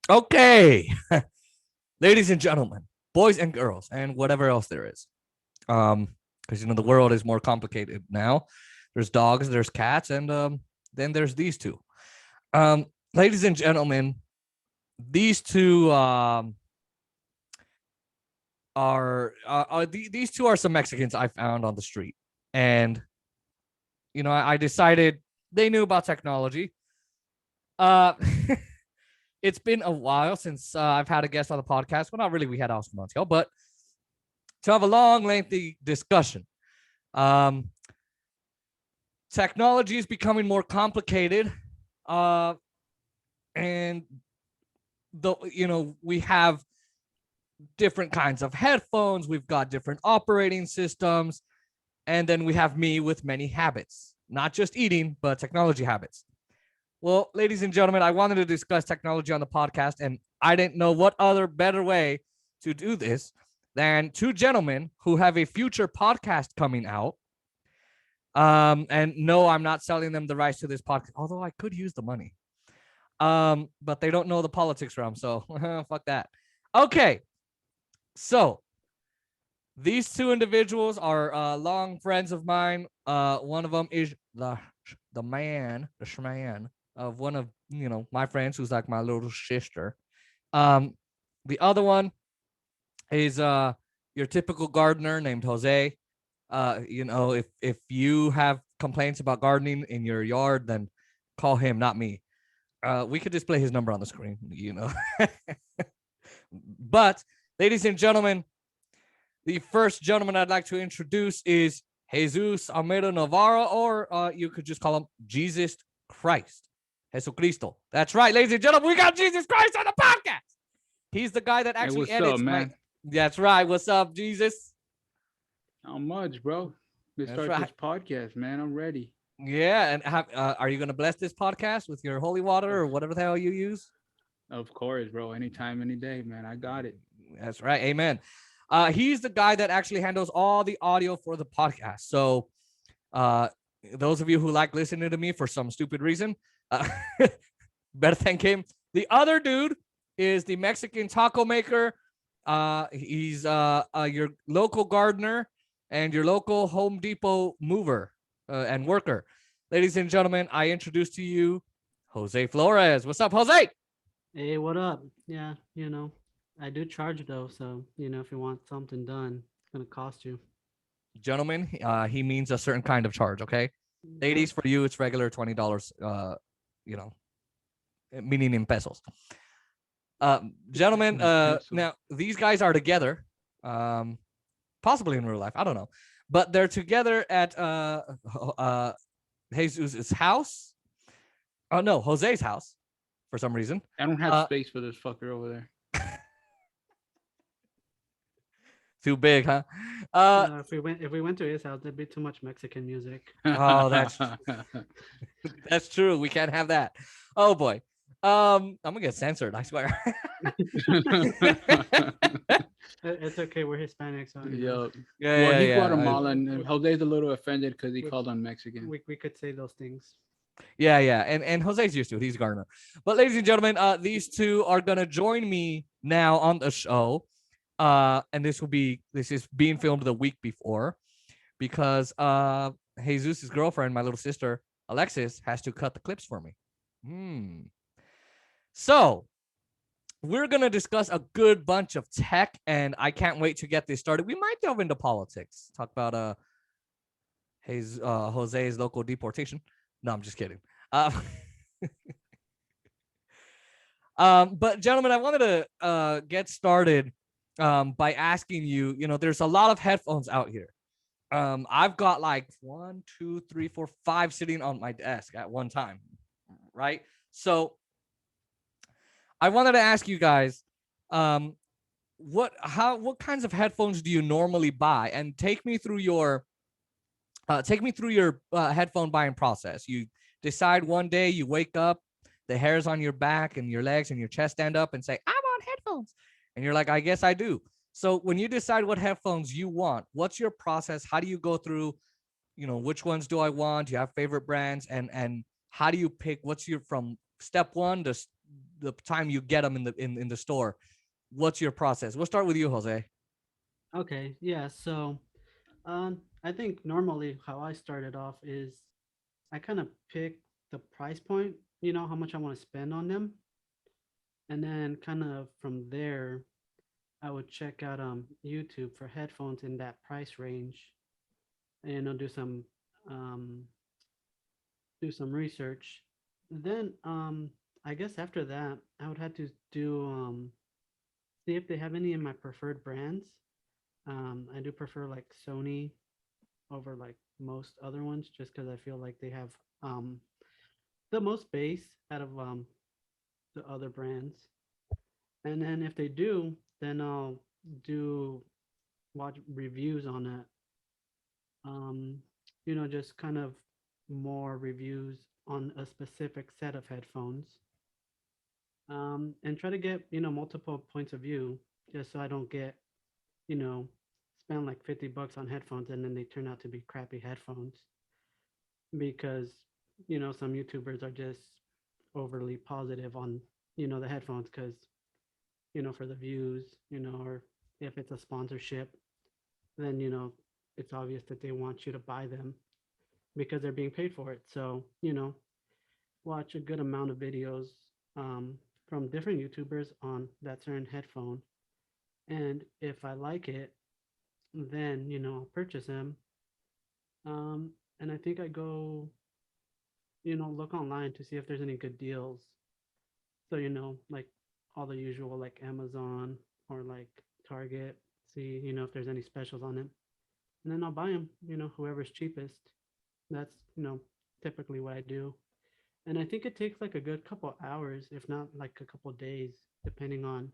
Okay, ladies and gentlemen, boys and girls, and whatever else there is. Because the world is more complicated now. There's dogs, there's cats, and then there's these two. Um, Ladies and gentlemen, these two these two are some Mexicans I found on the street, and I decided they knew about technology. Uh, it's been a while since I've had a guest on the podcast. Well, not really. We had Oscar Montiel, but to have a long, lengthy discussion. Um, Technology is becoming more complicated, uh, and we have different kinds of headphones. We've got different operating systems, and then we have me with many habits, not just eating, but technology habits. Well, ladies and gentlemen, I wanted to discuss technology on the podcast, and I didn't know what other better way to do this than two gentlemen who have a future podcast coming out. And no, I'm not selling them the rights to this podcast, although I could use the money. But they don't know the politics realm, so fuck that. Okay, so these two individuals are long friends of mine. One of them is the man of one of my friends, who's like my little sister. Um, the other one is your typical gardener named Jose. If you have complaints about gardening in your yard, then call him, not me. We could display his number on the screen. But, ladies and gentlemen, the first gentleman I'd like to introduce is Jesus Almeda Navarro, or you could just call him Jesus Christ. Jesucristo. That's right, ladies and gentlemen, we got Jesus Christ on the podcast. He's the guy that actually Hey, what's edits up, man? That's right. What's up, Jesus? How much, bro? Let's That's start right. this podcast, man. I'm ready. Yeah, and are you going to bless this podcast with your holy water Of, or whatever the hell you use? of course, bro. Anytime, any day, man. I got it. That's right. Amen. He's the guy that actually handles all the audio for the podcast. So, uh, those of you who like listening to me for some stupid reason, uh, better thank him. The other dude is the Mexican taco maker. He's your local gardener and your local Home Depot mover and worker. Ladies and gentlemen, I introduce to you Jose Flores. What's up, Jose? Hey, what up? Yeah, I do charge though, so if you want something done, it's gonna cost you. Gentlemen, he means a certain kind of charge. Okay, Yep. ladies, for you it's regular $20. You know, meaning in pesos. Gentlemen, In pesos. now these guys are together, um, possibly in real life. I don't know, but they're together at Jesus' house. Oh no, Jose's house for some reason. I don't have Uh, space for this fucker over there. Too big, huh? Uh, If we went to his house, there'd be too much Mexican music. oh, that's true. We can't have that. Oh boy. I'm gonna get censored. I swear. It's okay. We're Hispanic, so Yo. Yeah, Well, yeah, he's yeah. Guatemalan, and Jose's a little offended because he called on Mexican. we could say those things. Yeah, yeah. And Jose's used to it. He's a gardener. But ladies and gentlemen, these two are gonna join me now on the show. And this is being filmed the week before because Jesus' girlfriend, my little sister Alexis, has to cut the clips for me. So we're gonna discuss a good bunch of tech, and I can't wait to get this started. We might delve into politics, talk about Jose's local deportation. No, I'm just kidding. But gentlemen, I wanted to get started by asking you. There's a lot of headphones out here. I've got like 1, 2, 3, 4, 5 sitting on my desk at one time, right? So I wanted to ask you guys, what kinds of headphones do you normally buy, and take me through your headphone buying process. You decide one day, you wake up, the hairs on your back and your legs and your chest stand up and say, I want headphones. And you're like, I guess I do. So when you decide what headphones you want, what's your process? How do you go through, which ones do I want? Do you have favorite brands? And how do you pick, what's your, from step one to the time you get them in the store, what's your process? We'll start with you, Jose. Okay, yeah. So, I think normally how I started off is I kind of pick the price point, how much I want to spend on them, and then kind of from there, I would check out YouTube for headphones in that price range, and um do some research. Then I guess after that, I would have to do see if they have any in my preferred brands. I do prefer like Sony over like most other ones just because I feel like they have um the most bass out of the other brands. And then if they do, then I'll do watch reviews on it. Um, just kind of more reviews on a specific set of headphones. And try to get, multiple points of view just so I don't get, you know, spend like 50 bucks on headphones and then they turn out to be crappy headphones because, some YouTubers are just overly positive on, the headphones because, for the views, or if it's a sponsorship, then, it's obvious that they want you to buy them because they're being paid for it. So, watch a good amount of videos um, from different YouTubers on that certain headphone. And if I like it, then, I'll purchase them. And I think I go, look online to see if there's any good deals. So, like all the usual, like Amazon or like Target, see, if there's any specials on it. And then I'll buy them, whoever's cheapest. That's, typically what I do. And I think it takes like a good couple hours, if not like a couple days, depending on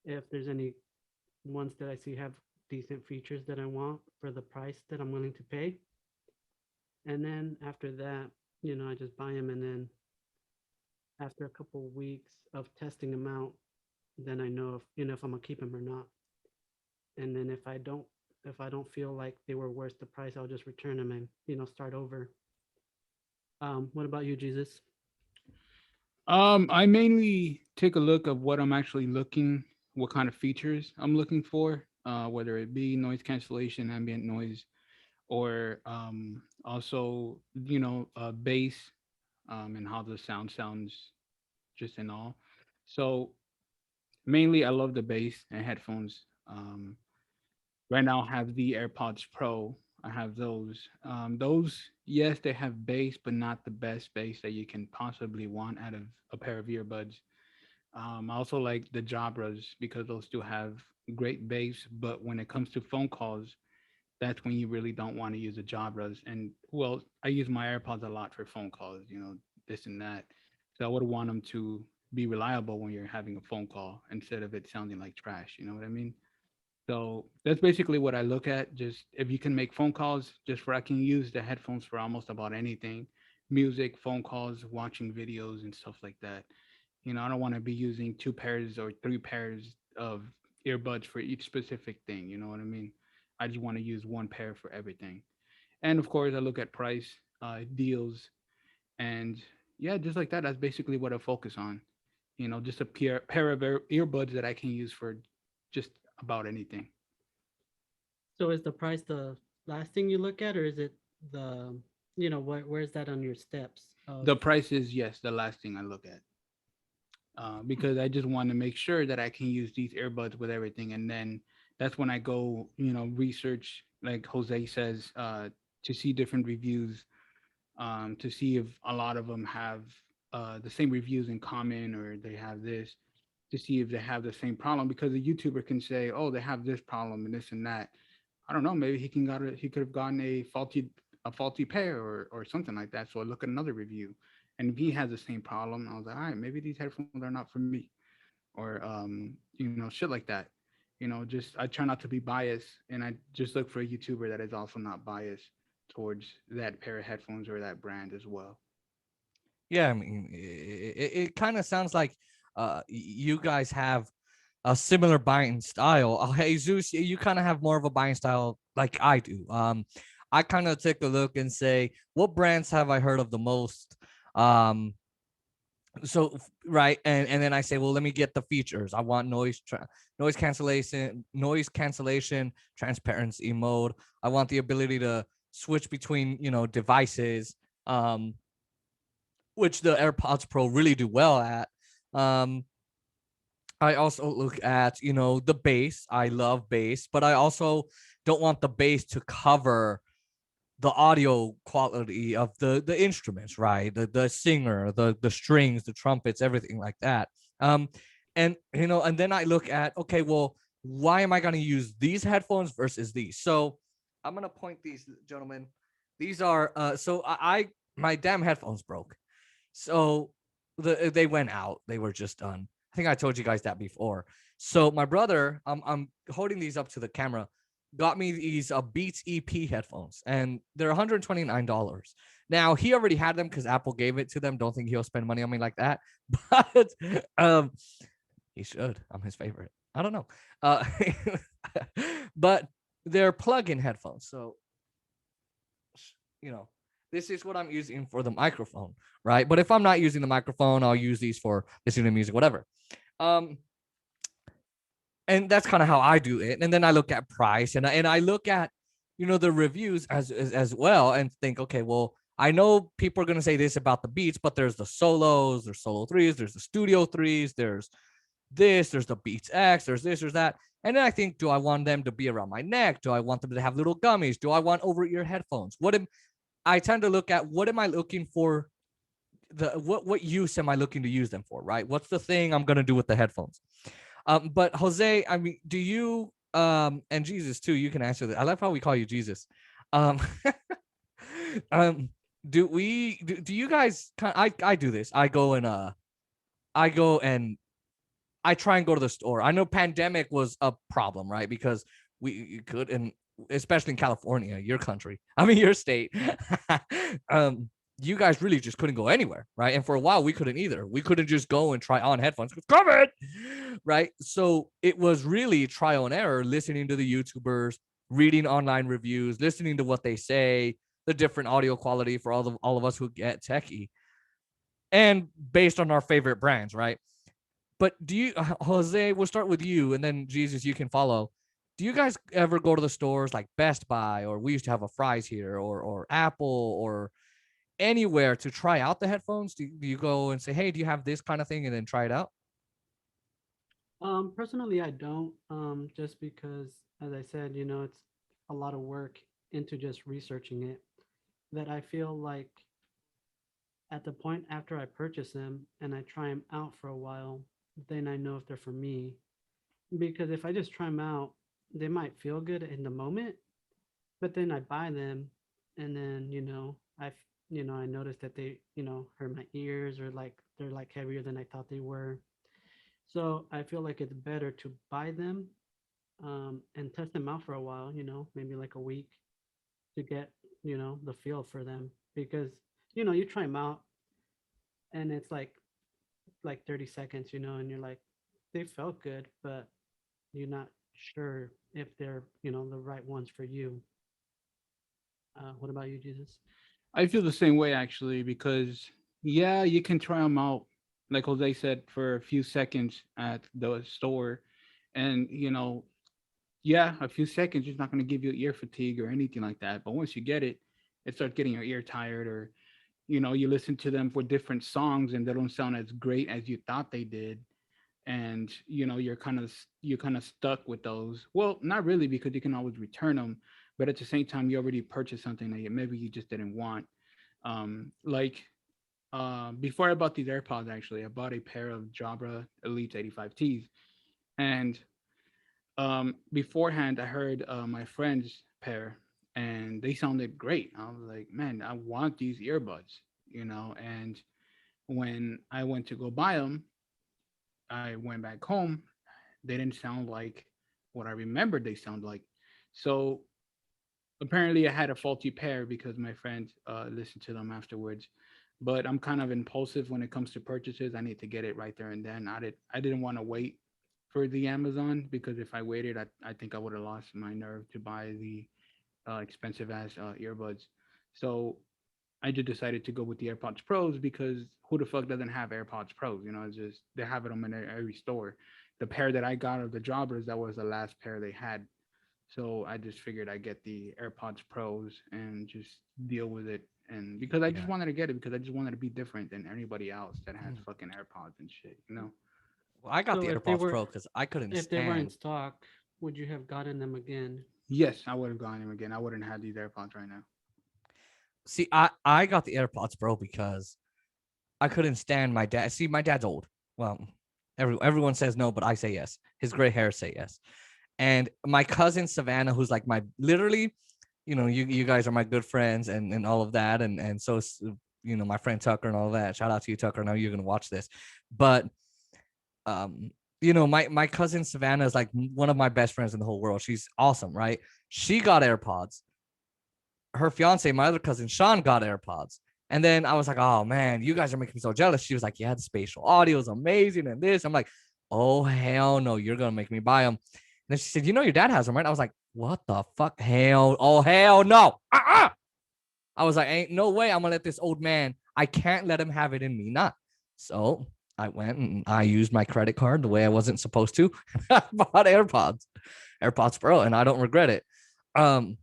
if there's any ones that I see have decent features that I want for the price that I'm willing to pay. And then after that, I just buy them. And then after a couple of weeks of testing them out, then I know if I'm gonna keep them or not. And then if I don't feel like they were worth the price, I'll just return them and start over. What about you, Jesus? I mainly take a look of what I'm actually looking, what kind of features I'm looking for, whether it be noise cancellation, ambient noise, or also bass, and how the sound sounds just in all. So mainly, I love the bass and headphones. Right now, I have the AirPods Pro. I have those. Those, yes, they have bass, but not the best bass that you can possibly want out of a pair of earbuds. I also like the Jabras because those do have great bass, but when it comes to phone calls, that's when you really don't want to use the Jabras. And well, I use my AirPods a lot for phone calls, this and that. So I would want them to be reliable when you're having a phone call instead of it sounding like trash. You know what I mean? So that's basically what I look at. Just if you can make phone calls, just for I can use the headphones for almost about anything, music, phone calls, watching videos, and stuff like that. I don't want to be using two pairs or three pairs of earbuds for each specific thing. You know what I mean? I just want to use one pair for everything. And of course, I look at price, deals, and yeah, just like that. That's basically what I focus on. Just a pair of earbuds that I can use for just about anything. So is the price the last thing you look at, or is it the, where's that on your steps of? The price is, yes, the last thing I look at, because I just want to make sure that I can use these earbuds with everything, and then that's when I go, research, like Jose says, to see different reviews, to see if a lot of them have the same reviews in common, or they have this, to see if they have the same problem. Because a YouTuber can say, "Oh, they have this problem and this and that." I don't know. Maybe he could have gotten a faulty pair or something like that. So I look at another review, and if he has the same problem, I was like, all right, maybe these headphones are not for me, or shit like that. Just I try not to be biased, and I just look for a YouTuber that is also not biased towards that pair of headphones or that brand as well. Yeah, I mean, it kind of sounds like you guys have a similar buying style. Jesus, you kind of have more of a buying style like I do. I kind of take a look and say, what brands have I heard of the most? Um, So right, and then I say, well, let me get the features. I want noise cancellation, transparency mode. I want the ability to switch between devices, um, which the AirPods Pro really do well at. Um, I also look at the bass. I love bass, but I also don't want the bass to cover the audio quality of the instruments, right? The singer, the strings, the trumpets, everything like that. Um, and and then I look at, okay, well, why am I going to use these headphones versus these? So I'm gonna point these, gentlemen. These are so I my damn headphones broke. So they went out. They were just done. I think I told you guys that before. So my brother, I'm holding these up to the camera, got me these Beats EP headphones, and they're $129. Now he already had them because Apple gave it to them. Don't think he'll spend money on me like that, but um, he should. I'm his favorite. I don't know, uh, but they're plug-in headphones. So you know, this is what I'm using for the microphone, right? But if I'm not using the microphone, I'll use these for listening to music, whatever. Um, and that's kind of how I do it. And then I look at price, and I look at the reviews as well, and think, okay, well, I know people are gonna say this about the Beats, but there's the solos, there's solo threes, there's the studio threes, there's the Beats X, there's this, there's that. And then I think, do I want them to be around my neck? Do I want them to have little gummies? Do I want over ear headphones? I tend to look at, what am I looking for? What use am I looking to use them for? Right? What's the thing I'm gonna do with the headphones? But Jose, I mean, do you and Jesus too? You can answer that. I love how we call you Jesus. Um, um, do you guys? I do this. I go and I try and go to the store. I know pandemic was a problem, right? Because we could, and especially in California, your country, I mean your state, um, you guys really just couldn't go anywhere, right? And for a while, we couldn't either. We couldn't just go and try on headphones because COVID, right? So it was really trial and error, listening to the YouTubers, reading online reviews, listening to what they say, the different audio quality for all of us who get techie, and based on our favorite brands, right? But do you, Jose? We'll start with you, and then Jesus, you can follow. Do you guys ever go to the stores like Best Buy, or we used to have a Fry's here, or Apple, or anywhere to try out the headphones? Do you go and say, hey, do you have this kind of thing, and then try it out? Personally, I don't. Just because, as I said, it's a lot of work into just researching it. That I feel like at the point after I purchase them and I try them out for a while, then I know if they're for me. Because if I just try them out, they might feel good in the moment, but then I buy them, and then I noticed that they hurt my ears, or like they're like heavier than I thought they were. So I feel like it's better to buy them, and test them out for a while, maybe like a week, to get the feel for them. Because you try them out, and it's like 30 seconds, and you're like, they felt good, but you're not sure if they're the right ones for you. What about you, Jesus? I feel the same way actually because yeah, you can try them out, like Jose said, for a few seconds at the store, and yeah, a few seconds is not going to give you ear fatigue or anything like that. But once you get it, it starts getting your ear tired, or you listen to them for different songs and they don't sound as great as you thought they did, and you're kind of stuck with those. Well, not really, because you can always return them, but at the same time, you already purchased something that maybe you just didn't want. Like before I bought these AirPods, actually, I bought a pair of Jabra Elite 85Ts, and beforehand, I heard my friend's pair, and they sounded great. I was like, man, I want these earbuds. And when I went to go buy them, I went back home. They didn't sound like what I remembered they sound like. So apparently, I had a faulty pair because my friend listened to them afterwards. But I'm kind of impulsive when it comes to purchases. I need to get it right there and then. I didn't want to wait for the Amazon, because if I waited, I think I would have lost my nerve to buy the expensive ass earbuds. So I just decided to go with the AirPods Pros because who the fuck doesn't have AirPods Pros? You know, it's just they have it them in every store. The pair that I got of the jobbers, that was the last pair they had. So I just figured I'd get the AirPods Pros and just deal with it. And because I just Yeah. wanted to get it because I just wanted to be different than anybody else that has Mm. fucking AirPods and shit, you know? Well, I got So the AirPods Pro because I couldn't if they were in stand. stock, would you have gotten them again? Yes, I would have gone him again. I wouldn't have these AirPods right now. See, I got the AirPods Pro because I couldn't stand my dad. See, my dad's old. Well, everyone says no, but I say yes. His gray hair say yes. And my cousin Savannah, who's like my literally, you guys are my good friends and all of that, and so my friend Tucker and all that. Shout out to you, Tucker. I know you're gonna watch this, but um, my cousin Savannah is like one of my best friends in the whole world. She's awesome, right? She got AirPods. Her fiance, my other cousin Sean, got AirPods. And then I was like, oh man, you guys are making me so jealous. She was like, yeah, the spatial audio is amazing and this. I'm like, oh hell no, you're gonna make me buy them. And then she said, your dad has them, right? I was like, what the fuck? Hell no. I was like, ain't no way I'm gonna let this old man, I can't let him have it in me. Not. So I went and I used my credit card the way I wasn't supposed to. I bought AirPods Pro, and I don't regret it. Um,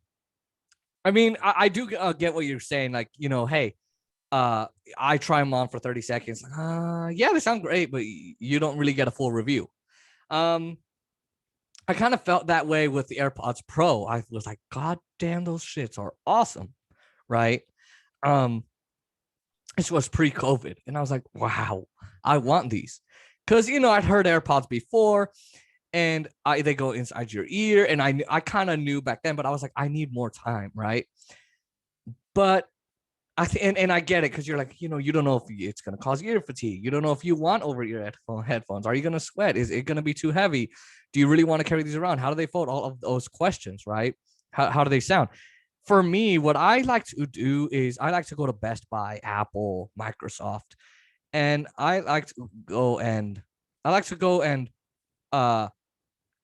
I mean, I do get what you're saying. Like, hey, uh, I try them on for 30 seconds. Yeah, they sound great, but you don't really get a full review. Um, I kind of felt that way with the AirPods Pro. I was like, God damn, those shits are awesome, right? Um, this was pre-COVID, and I was like, wow, I want these. Because I'd heard AirPods before, and they go inside your ear, and I kind of knew back then, but I was like, I need more time, right? But and I get it, because you're like, you don't know if it's going to cause ear fatigue. You don't know if you want over ear headphones. Are you going to sweat? Is it going to be too heavy? Do you really want to carry these around? How do they fold? All of those questions, right? How do they sound? For me, what I like to do is I like to go to Best Buy, Apple, Microsoft, and I like to go and uh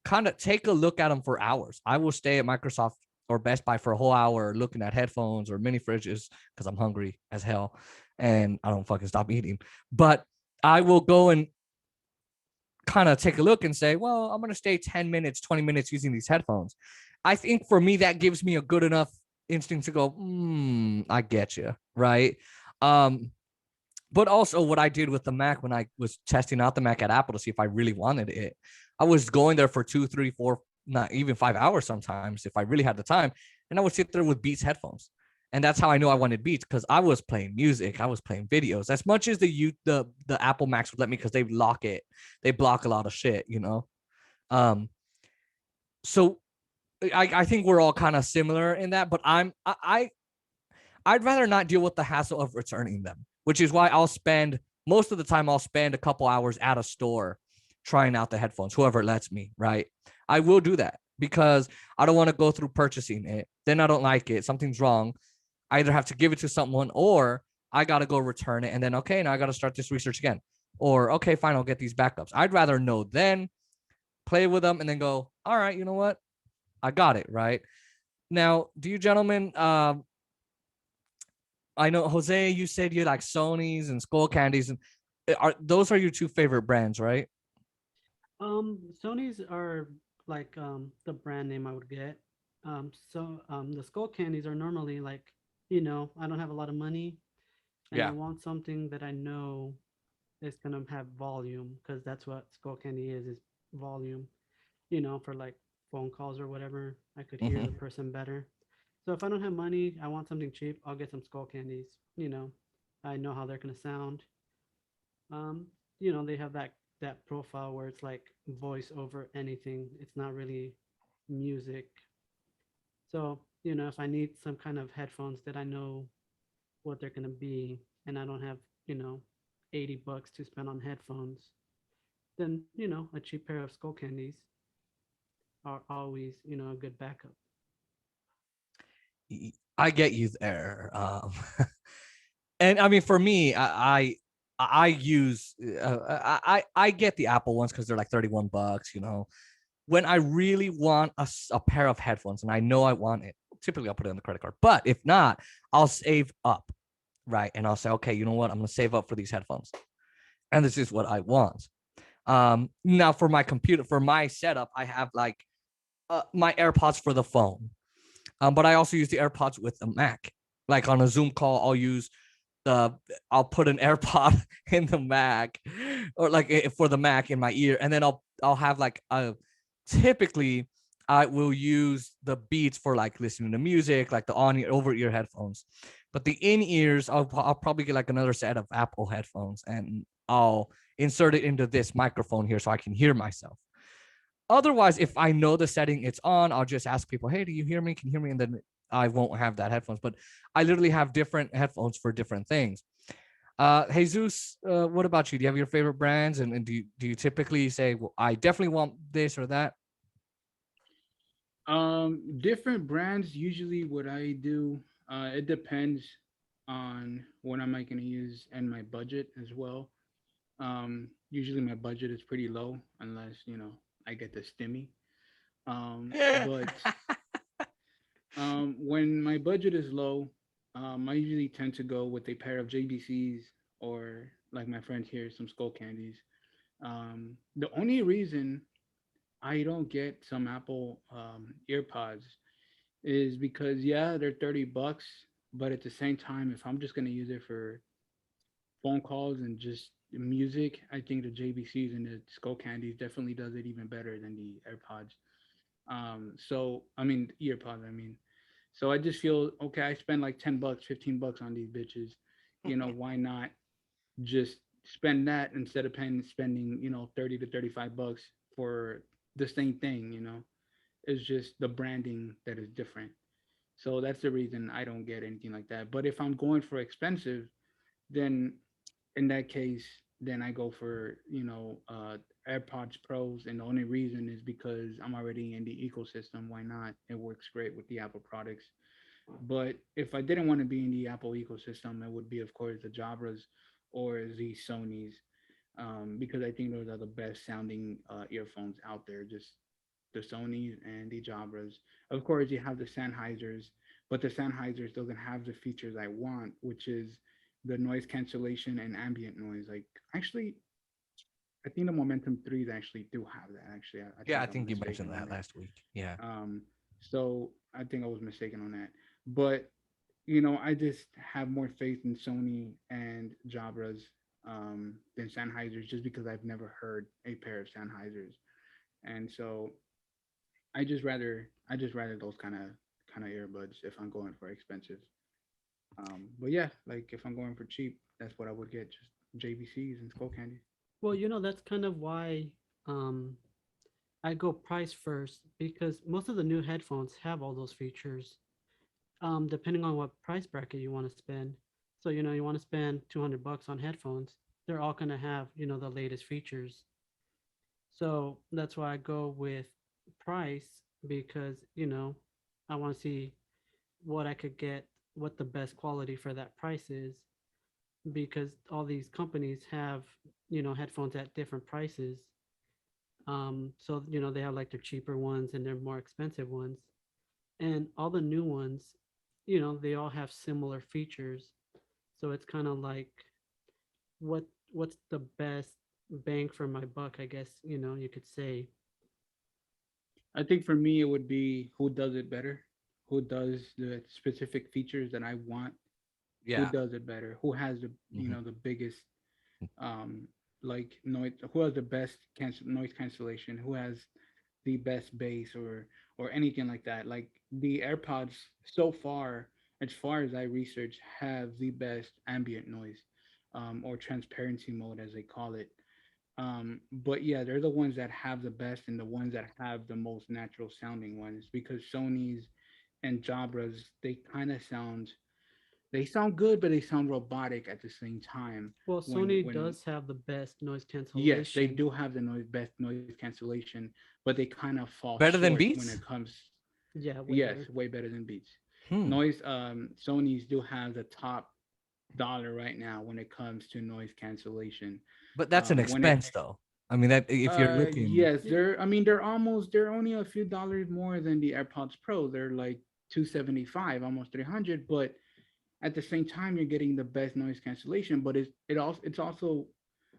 kind of take a look at them for hours. I will stay at Microsoft or Best Buy for a whole hour looking at headphones or mini fridges because I'm hungry as hell and I don't fucking stop eating. But I will go and kind of take a look and say, well, I'm going to stay 10 minutes, 20 minutes using these headphones. I think for me, that gives me a good enough instinct to go, I get you. Right. Um, but also what I did with the Mac when I was testing out the Mac at Apple to see if I really wanted it, I was going there for 2, 3, 4, not even 5 hours sometimes if I really had the time. And I would sit there with Beats headphones. And that's how I knew I wanted Beats, because I was playing music, I was playing videos as much as the Apple Macs would let me, because they lock it, they block a lot of shit. Um, so I think we're all kind of similar in that, but I'd rather not deal with the hassle of returning them, which is why most of the time I'll spend a couple hours at a store trying out the headphones, whoever lets me, right? I will do that because I don't want to go through purchasing it. Then I don't like it. Something's wrong. I either have to give it to someone, or I got to go return it. And then, okay, now I got to start this research again. Or, okay, fine, I'll get these backups. I'd rather know then, play with them, and then go, all right, you know what? I got it, right? Now, do you gentlemen, I know, Jose, you said you like Sony's and Skull Candies, and those are your two favorite brands, right? Sony's are like the brand name I would get. The skull candies are normally like, I don't have a lot of money and I Yeah. want something that I know is gonna have volume, because that's what skull candy is volume. For like phone calls or whatever, I could hear the Hmm. person better. So if I don't have money, I want something cheap, I'll get some skull candies. I know how they're gonna sound. um they have that profile where it's like voice over anything, it's not really music. So if I need some kind of headphones that I know what they're going to be, and I don't have, 80 bucks to spend on headphones, then a cheap pair of skull candies are always a good backup. I get you there. And I mean, for me, I use I get the Apple ones because they're like 31 bucks. When I really want a pair of headphones and I know I want it, typically I'll put it on the credit card. But if not, I'll save up. right? And I'll say, okay, you know what? I'm gonna save up for these headphones, and this is what I want. Now for my computer, for my setup, I have like my AirPods for the phone. But I also use the AirPods with a Mac. Like on a Zoom call, the I'll put an AirPod in the Mac, or like for the Mac in my ear, and then I'll have like a typically I will use the Beats for like listening to music, like the on ear over ear headphones. But the in ears, I'll probably get like another set of Apple headphones, and I'll insert it into this microphone here so I can hear myself. Otherwise, if I know the setting it's on, I'll just ask people, hey, do you hear me? Can you hear me? And then I won't have that headphones. But I literally have different headphones for different things. Jesus, what about you? Do you have your favorite brands? And do you typically say, well, I definitely want this or that? Different brands. Usually, what I do, it depends on what am I going to use and my budget as well. Usually, my budget is pretty low unless I get the stimmy. But when my budget is low, I usually tend to go with a pair of JBCs or like my friend here, some skull candies. The only reason I don't get some Apple earpods is because yeah, they're $30, but at the same time, if I'm just gonna use it for phone calls and just music, I think the JVCs and the Skull Candies definitely does it even better than the AirPods. So I mean earpods. I mean, so I just feel okay. I spend like $10, $15 on these bitches. Why not just spend that instead of spending 30 to 35 bucks for the same thing. It's just the branding that is different. So that's the reason I don't get anything like that. But if I'm going for expensive, then in that case, then I go for AirPods Pros, and the only reason is because I'm already in the ecosystem. Why not? It works great with the Apple products. But if I didn't want to be in the Apple ecosystem, it would be, of course, the Jabras or the Sonys, because I think those are the best sounding earphones out there. Just the Sonys and the Jabras. Of course, you have the Sennheisers, but the Sennheisers doesn't have the features I want, which is the noise cancellation and ambient noise. Like, actually, I think the Momentum threes actually do have that. Actually, I Yeah, I think I'm think you mentioned mistaken on that that. last week. Yeah. So I think I was mistaken on that. But I just have more faith in Sony and Jabras than Sennheisers, just because I've never heard a pair of Sennheisers, and so I just rather those kind of earbuds if I'm going for expensive. But yeah, like if I'm going for cheap, that's what I would get, just JVCs and Skull Candies. Well, that's kind of why um I go price first, because most of the new headphones have all those features. Depending on what price bracket you want to spend. So, you want to spend 200 bucks on headphones, they're all going to have, the latest features. So that's why I go with price, because, I want to see what I could get, what the best quality for that price is, because all these companies have, headphones at different prices. So, they have like their cheaper ones and their more expensive ones. And all the new ones, they all have similar features. So it's kind of like what what's the best bang for my buck, I guess, you could say. I think for me, it would be who does it better, who does the specific features that I want, who Yeah. does it better, who has the Hmm. the biggest like noise, who has the best noise cancellation, who has the best bass, or anything like that. Like the AirPods so far, as far as I research, have the best ambient noise, or transparency mode as they call it. But yeah, they're the ones that have the best and the ones that have the most natural sounding ones, because Sony's and Jabras, they sound good, but they sound robotic at the same time. Well, Sony When does have the best noise Yes, they cancellation. do have the best noise cancellation, but they kind of fall Better than short when it Beats? comes. Yeah, way Yes, better. way better than Beats. Hmm. Sony's do have the top dollar right now when it comes to noise cancellation. But that's an When it expense, though. I mean, that if you're looking, Yes, Yeah. they're only a few dollars more than the AirPods Pro. They're like 275, almost 300, but At the same time, you're getting the best noise cancellation, but it's also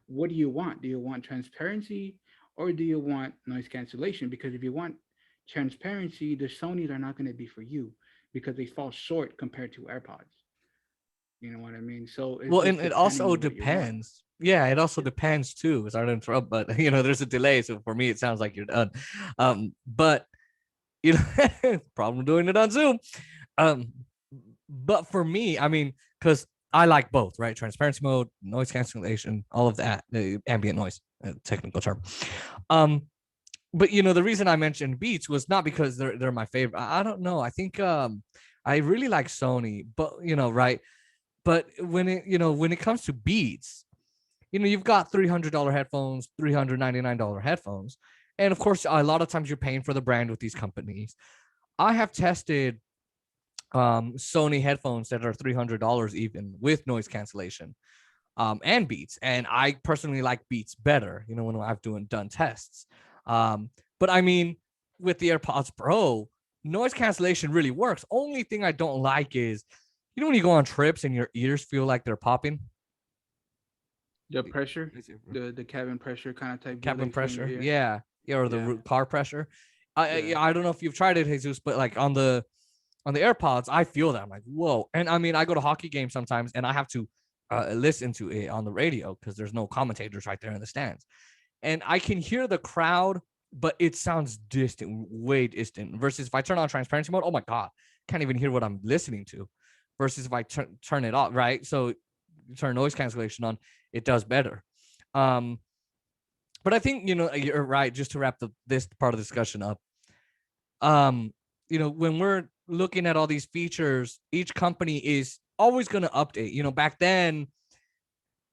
what do you want? Do you want transparency or do you want noise cancellation? Because if you want transparency, the Sonys are not going to be for you because they fall short compared to AirPods. You know what I mean? So it's Well, and just it depending also on what you want. depends. Yeah, it also Yeah. depends too. Sorry to interrupt, but there's a delay, so for me it sounds like you're done. But problem doing it on Zoom. Um, but for me, I mean, because I like both, right? Transparency mode, noise cancellation, all of that, the ambient noise, technical term. Um, but the reason I mentioned Beats was not because they're my favorite. I don't know. I think I really like Sony, but right. But when it comes to Beats, you've got $300 headphones, $399 headphones, and of course, a lot of times you're paying for the brand with these companies. I have tested Sony headphones that are $300 even with noise cancellation, and Beats, and I personally like Beats better. When I've done tests. Um, but I mean, with the AirPods Pro, noise cancellation really works. Only thing I don't like is, when you go on trips and your ears feel like they're popping. The pressure, the cabin pressure kind of type deal that Cabin you feel in your pressure, ear. yeah, or the Yeah, car pressure. I yeah. yeah, I don't know if you've tried it, Jesus, but like on the AirPods, I feel that. I'm like, whoa. And I mean, I go to hockey games sometimes, and I have to listen to it on the radio because there's no commentators right there in the stands, and I can hear the crowd, but it sounds distant, way distant. Versus if I turn on transparency mode, oh my god, can't even hear what I'm listening to. Versus if I turn it off, right? So you turn noise cancellation on, it does better. Um, but I think you're right. Just to wrap this part of the discussion up, um, when we're looking at all these features, each company is always going to update. Back then,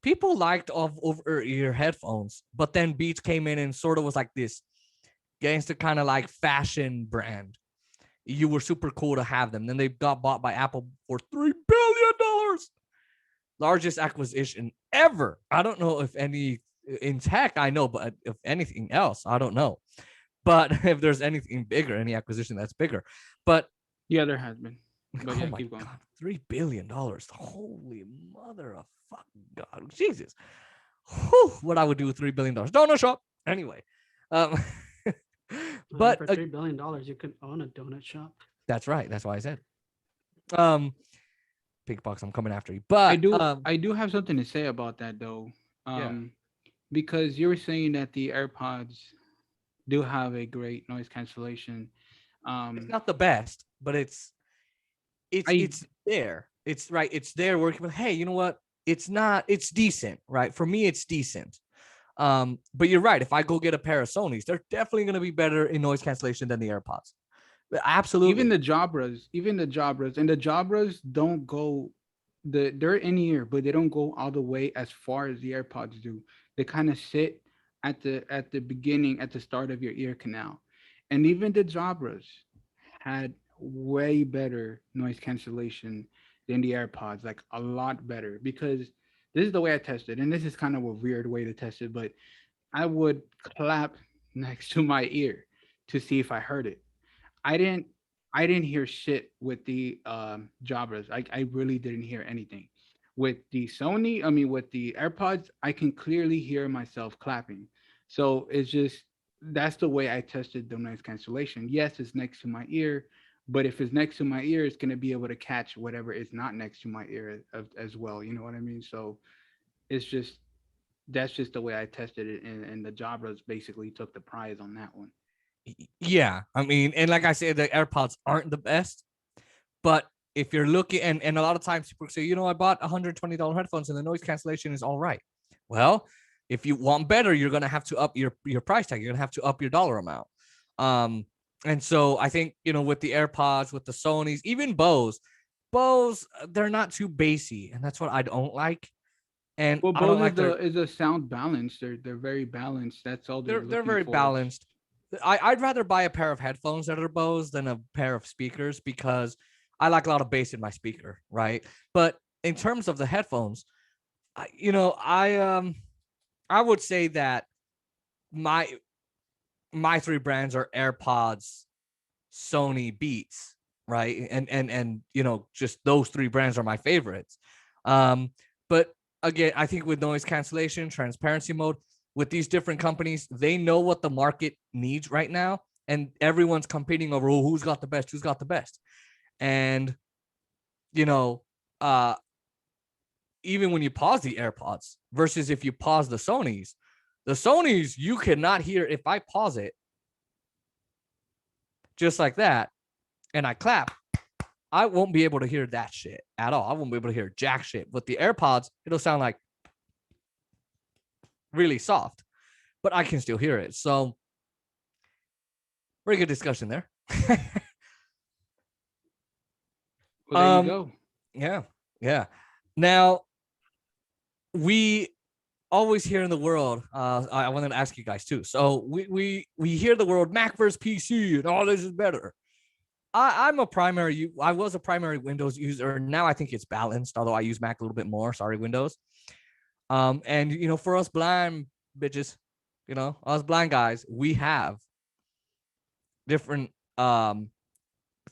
people liked off over ear headphones, but then Beats came in and sort of was like this gangster kind of like fashion brand. You were super cool to have them. Then they got bought by Apple for $3 billion, largest acquisition ever. I don't know if any in tech, I know, but if anything else, I don't know. But if there's anything bigger, any acquisition that's bigger. But Yeah, there has been. But oh yeah, my keep going. god, $3 billion. Holy mother of fuck God. Jesus. Whew, what I would do with $3 billion. Donut shop. Anyway. Um I mean, but for $3 billion, you could own a donut shop. that's right. That's why I said. Um Big box, I'm coming after you. I But do I do have something to say about that though. yeah. Um, because you were saying that the AirPods do have a great noise cancellation. It's Um, not the best, but it's I it's there. It's right. It's there working. But hey, you know what? It's not. It's decent, right? For me, it's decent. But you're right. If I go get a pair of Sony's, they're definitely going to be better in noise cancellation than the AirPods. even Absolutely. the Jabras, and the Jabras don't go they're in ear, but they don't go all the way as far as the AirPods do. They kind of sit at the beginning, at the start of your ear canal. And even the Jabras had way better noise cancellation than the AirPods, like a lot better. Because this is the way I tested, and this is kind of a weird way to test it, but I would clap next to my ear to see if I heard it. I didn't I didn't hear shit with the Jabras. I really didn't hear anything. With the Sony, I mean with the AirPods, I can clearly hear myself clapping. So it's just that's the way I tested the noise cancellation. Yes, it's next to my ear, but if it's next to my ear, it's gonna be able to catch whatever is not next to my ear as well. You know what I mean? So it's just that's just the way I tested it, and the Jabras basically took the prize on that one. Yeah. I mean, and like I said, the AirPods aren't the best, but if you're looking, and a lot of times people say, I bought $120 headphones and the noise cancellation is all right. Well, if you want better, you're gonna have to up your price tag. You're gonna have to up your dollar amount. Um, and so I think with the AirPods, with the Sony's, even Bose, they're not too bassy, and that's what I don't like. And Well, I don't Bose like their is a sound balance. They're very balanced. That's all they're they're looking very for. balanced. I'd rather buy a pair of headphones that are Bose than a pair of speakers because I like a lot of bass in my speaker, right? But in terms of the headphones, I would say that my my three brands are AirPods, Sony, Beats. right? And just those three brands are my favorites. But again, I think with noise cancellation, transparency mode, with these different companies, they know what the market needs right now, and everyone's competing over who's got the best, who's got the best. And you know, uh, even when you pause the AirPods versus if you pause the Sonys you cannot hear. If I pause it just like that and I clap, I won't be able to hear that shit at all. I won't be able to hear jack shit. With the AirPods, it'll sound like really soft, but I can still hear it. So, very good discussion there. Well, there you go. Yeah, yeah. Now, we always hear in the world. I wanted to ask you guys too. So we hear the word Mac versus PC, and all this is better. I'm a primary. I was a primary Windows user. Now I think it's balanced. Although I use Mac a little bit more. Sorry, Windows. And for us blind bitches, us blind guys, we have different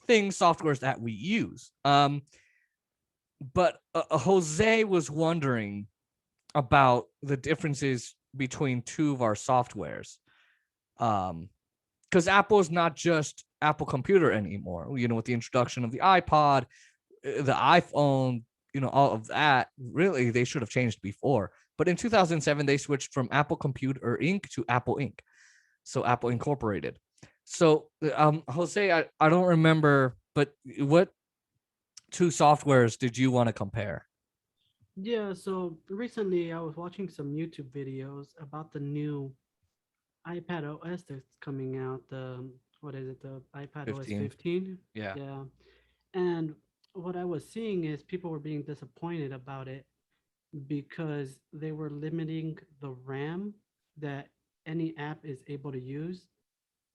things, softwares that we use. But Jose was wondering about the differences between two of our softwares. Because Apple is not just Apple Computer anymore. With the introduction of the iPod, the iPhone, all of that, really, they should have changed before. But in 2007, they switched from Apple Computer Inc. to Apple Inc. So Apple Incorporated. So, Jose, I don't remember, but what two softwares did you want to compare? Yeah, so recently I was watching some YouTube videos about the new iPad OS that's coming out. What is it? The iPad OS 15. 15. Yeah. Yeah. And what I was seeing is people were being disappointed about it because they were limiting the RAM that any app is able to use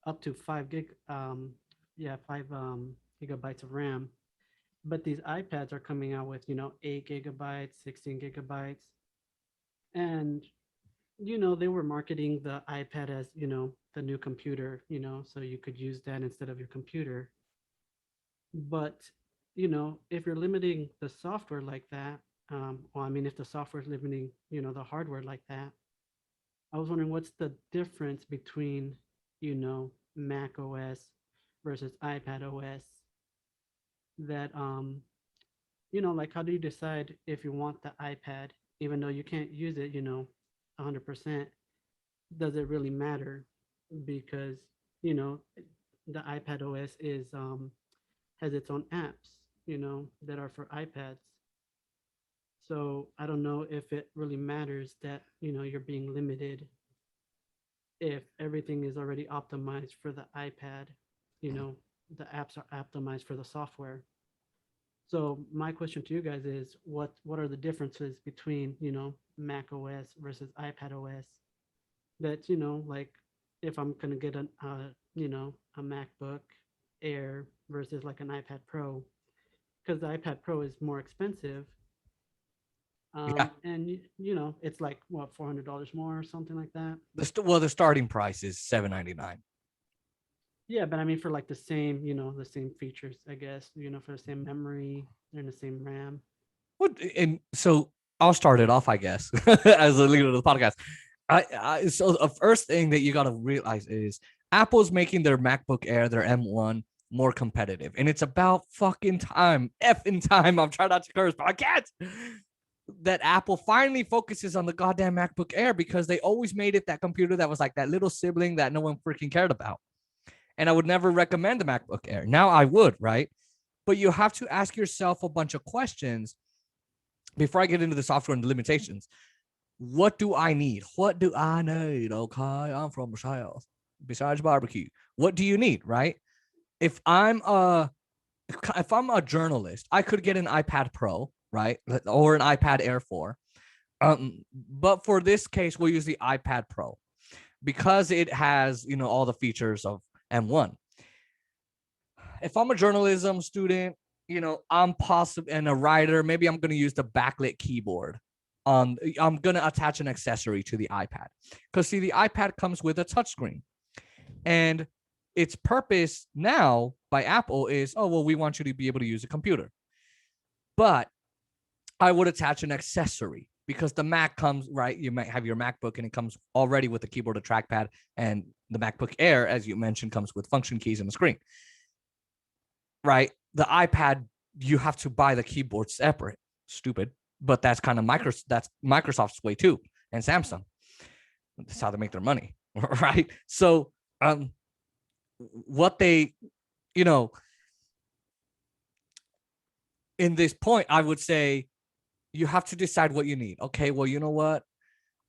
up to 5 gigabytes of RAM. But these iPads are coming out with 8 gigabytes, 16 gigabytes, and they were marketing the iPad as the new computer, so you could use that instead of your computer. But if you're limiting the software like that, well, I mean, if the software is limiting the hardware like that, I was wondering what's the difference between Mac OS versus iPad OS. That like, how do you decide if you want the iPad even though you can't use it 100%? Does it really matter? Because you know the iPad OS is has its own apps that are for iPads. So I don't know if it really matters that you're being limited if everything is already optimized for the iPad. you know the apps are optimized for the software. So my question to you guys is, what are the differences between Mac OS versus iPad OS? That like, if I'm gonna get a MacBook Air versus like an iPad Pro, because the iPad Pro is more expensive, Yeah. and it's like what, $400 more or something like that. The starting price is $799. Yeah, but I mean for like the same the same features, I guess, for the same memory and the same RAM. And so I'll start it off, I guess, as the leader of the podcast. So the first thing that you got to realize is Apple's making their MacBook Air, their M1, more competitive, and it's about fucking time, effing time. I'm trying not to curse, but I can't. That Apple finally focuses on the goddamn MacBook Air, because they always made it that computer that was like that little sibling that no one freaking cared about. And I would never recommend the MacBook Air. Now I would, right? But you have to ask yourself a bunch of questions before I get into the software and the limitations. What do I need? What do I need? Okay, I'm from the South. Besides barbecue, what do you need, right? If I'm a journalist, I could get an iPad Pro, right, or an iPad Air 4. But for this case, we'll use the iPad Pro because it has all the features of M1. If I'm a journalism student, I'm possibly and a writer, maybe I'm going to use the backlit keyboard. I'm going to attach an accessory to the iPad, because see, the iPad comes with a touchscreen, and its purpose now by Apple is, oh, well, we want you to be able to use a computer. But I would attach an accessory because the Mac comes, right? You might have your MacBook and it comes already with a keyboard, a trackpad, and the MacBook Air, as you mentioned, comes with function keys and a screen, right? The iPad, you have to buy the keyboard separate. Stupid, but that's kind of that's Microsoft's way too, and Samsung. That's how they make their money, right? So, what they, you know, in this point, I would say you have to decide what you need. Okay, well, you know what?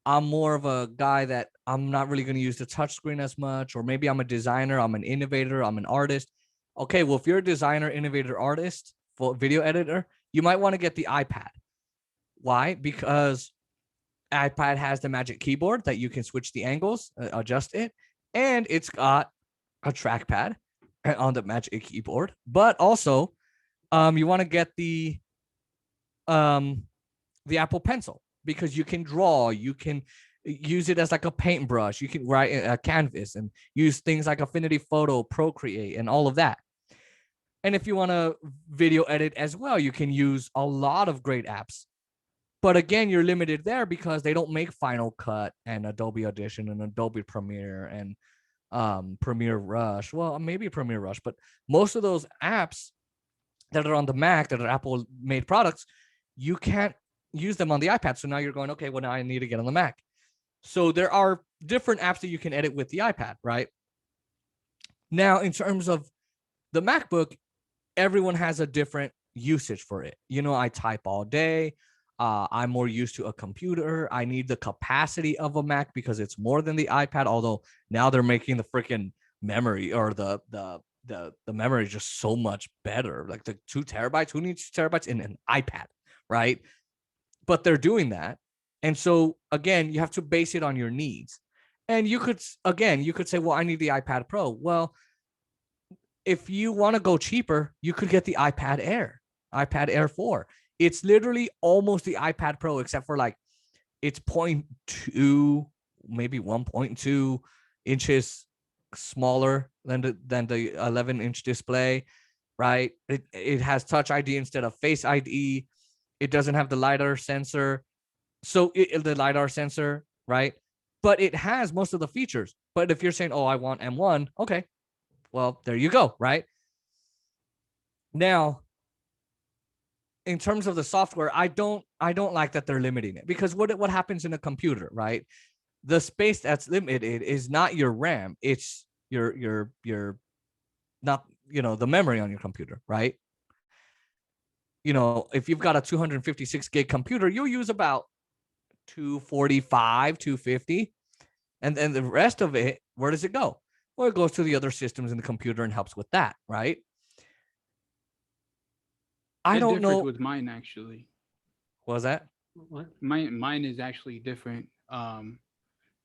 I'm more of a guy that I'm not really going to use the touchscreen as much, or maybe I'm a designer, I'm an innovator, I'm an artist. Okay, well, if you're a designer, innovator, artist, for video editor, you might want to get the iPad. Why? Because iPad has the magic keyboard that you can switch the angles, adjust it, and it's got a trackpad on the magic keyboard. But also, you want to get the Apple Pencil because you can draw, you can use it as like a paintbrush, you can write a canvas and use things like Affinity Photo, Procreate, and all of that. And if you want to video edit as well, you can use a lot of great apps. But again, you're limited there because they don't make Final Cut and Adobe Audition and Adobe Premiere and Premiere Rush. Well, maybe Premiere Rush, but most of those apps that are on the Mac that are Apple made products, you can't use them on the iPad. So now you're going, okay, well, now I need to get on the Mac. So there are different apps that you can edit with the iPad, right? Now, in terms of the MacBook, everyone has a different usage for it. You know, I type all day. I'm more used to a computer. I need the capacity of a Mac because it's more than the iPad. Although now they're making the freaking memory or the memory just so much better. Like the 2 terabytes, who needs 2 terabytes in an iPad, right? But they're doing that. And so again, you have to base it on your needs. And you could say, well, I need the iPad Pro. Well, if you want to go cheaper, you could get the iPad Air 4. It's literally almost the iPad Pro, except for like it's 0.2, maybe 1.2 inches smaller than the 11-inch display, right? It has Touch ID instead of Face ID. It doesn't have the LiDAR sensor. So the LiDAR sensor, right? But it has most of the features. But if you're saying, oh, I want M1, okay, well, there you go, right? Now, in terms of the software, I don't like that they're limiting it because what happens in a computer, right? The space that's limited is not your RAM, it's your not, the memory on your computer, right? If you've got a 256 gig computer, you'll use about 245, 250, and then the rest of it, where does it go? Well, it goes to the other systems in the computer and helps with that, right? I don't know. With mine actually. What was that? What? Mine is actually different.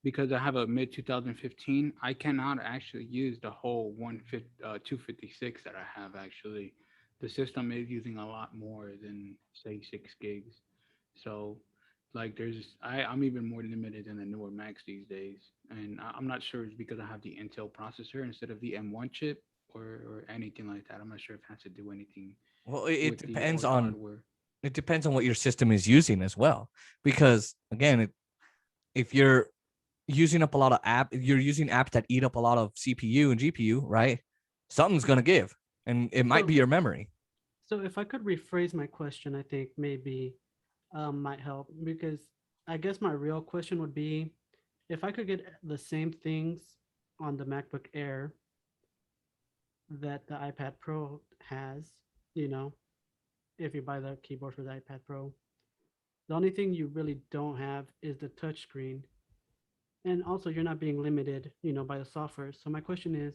Because I have a mid 2015, I cannot actually use the whole 256 that I have. Actually, the system is using a lot more than say 6 gigs. So, like, I'm even more limited than the newer Macs these days, and I'm not sure it's because I have the Intel processor instead of the M1 chip or anything like that. I'm not sure if it has to do anything. Well, it depends on hardware. It depends on what your system is using as well, because again, if you're using up a lot of you're using apps that eat up a lot of CPU and GPU, right? Something's going to give, and it might be your memory. So if I could rephrase my question, I think maybe might help, because I guess my real question would be, if I could get the same things on the MacBook Air that the iPad Pro has, if you buy the keyboard for the iPad Pro, the only thing you really don't have is the touchscreen. And also you're not being limited, by the software. So my question is,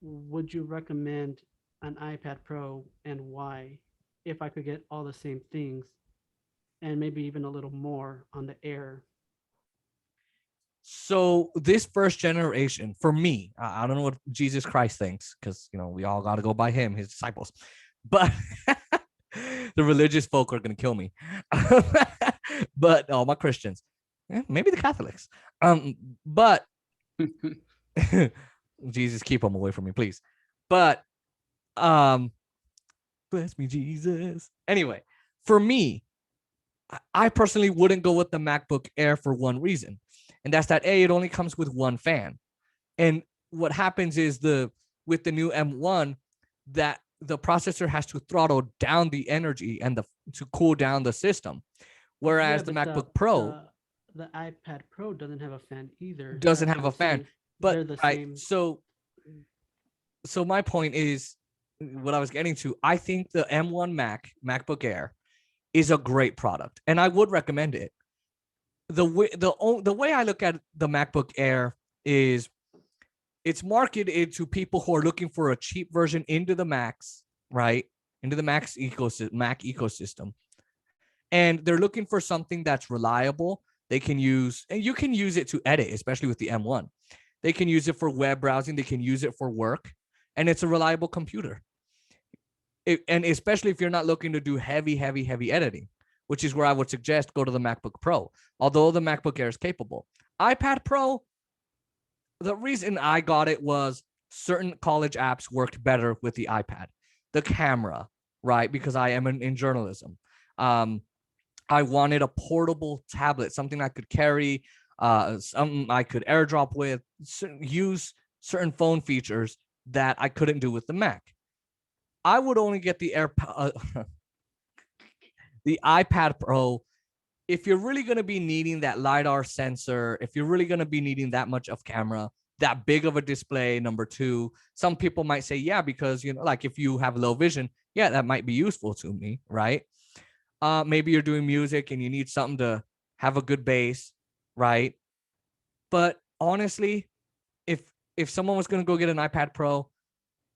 would you recommend an iPad Pro, and why, if I could get all the same things and maybe even a little more on the Air? So this first generation, for me, I don't know what Jesus Christ thinks, because we all got to go by him, his disciples, but the religious folk are going to kill me. But all my Christians, maybe the Catholics. But Jesus, keep them away from me, please. But um, bless me, Jesus. Anyway, for me, I personally wouldn't go with the MacBook Air for one reason, and that's that it only comes with one fan, and what happens is with the new M1 that the processor has to throttle down the energy and the to cool down the system, Yeah, whereas the but MacBook Pro the iPad Pro doesn't have a fan either. doesn't That's what have a I'm fan. saying. But They're the right, same. so my point is what I was getting to. I think the M1 MacBook Air is a great product, and I would recommend it. The way I look at the MacBook Air is it's marketed to people who are looking for a cheap version into the Macs, right? Into the Mac ecosystem. And they're looking for something that's reliable. They can use, and you can use it to edit, especially with the M1. They can use it for web browsing. They can use it for work. And it's a reliable computer. And especially if you're not looking to do heavy editing, which is where I would suggest go to the MacBook Pro, although the MacBook Air is capable. iPad Pro, the reason I got it was certain college apps worked better with the iPad. The camera, right? Because I am in journalism. I wanted a portable tablet, something I could carry, something I could airdrop with, use certain phone features that I couldn't do with the Mac. I would only get the the iPad Pro if you're really going to be needing that LiDAR sensor, if you're really going to be needing that much of camera, that big of a display, number two, some people might say, yeah, because, like if you have low vision, yeah, that might be useful to me, right? Maybe you're doing music and you need something to have a good bass, right? But honestly, if someone was going to go get an iPad Pro,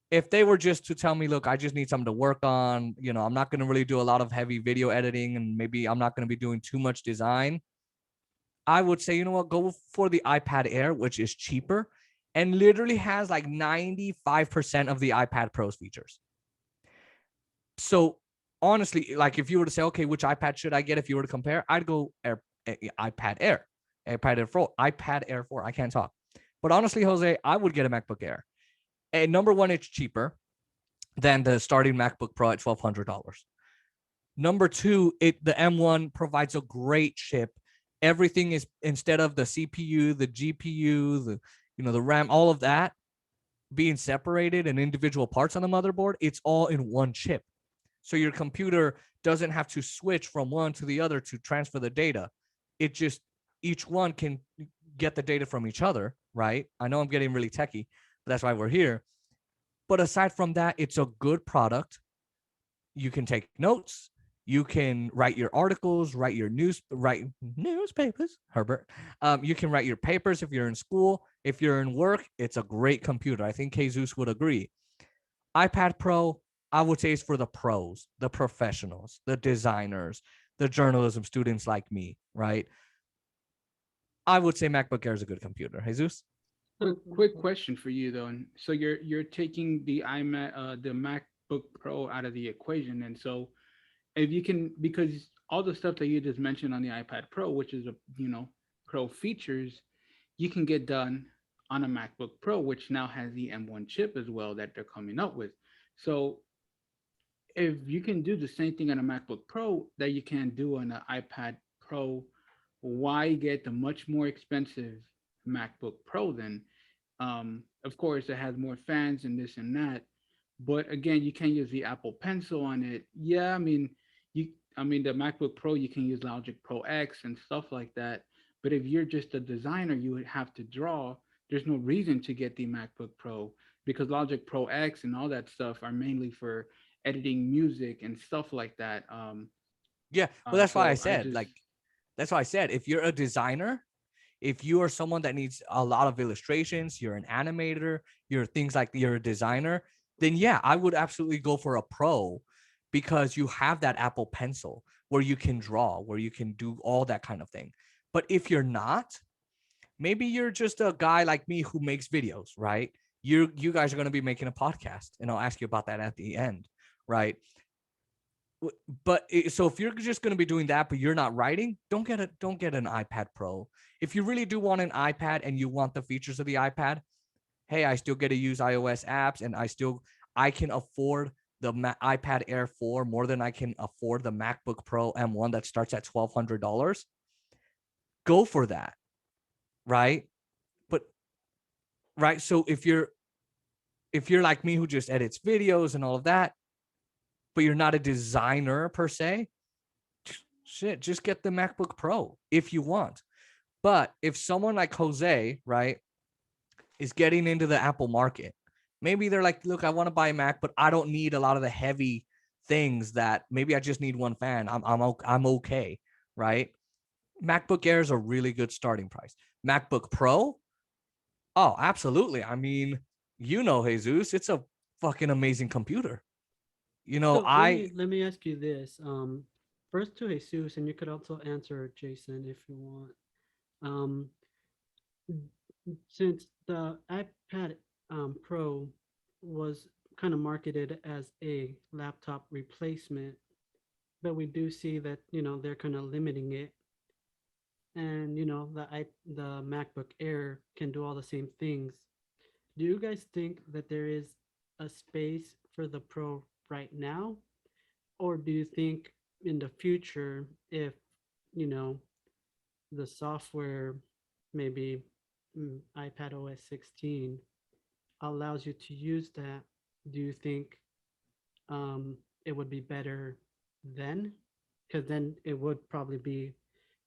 if they were just to tell me, look, I just need something to work on, I'm not going to really do a lot of heavy video editing and maybe I'm not going to be doing too much design, I would say, you know what, go for the iPad Air, which is cheaper and literally has like 95% of the iPad Pro's features. So honestly, like if you were to say, okay, which iPad should I get if you were to compare, I'd go iPad Air, iPad Air 4. I can't talk. But honestly, Jose, I would get a MacBook Air. And number one, it's cheaper than the starting MacBook Pro at $1,200. Number two, the M1 provides a great chip. Everything is, instead of the CPU, the GPU, the RAM, all of that being separated and individual parts on the motherboard, it's all in one chip. So your computer doesn't have to switch from one to the other to transfer the data. It just, each one can get the data from each other, right? I know I'm getting really techie, but that's why we're here. But aside from that, it's a good product. You can take notes. You can write your articles, write newspapers, Herbert. You can write your papers if you're in school. If you're in work, it's a great computer. I think Jesus would agree. iPad Pro, I would say, is for the pros, the professionals, the designers, the journalism students like me, right? I would say MacBook Air is a good computer. Jesus? Quick question for you though. And so you're taking the the MacBook Pro out of the equation, and so if you can, because all the stuff that you just mentioned on the iPad Pro, which is a pro features, you can get done on a MacBook Pro, which now has the M1 chip as well that they're coming up with. So if you can do the same thing on a MacBook Pro that you can do on an iPad Pro, why get the much more expensive MacBook Pro then? Of course, it has more fans and this and that, but again, you can't use the Apple Pencil on it. Yeah, the MacBook Pro, you can use Logic Pro X and stuff like that. But if you're just a designer, you would have to draw. There's no reason to get the MacBook Pro because Logic Pro X and all that stuff are mainly for editing music and stuff like that. Yeah, well, that's why I So I said, just like, that's why I said, if you're a designer, if you are someone that needs a lot of illustrations, you're an animator, you're a designer, then yeah, I would absolutely go for a pro because you have that Apple Pencil where you can draw, where you can do all that kind of thing. But if you're not, maybe you're just a guy like me who makes videos, right? You guys are going to be making a podcast, and I'll ask you about that at the end, right? But so if you're just going to be doing that, but you're not writing, don't get an iPad Pro. If you really do want an iPad and you want the features of the iPad, hey, I still get to use iOS apps, and I can afford the iPad Air 4 more than I can afford the MacBook Pro M1 that starts at $1,200. Go for that, right? But right, so if you're like me who just edits videos and all of that, but you're not a designer per se, shit, just get the MacBook Pro if you want. But if someone like Jose, right, is getting into the Apple market, maybe they're like, look, I want to buy a Mac, but I don't need a lot of the heavy things that maybe I just need one fan. I'm okay, right? MacBook Air is a really good starting price. MacBook Pro, oh, absolutely. I mean, Jesus, it's a fucking amazing computer. So let I me ask you this. First to Jesus, and you could also answer Jason if you want. Um, since the iPad Pro was kind of marketed as a laptop replacement, but we do see that they're kind of limiting it, and the MacBook Air can do all the same things. Do you guys think that there is a space for the Pro right now, or do you think in the future, if you know the software, maybe iPad OS 16 allows you to use that, do you think it would be better then? Because then it would probably be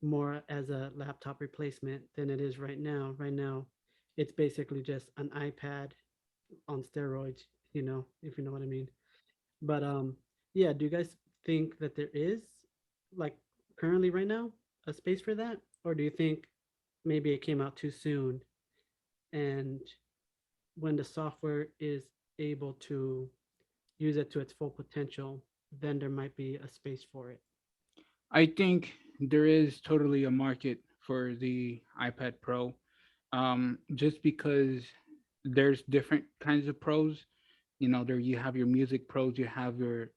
more as a laptop replacement than it is right now. Right now, it's basically just an iPad on steroids, if you know what I mean. But yeah, do you guys think that there is, like, currently right now, a space for that? Or do you think maybe it came out too soon, and when the software is able to use it to its full potential, then there might be a space for it? I think there is totally a market for the iPad Pro, just because there's different kinds of pros. There you have your music pros, you have your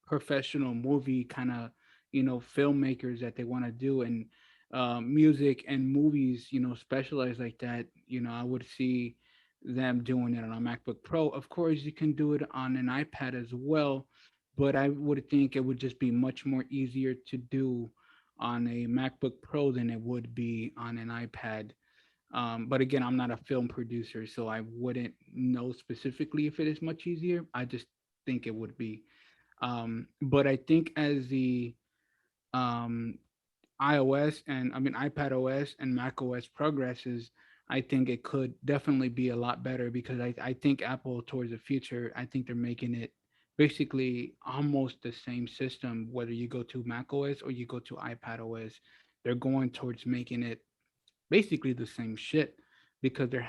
professional movie kind of filmmakers that they want to do, and music and movies specialize like that. I would see them doing it on a MacBook Pro. Of course, you can do it on an iPad as well, but I would think it would just be much more easier to do on a MacBook Pro than it would be on an iPad. But again, I'm not a film producer, so I wouldn't know specifically if it is much easier. I just think it would be. But I think as the um, iOS and I mean iPad OS and Mac OS progresses, I think it could definitely be a lot better, because I think Apple towards the future, I think they're making it basically almost the same system, whether you go to Mac OS or you go to iPad OS. They're going towards making it basically the same shit, because they're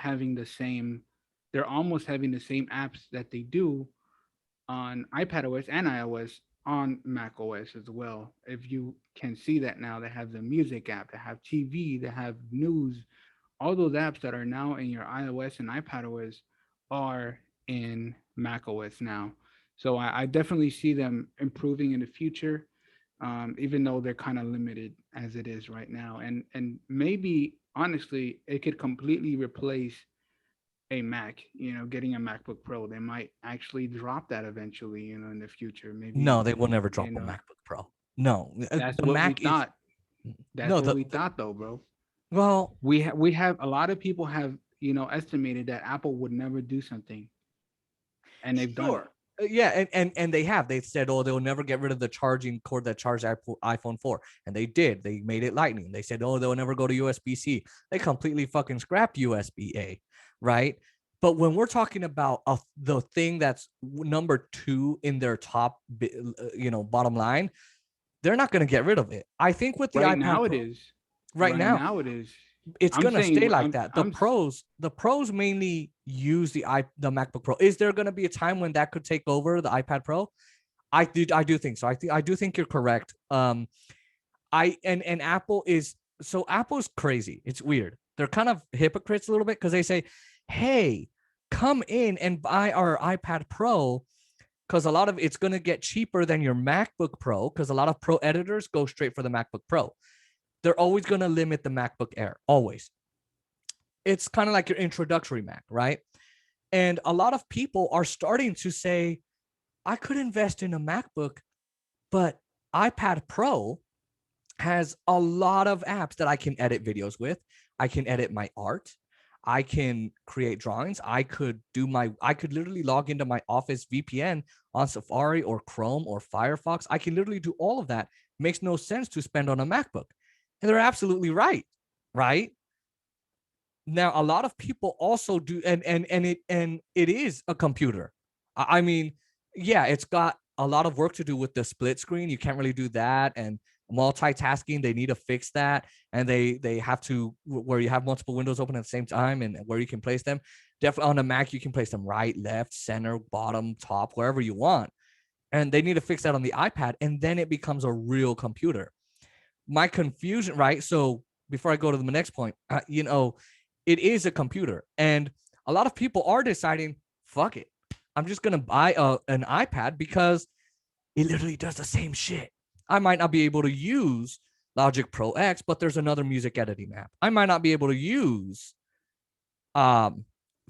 almost having the same apps that they do on iPad OS and iOS on Mac OS as well. If you can see that now, they have the music app, they have TV, they have news. All those apps that are now in your iOS and iPad OS are in Mac OS now. So I definitely see them improving in the future, even though they're kind of limited as it is right now. And maybe honestly, it could completely replace a Mac. Getting a MacBook Pro, they might actually drop that eventually. In the future, No, maybe. they will never You drop a know, MacBook Pro. No, that's the what we Mac is thought. That's no what we thought, though, bro. well, We have a lot of people have estimated that Apple would never do something, and they've done it. sure. Yeah, and they said, oh, they'll never get rid of the charging cord that charged iPhone 4, and they did. They made it Lightning. They said, oh, they'll never go to USB-C. They completely fucking scrapped USB-A, right? But when we're talking about the thing that's number two in their top, bottom line, they're not going to get rid of it. I think with the Right iPad now, it Pro is. right Right now, now, it is. it's I'm gonna stay saying like I'm that. The I'm pros mainly use the MacBook Pro. Is there gonna be a time when that could take over the iPad Pro? I do think so. I do think you're correct. I and Apple's crazy. It's weird. They're kind of hypocrites a little bit because they say, "Hey, come in and buy our iPad Pro." Because a lot of it's going to get cheaper than your MacBook Pro, because a lot of pro editors go straight for the MacBook Pro. They're always going to limit the MacBook Air, always. It's kind of like your introductory Mac, right? And a lot of people are starting to say, I could invest in a MacBook, but iPad Pro has a lot of apps that I can edit videos with. I can edit my art. I can create drawings. I could literally log into my Office VPN on Safari or Chrome or Firefox. I can literally do all of that. Makes no sense to spend on a MacBook. And they're absolutely right. Right? Now, a lot of people also do, and it is a computer. I mean, yeah, it's got a lot of work to do with the split screen. You can't really do that, and multitasking. They need to fix that, and they have to where you have multiple windows open at the same time, and where you can place them. Definitely on a Mac, you can place them right, left, center, bottom, top, wherever you want, and they need to fix that on the iPad, and then it becomes a real computer. My confusion, right? So before I go to the next point, it is a computer, and a lot of people are deciding, fuck it, I'm just gonna buy an iPad because it literally does the same shit. I might not be able to use Logic Pro X, but there's another music editing app. I might not be able to use um,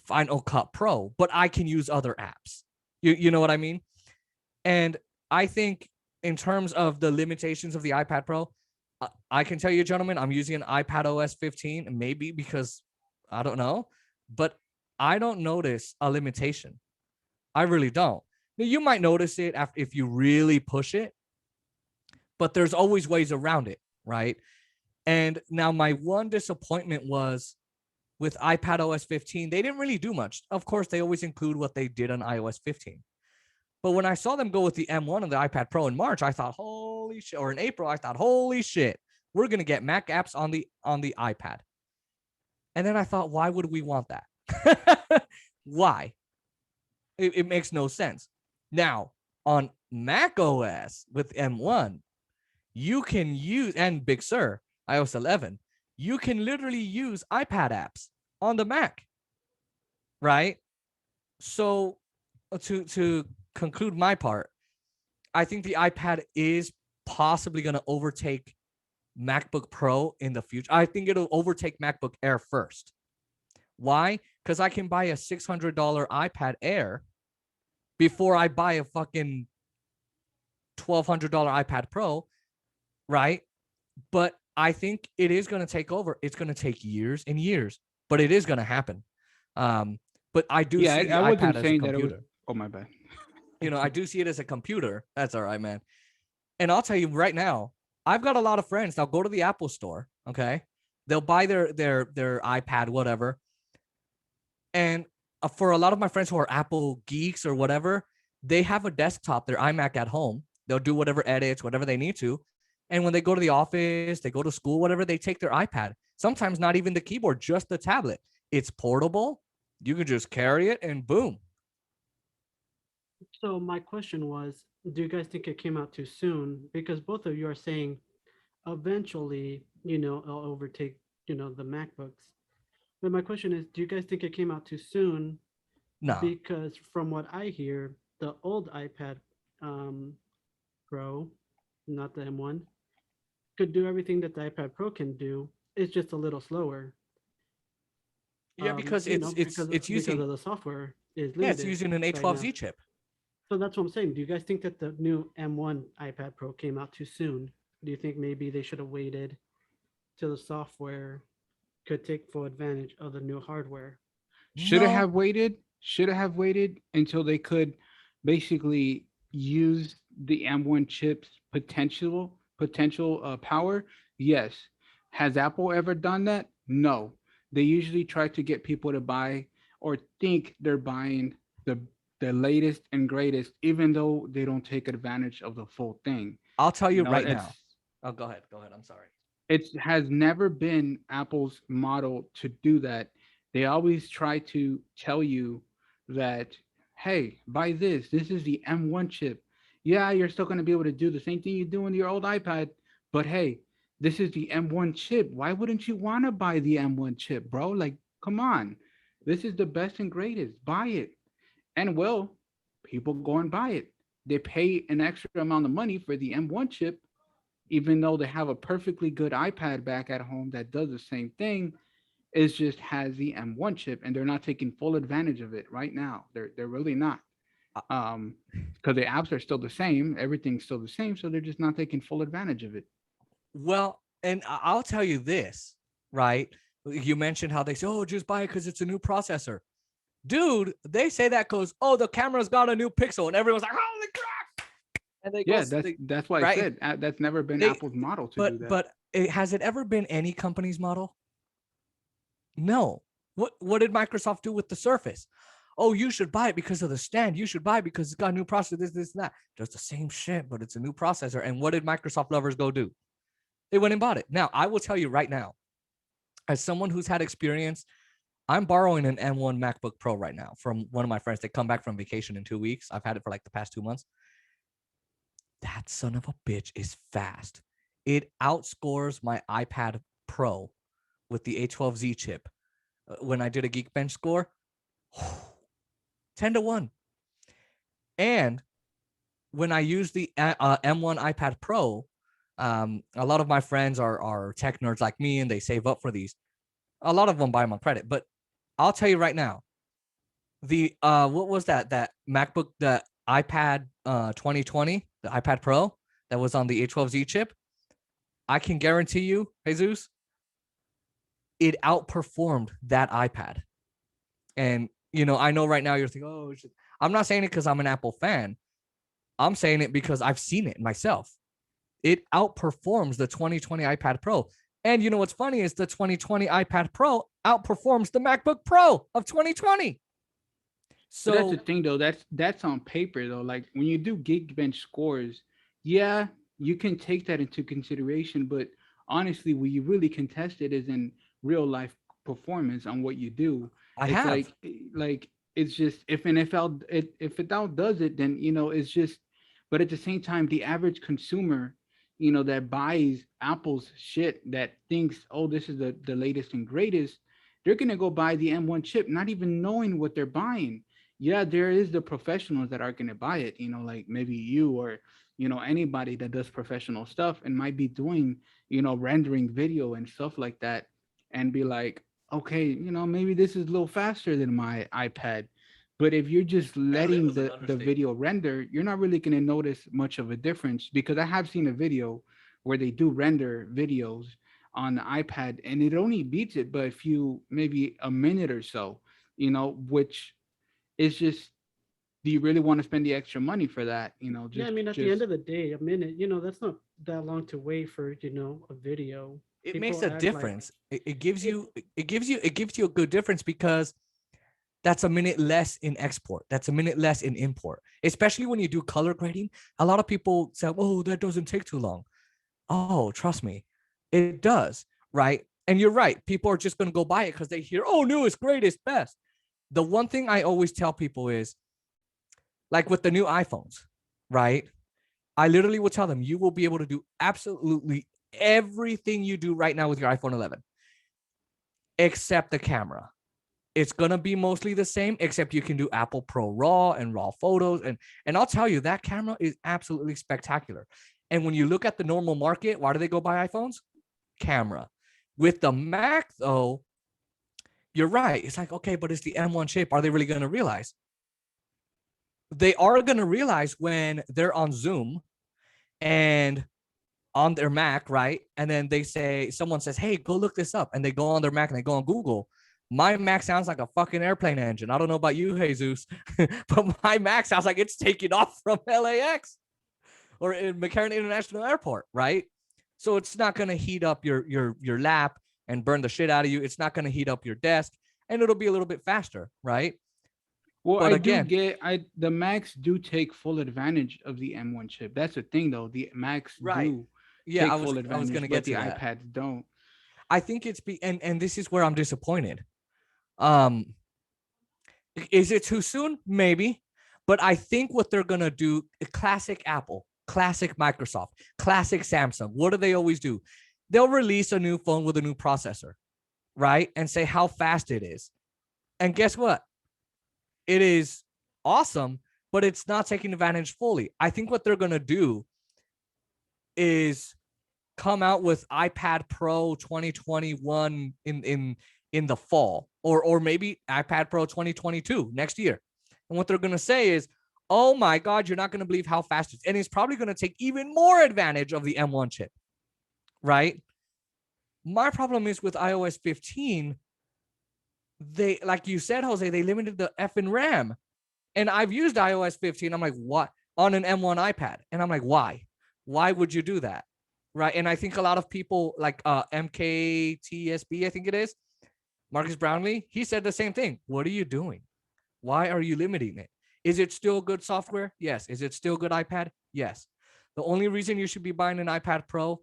Final Cut Pro, but I can use other apps. You know what I mean? And I think in terms of the limitations of the iPad Pro, I can tell you, gentlemen, I'm using an iPadOS 15, maybe because I don't know, but I don't notice a limitation. I really don't. Now, you might notice it if you really push it, but there's always ways around it, right? And now my one disappointment was with iPadOS 15, they didn't really do much. Of course, they always include what they did on iOS 15. But when I saw them go with the M1 and the iPad Pro in March, I thought, holy shit, or in April, I thought, holy shit, we're going to get Mac apps on the iPad. And then I thought, why would we want that? Why? It makes no sense. Now, on Mac OS with M1, you can use, and Big Sur, iOS 11, you can literally use iPad apps on the Mac, right? So to conclude my part, I think the iPad is possibly going to overtake MacBook Pro in the future. I think it'll overtake MacBook Air first. Why? Because I can buy a $600 iPad Air before I buy a fucking $1,200 iPad Pro, right? But I think it is going to take over. It's going to take years and years, but it is going to happen. But I do see the I wasn't iPad as a saying that it was. computer. Oh my bad. I do see it as a computer. That's all right, man. And I'll tell you right now, I've got a lot of friends that'll go to the Apple store. Okay, they'll buy their iPad, whatever. And for a lot of my friends who are Apple geeks or whatever, they have a desktop, their iMac at home. They'll do whatever edits, whatever they need to. And when they go to the office, they go to school, whatever, they take their iPad. Sometimes not even the keyboard, just the tablet. It's portable. You can just carry it and boom. So my question was, do you guys think it came out too soon? Because both of you are saying eventually, it'll overtake, the MacBooks. But my question is, do you guys think it came out too soon? No. Because from what I hear, the old iPad um, Pro, not the M1, could do everything that the iPad Pro can do. It's just a little slower. Yeah, because it's it's it's Because using of the software is yeah, it's limited using an right now. A12Z chip. So that's what I'm saying. Do you guys think that the new M1 iPad Pro came out too soon? Do you think maybe they should have waited till the software could take full advantage of the new hardware? Should No. have waited. Should have waited until they could basically use the M1 chips potential power. Yes. Has Apple ever done that? No. They usually try to get people to buy or think they're buying the the latest and greatest, even though they don't take advantage of the full thing. I'll tell You you know, right now. Oh, go ahead. Go ahead. I'm sorry. it has never been Apple's model to do that. They always try to tell you that, hey, buy this. This is the M1 chip. Yeah, you're still going to be able to do the same thing you do on your old iPad, but hey, this is the M1 chip. Why wouldn't you want to buy the M1 chip, bro? Like, come on. This is the best and greatest. Buy it. And well, people go and buy it. They pay an extra amount of money for the M1 chip, even though they have a perfectly good iPad back at home that does the same thing. It just has the M1 chip, and they're not taking full advantage of it right now. They're really not. Uh, Um, because the apps are still the same, everything's still the same, so they're just not taking full advantage of it. Well, and I'll tell you this, right? You mentioned how they say, "Oh, just buy it because it's a new processor." Dude, they say that because, oh, the camera's got a new pixel, and everyone's like, "Holy crap!" And they go, Yeah, that's why I right? said that's never been They, Apple's model to do but that. has it ever been any company's model? No. What did Microsoft do with the Surface? Oh, you should buy it because of the stand. You should buy it because it's got a new processor. This, and that. Does the same shit, but it's a new processor. And what did Microsoft lovers go do? They went and bought it. Now, I will tell you right now, as someone who's had experience, I'm borrowing an M1 MacBook Pro right now from one of my friends. They come back from vacation in 2 weeks. I've had it for like the past 2 months. That son of a bitch is fast. It outscores my iPad Pro with the A12Z chip. When I did a Geekbench score, 10-1. And when I use the M1 iPad Pro, a lot of my friends are tech nerds like me, and they save up for these. A lot of them buy them on credit, but I'll tell you right now, the what was that MacBook, the iPad 2020, the iPad Pro that was on the A12Z chip? I can guarantee you, Jesus, it outperformed that iPad. And I know right now you're thinking, oh, I'm not saying it because I'm an Apple fan. I'm saying it because I've seen it myself. It outperforms the 2020 iPad Pro. And you know what's funny is the 2020 iPad Pro outperforms the MacBook Pro of 2020. But that's the So thing though. That's on paper though. Like when you do Geekbench scores, yeah, you can take that into consideration. But honestly, where you really can test it is in real life performance on what you do. I It's have. like it's just if NFL if it out does it, then it's just. But at the same time, the average consumer, that buys Apple's shit, that thinks, oh, this is the latest and greatest, they're gonna go buy the M1 chip, not even knowing what they're buying. Yeah, there is the professionals that are going to buy it, like maybe you or, anybody that does professional stuff and might be doing, rendering video and stuff like that and be like, okay, maybe this is a little faster than my iPad. But if you're just That letting was an the understatement. video render, you're not really going to notice much of a difference because I have seen a video where they do render videos on the iPad and it only beats it, but if you maybe a minute or so, which is just, do you really want to spend the extra money for that? Yeah, I mean, at the end of the day, a minute, that's not that long to wait for, a video. It makes People a act like difference. It gives it. you a good difference because that's a minute less in export. That's a minute less in import. Especially when you do color grading. A lot of people say, "Oh, that doesn't take too long." Oh, trust me, it does, right? And you're right. People are just going to go buy it because they hear, "Oh, newest, greatest, best." The one thing I always tell people is, like with the new iPhones, right? I literally will tell them, you will be able to do absolutely everything you do right now with your iPhone 11, except the camera. It's gonna be mostly the same, except you can do Apple Pro RAW and RAW photos, and I'll tell you that camera is absolutely spectacular. And when you look at the normal market, why do they go buy iPhones? Camera. With the Mac, though, you're right. It's like, okay, but it's the M1 chip. Are they really gonna realize? They are gonna realize when they're on Zoom and on their Mac, right? And then someone says, hey, go look this up. And they go on their Mac and they go on Google. My Mac sounds like a fucking airplane engine. I don't know about you, Jesus, but my Mac sounds like it's taking off from LAX or in McCarran International Airport, right? So it's not going to heat up your lap and burn the shit out of you. It's not going to heat up your desk, and it'll be a little bit faster, right? Well, But I do again, get the Macs do take full advantage of the M1 chip. That's the thing though. The Macs right? do Yeah, take I full was going advantage, to but get the to that. iPads don't. I think and this is where I'm disappointed. Um, Is it too soon? Maybe. But I think what they're going to do, classic Apple, classic Microsoft, classic Samsung, what do they always do? They'll release a new phone with a new processor, right? And say how fast it is. And guess what? It is awesome, but it's not taking advantage fully. I think what they're going to do is come out with iPad Pro 2021 in in the fall, or maybe iPad Pro 2022 next year. And what they're going to say is, oh my God, you're not going to believe how fast it's, and it's probably going to take even more advantage of the M1 chip, right? My problem is with iOS 15, they, like you said, Jose, they limited the effing RAM. And I've used iOS 15. I'm like, what? On an M1 iPad. And I'm like, why? Why would you do that? Right. And I think a lot of people like MKTSB, I think it is, Marcus Brownlee, he said the same thing. What are you doing? Why are you limiting it? Is it still good software? Yes. Is it still good iPad? Yes. The only reason you should be buying an iPad Pro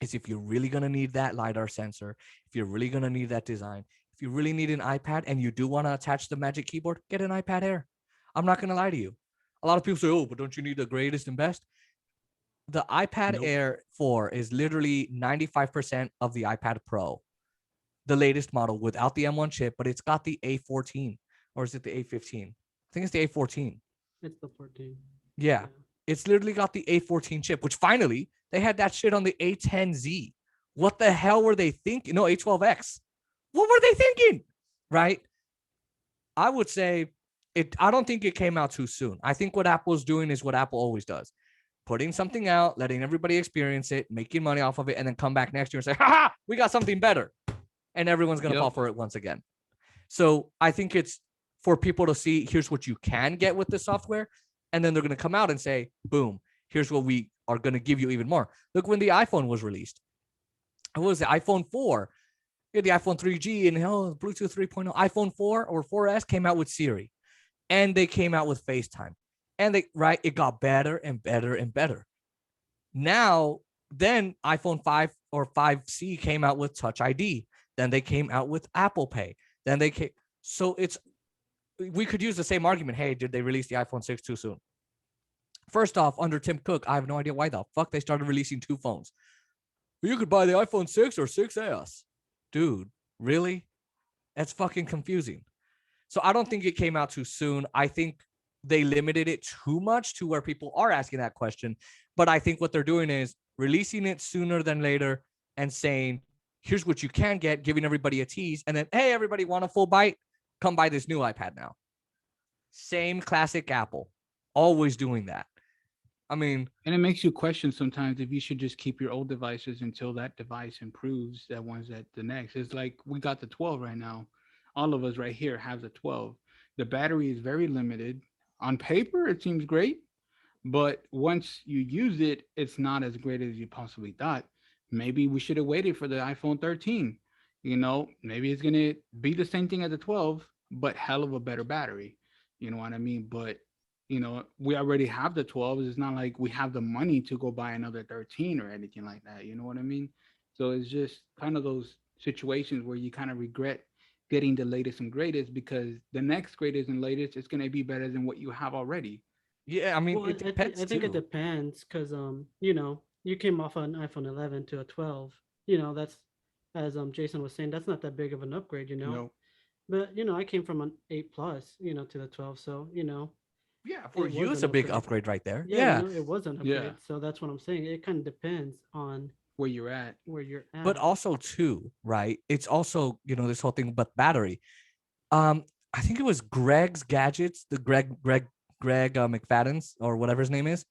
is if you're really going to need that LiDAR sensor, if you're really going to need that design, if you really need an iPad and you do want to attach the Magic Keyboard, get an iPad Air. I'm not going to lie to you. A lot of people say, oh, but don't you need the greatest and best? The iPad Air 4 is literally 95% of the iPad Pro, the latest model without the M1 chip, but it's got the A14, or is it the A15? I think it's the A14. It's the 14. Yeah. It's literally got the A14 chip, which finally they had that shit on the A10Z. What the hell were they thinking? No, A12X. What were they thinking? Right? I would say I don't think it came out too soon. I think what Apple's doing is what Apple always does. Putting something out, letting everybody experience it, making money off of it, and then come back next year and say, ha, we got something better. And everyone's going to fall for it once again. So I think it's for people to see, here's what you can get with the software. And then they're going to come out and say, boom, here's what we are going to give you even more. Look, when the iPhone was released, what was it? iPhone 4, you had the iPhone 3G and Bluetooth 3.0. iPhone 4 or 4S came out with Siri, and they came out with FaceTime, and it got better and better and better. Now, then iPhone 5 or 5C came out with Touch ID. Then they came out with Apple Pay. Then they came. So we could use the same argument. Hey, did they release the iPhone 6 too soon? First off, under Tim Cook, I have no idea why the fuck they started releasing two phones. You could buy the iPhone 6 or 6S. Dude, really? That's fucking confusing. So I don't think it came out too soon. I think they limited it too much to where people are asking that question. But I think what they're doing is releasing it sooner than later and saying, here's what you can get, giving everybody a tease. And then, hey, everybody want a full bite? Come buy this new iPad now. Same classic Apple. Always doing that. I mean, and it makes you question sometimes if you should just keep your old devices until that device improves that one's at the next. It's like we got the 12 right now. All of us right here have the 12. The battery is very limited. On paper, it seems great, but once you use it, it's not as great as you possibly thought. Maybe we should have waited for the iPhone 13. Maybe it's going to be the same thing as the 12, but hell of a better battery. You know what I mean? But we already have the 12. It's not like we have the money to go buy another 13 or anything like that. You know what I mean? So it's just kind of those situations where you kind of regret getting the latest and greatest, because the next greatest and latest is going to be better than what you have already. Yeah, I mean, well, it depends I think it too. depends because you came off an iPhone 11 to a 12. That's, as Jason was saying, that's not that big of an upgrade. No. But I came from an 8 plus, to the 12, so Yeah, for it you, was it's an a big upgrade. upgrade right there. Yeah, Yeah. it was an upgrade. Yeah. So that's what I'm saying. It kind of depends on Where you're at. where you're at. But also too, right? It's also, this whole thing about battery. I think it was Greg's Gadgets, the Greg McFadden's or whatever his name is.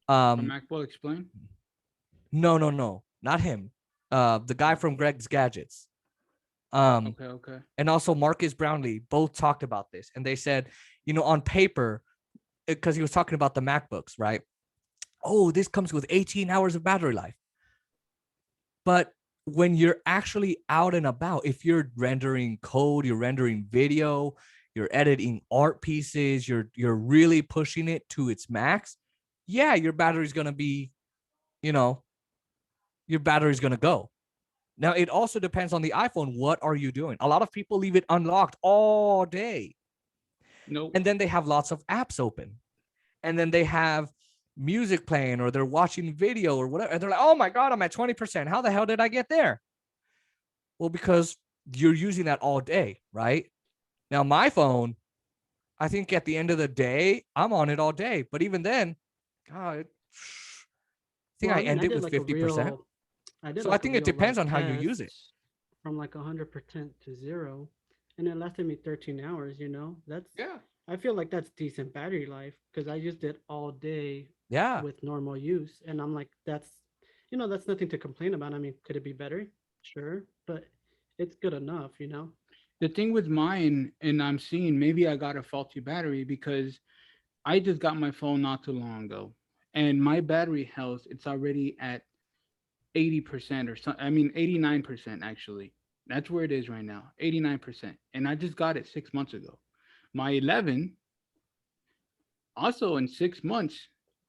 From MacBook Explain? No, not him. The guy from Greg's Gadgets. Okay. And also Marcus Brownlee both talked about this, and they said, on paper, because he was talking about the MacBooks, right? Oh, this comes with 18 hours of battery life. But when you're actually out and about, if you're rendering code, you're rendering video, you're editing art pieces, you're really pushing it to its max, yeah, your battery's going to be, your battery's going to go. Now, it also depends on the iPhone. What are you doing? A lot of people leave it unlocked all day. Nope. And then they have lots of apps open. And then they have music playing, or they're watching video or whatever. And they're like, oh my God, I'm at 20%. How the hell did I get there? Well, because you're using that all day, right? Now, my phone, I think at the end of the day, I'm on it all day. But even then, God, I think I end it with 50%. So I think it depends on how you use it. from like 100% to zero, and it lasted me 13 hours. That's Yeah. I feel like that's decent battery life because I used it all day Yeah. with normal use, and I'm like, that's nothing to complain about. I mean, could it be better? Sure, but it's good enough. The thing with mine, and I'm seeing maybe I got a faulty battery because I just got my phone not too long ago, and my battery health it's already at 80% or so. I mean 89% actually. That's where it is right now, 89%, and I just got it 6 months ago. My 11 also in 6 months,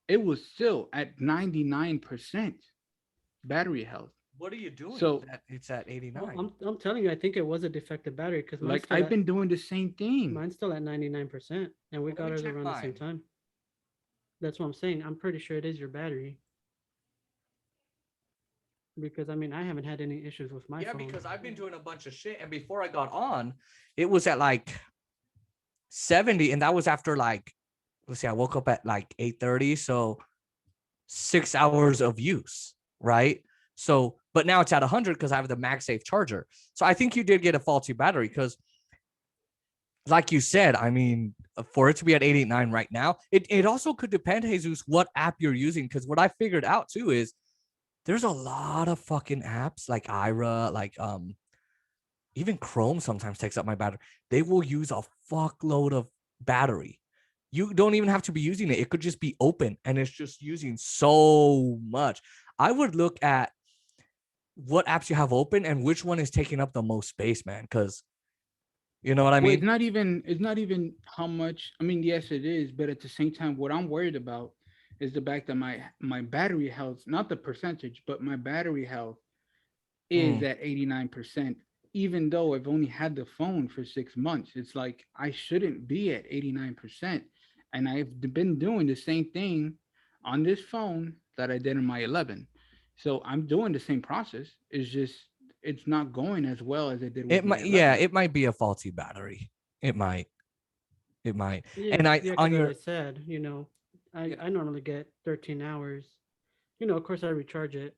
it was still at 99% battery health. What are you doing So that it's at Well, 89? I'm telling you, I think it was a defective battery because like I've been doing the same thing. mine's still at 99%, and we Let me got ours check around the same mine. time. That's what I'm saying. I'm pretty sure it is your battery because I mean I haven't had any issues with my Yeah, phone. because I've been doing a bunch of shit, and before I got on, it was at like 70, and that was after like, let's see, I woke up at like 8:30, so 6 hours of use, right? So, but now it's at 100 because I have the MagSafe charger. So I think you did get a faulty battery because, like you said, I mean, for it to be at 89 right now, it also could depend, Jesus, what app you're using. Because what I figured out too is there's a lot of fucking apps like Ira, like even Chrome sometimes takes up my battery. They will use a fuckload of battery. You don't even have to be using it. It could just be open and it's just using so much. I would look at what apps you have open and which one is taking up the most space, man. Because you know what I Well, mean? it's not even how much. I mean, yes, it is, but at the same time, what I'm worried about is the fact that my battery health, not the percentage, but my battery health is Mm. at 89%. Even though I've only had the phone for 6 months, it's like I shouldn't be at 89%. And I've been doing the same thing on this phone that I did in my 11. So I'm doing the same process. It's just it's not going as well as I did with It my might, yeah, 11. it might be a faulty battery. It might, it might. Yeah, And I yeah, on because as I your said, I yeah, I normally get 13 hours. Of course I recharge it,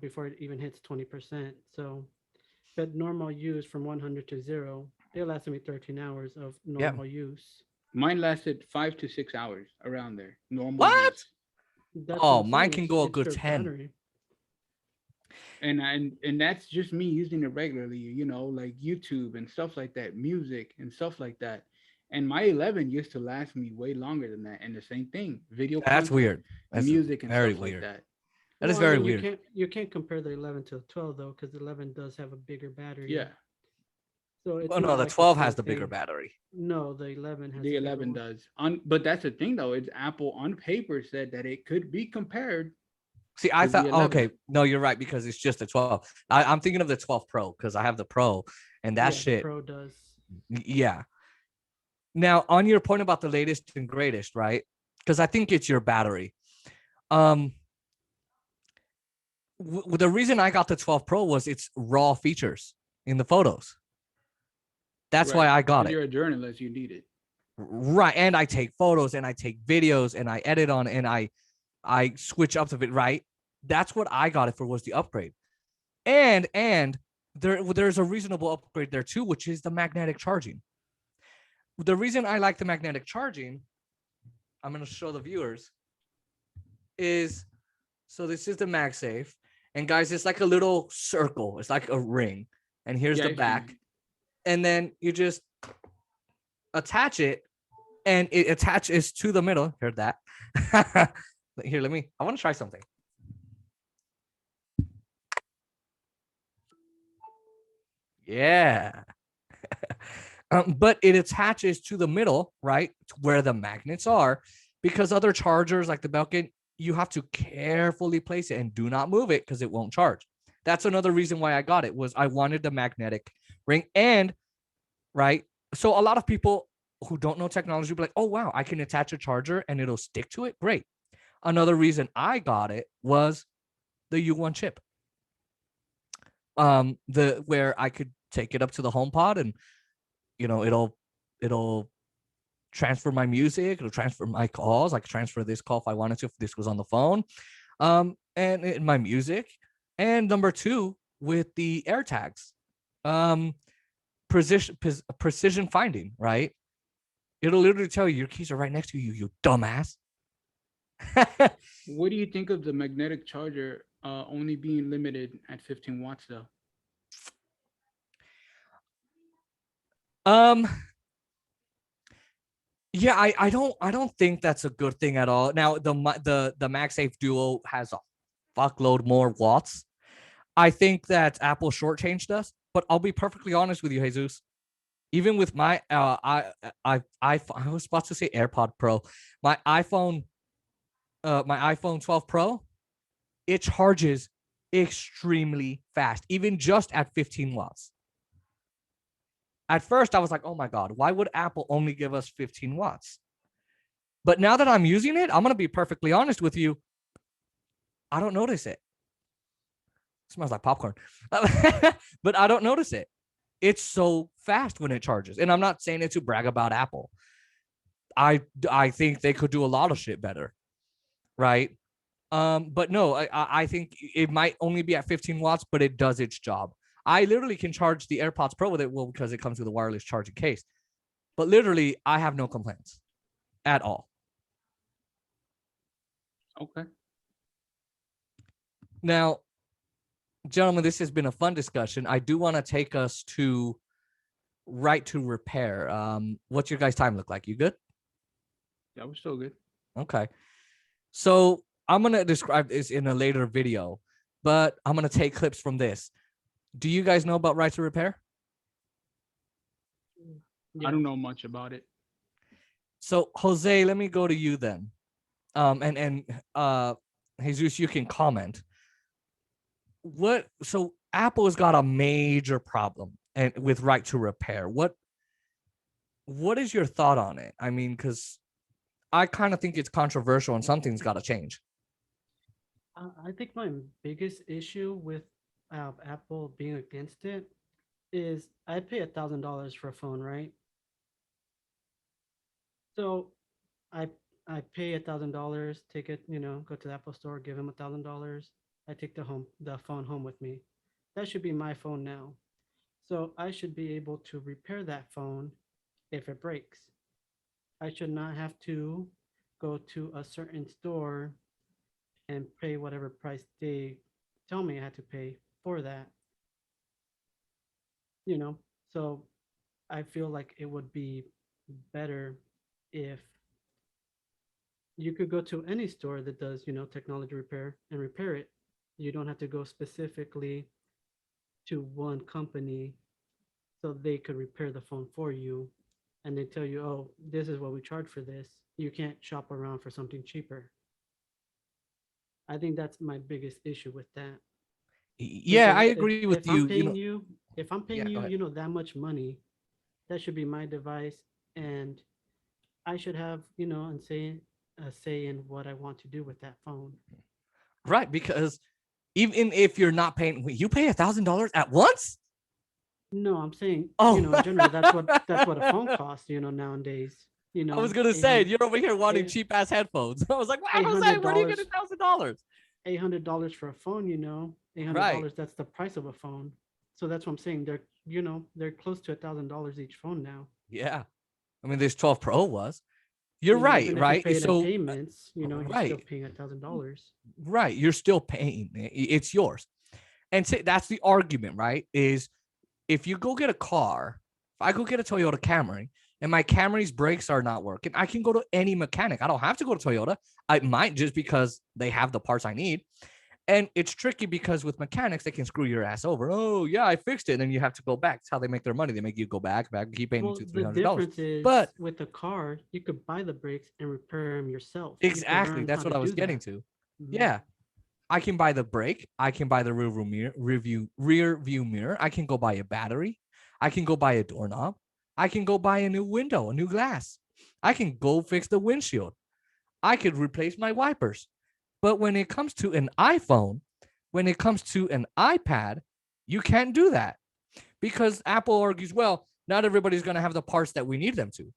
before it even hits 20%. So, but normal use from 100 to zero, it lasted me 13 hours of yeah. normal use. Mine lasted 5 to 6 hours around there, normal What? use. That's what Oh, I'm mine saying. can It's go a it's good your 10. battery. And that's just me using it regularly, like YouTube and stuff like that, music and stuff like that. And my 11 used to last me way longer than that. And the same thing, video That's content, weird. That's music and very stuff like weird. that. That is Well, I very mean, you weird. can't you can't compare the 11 to the 12 though, because the 11 does have a bigger Yeah, battery. So Oh it's no, not the like the 12 has same the bigger thing. battery. No, the 11 has the a bigger 11 one. does. But that's the thing though, it's Apple on paper said that it could be compared See, I with the thought, oh, 11. okay, no, you're right because it's just a 12. I'm thinking of the 12 Pro because I have the Pro, and that Yeah, the shit, Pro does. yeah. Now, on your point about the latest and greatest, right? Because I think it's your battery. Um, the reason I got the 12 Pro was its raw features in the photos. That's why Right. I got Because it. you're a journalist, you need it. Right, and I take photos and I take videos and I edit on and I switch up the bit. Right, that's what I got it for was the upgrade. And there's a reasonable upgrade there too, which is the magnetic charging. The reason I like the magnetic charging, I'm going to show the viewers, is so this is the MagSafe, and guys, it's like a little circle. It's like a ring, and here's Yeah, the I've seen back, it. and then you just attach it, and it attaches to the middle. Heard that? Here, let me. I want to try something. Yeah. But it attaches to the middle, right, to where the magnets are, because other chargers like the Belkin, you have to carefully place it and do not move it because it won't charge. That's another reason why I got it was I wanted the magnetic ring. And right, so a lot of people who don't know technology will be like, oh wow, I can attach a charger and it'll stick to it. Great. Another reason I got it was the U1 chip. The where I could take it up to the HomePod and it'll transfer my music, it'll transfer my calls. I could transfer this call if I wanted to, if this was on the phone. And my music. And number two, with the AirTags. Um, precision finding, right? It'll literally tell you your keys are right next to you, you dumbass. What do you think of the magnetic charger only being limited at 15 watts though? um, yeah, I don't think that's a good thing at all. Now the MagSafe Duo has a fuckload more watts. I think that Apple shortchanged us, but I'll be perfectly honest with you, Jesus. Even with my I was about to say AirPod Pro, my iPhone 12 Pro, it charges extremely fast, even just at 15 watts. At first, I was like, oh my God, why would Apple only give us 15 watts? But now that I'm using it, I'm going to be perfectly honest with you. I don't notice it. It smells like popcorn, but I don't notice it. It's so fast when it charges. And I'm not saying it to brag about Apple. I think they could do a lot of shit better, right? But no, I think it might only be at 15 watts, but it does its job. I literally can charge the AirPods Pro with it, well, because it comes with a wireless charging case. But literally, I have no complaints at all. Okay. Now, gentlemen, this has been a fun discussion. I do want to take us to right to repair. What's your guys' time look like? You good? Yeah, we're still good. Okay. So I'm gonna describe this in a later video, but I'm gonna take clips from this. Do you guys know about right to repair? I don't know much about it. So Jose, let me go to you then. And Jesus, you can comment. So Apple has got a major problem and with right to repair. What is your thought on it? I mean, because I kind of think it's controversial and something's got to change. I think my biggest issue with Apple being against it is I pay $1,000 for a phone, right? So I I pay $1,000, take it, go to the Apple store, give him $1,000. I take the phone home with me. That should be my phone now. So I should be able to repair that phone if it breaks. I should not have to go to a certain store and pay whatever price they tell me I had to pay for that, you know. So I feel like it would be better if you could go to any store that does, technology repair and repair it. You don't have to go specifically to one company so they could repair the phone for you and they tell you, oh, this is what we charge for this. You can't shop around for something cheaper. I think that's my biggest issue with that. Yeah, Because I agree with if I'm you. paying you, if I'm Yeah, paying go you, ahead. that much money, that should be my device, and I should have, and say in what I want to do with that phone. Right, because even if you're not paying, you pay $1,000 at once. No, I'm saying, Oh, in general, that's what a phone costs, nowadays. I was gonna Eight say hundred, you're over here wanting eight cheap ass headphones. I was like, wow, eight Jose, hundred where do you get dollars, $1,000? $800 for a phone. eight hundred Right. dollars. That's the price of a phone. So that's what I'm saying. They're close to $1,000 each phone now. Yeah. I mean, this 12 Pro was. You're And right, even if you right? pay it in So, payments, you're still right, paying $1,000. right. You're still paying. It's yours. And that's the argument, right? Is if you go get a car, if I go get a Toyota Camry and my Camry's brakes are not working, I can go to any mechanic. I don't have to go to Toyota. I might just because they have the parts I need. And it's tricky because with mechanics, they can screw your ass over. Oh, yeah, I fixed it. And then you have to go back. That's how they make their money. They make you go back, keep paying them Well, $200, the $300. difference is But with a car, you could buy the brakes and repair them yourself. You could exactly, learn how that's what to I was do getting that. to. Mhm. Yeah. I can buy the brake. I can buy the rear view mirror. I can go buy a battery. I can go buy a doorknob. I can go buy a new window, a new glass. I can go fix the windshield. I could replace my wipers. But when it comes to an iPhone, when it comes to an iPad, you can't do that because Apple argues, well, not everybody's going to have the parts that we need them to.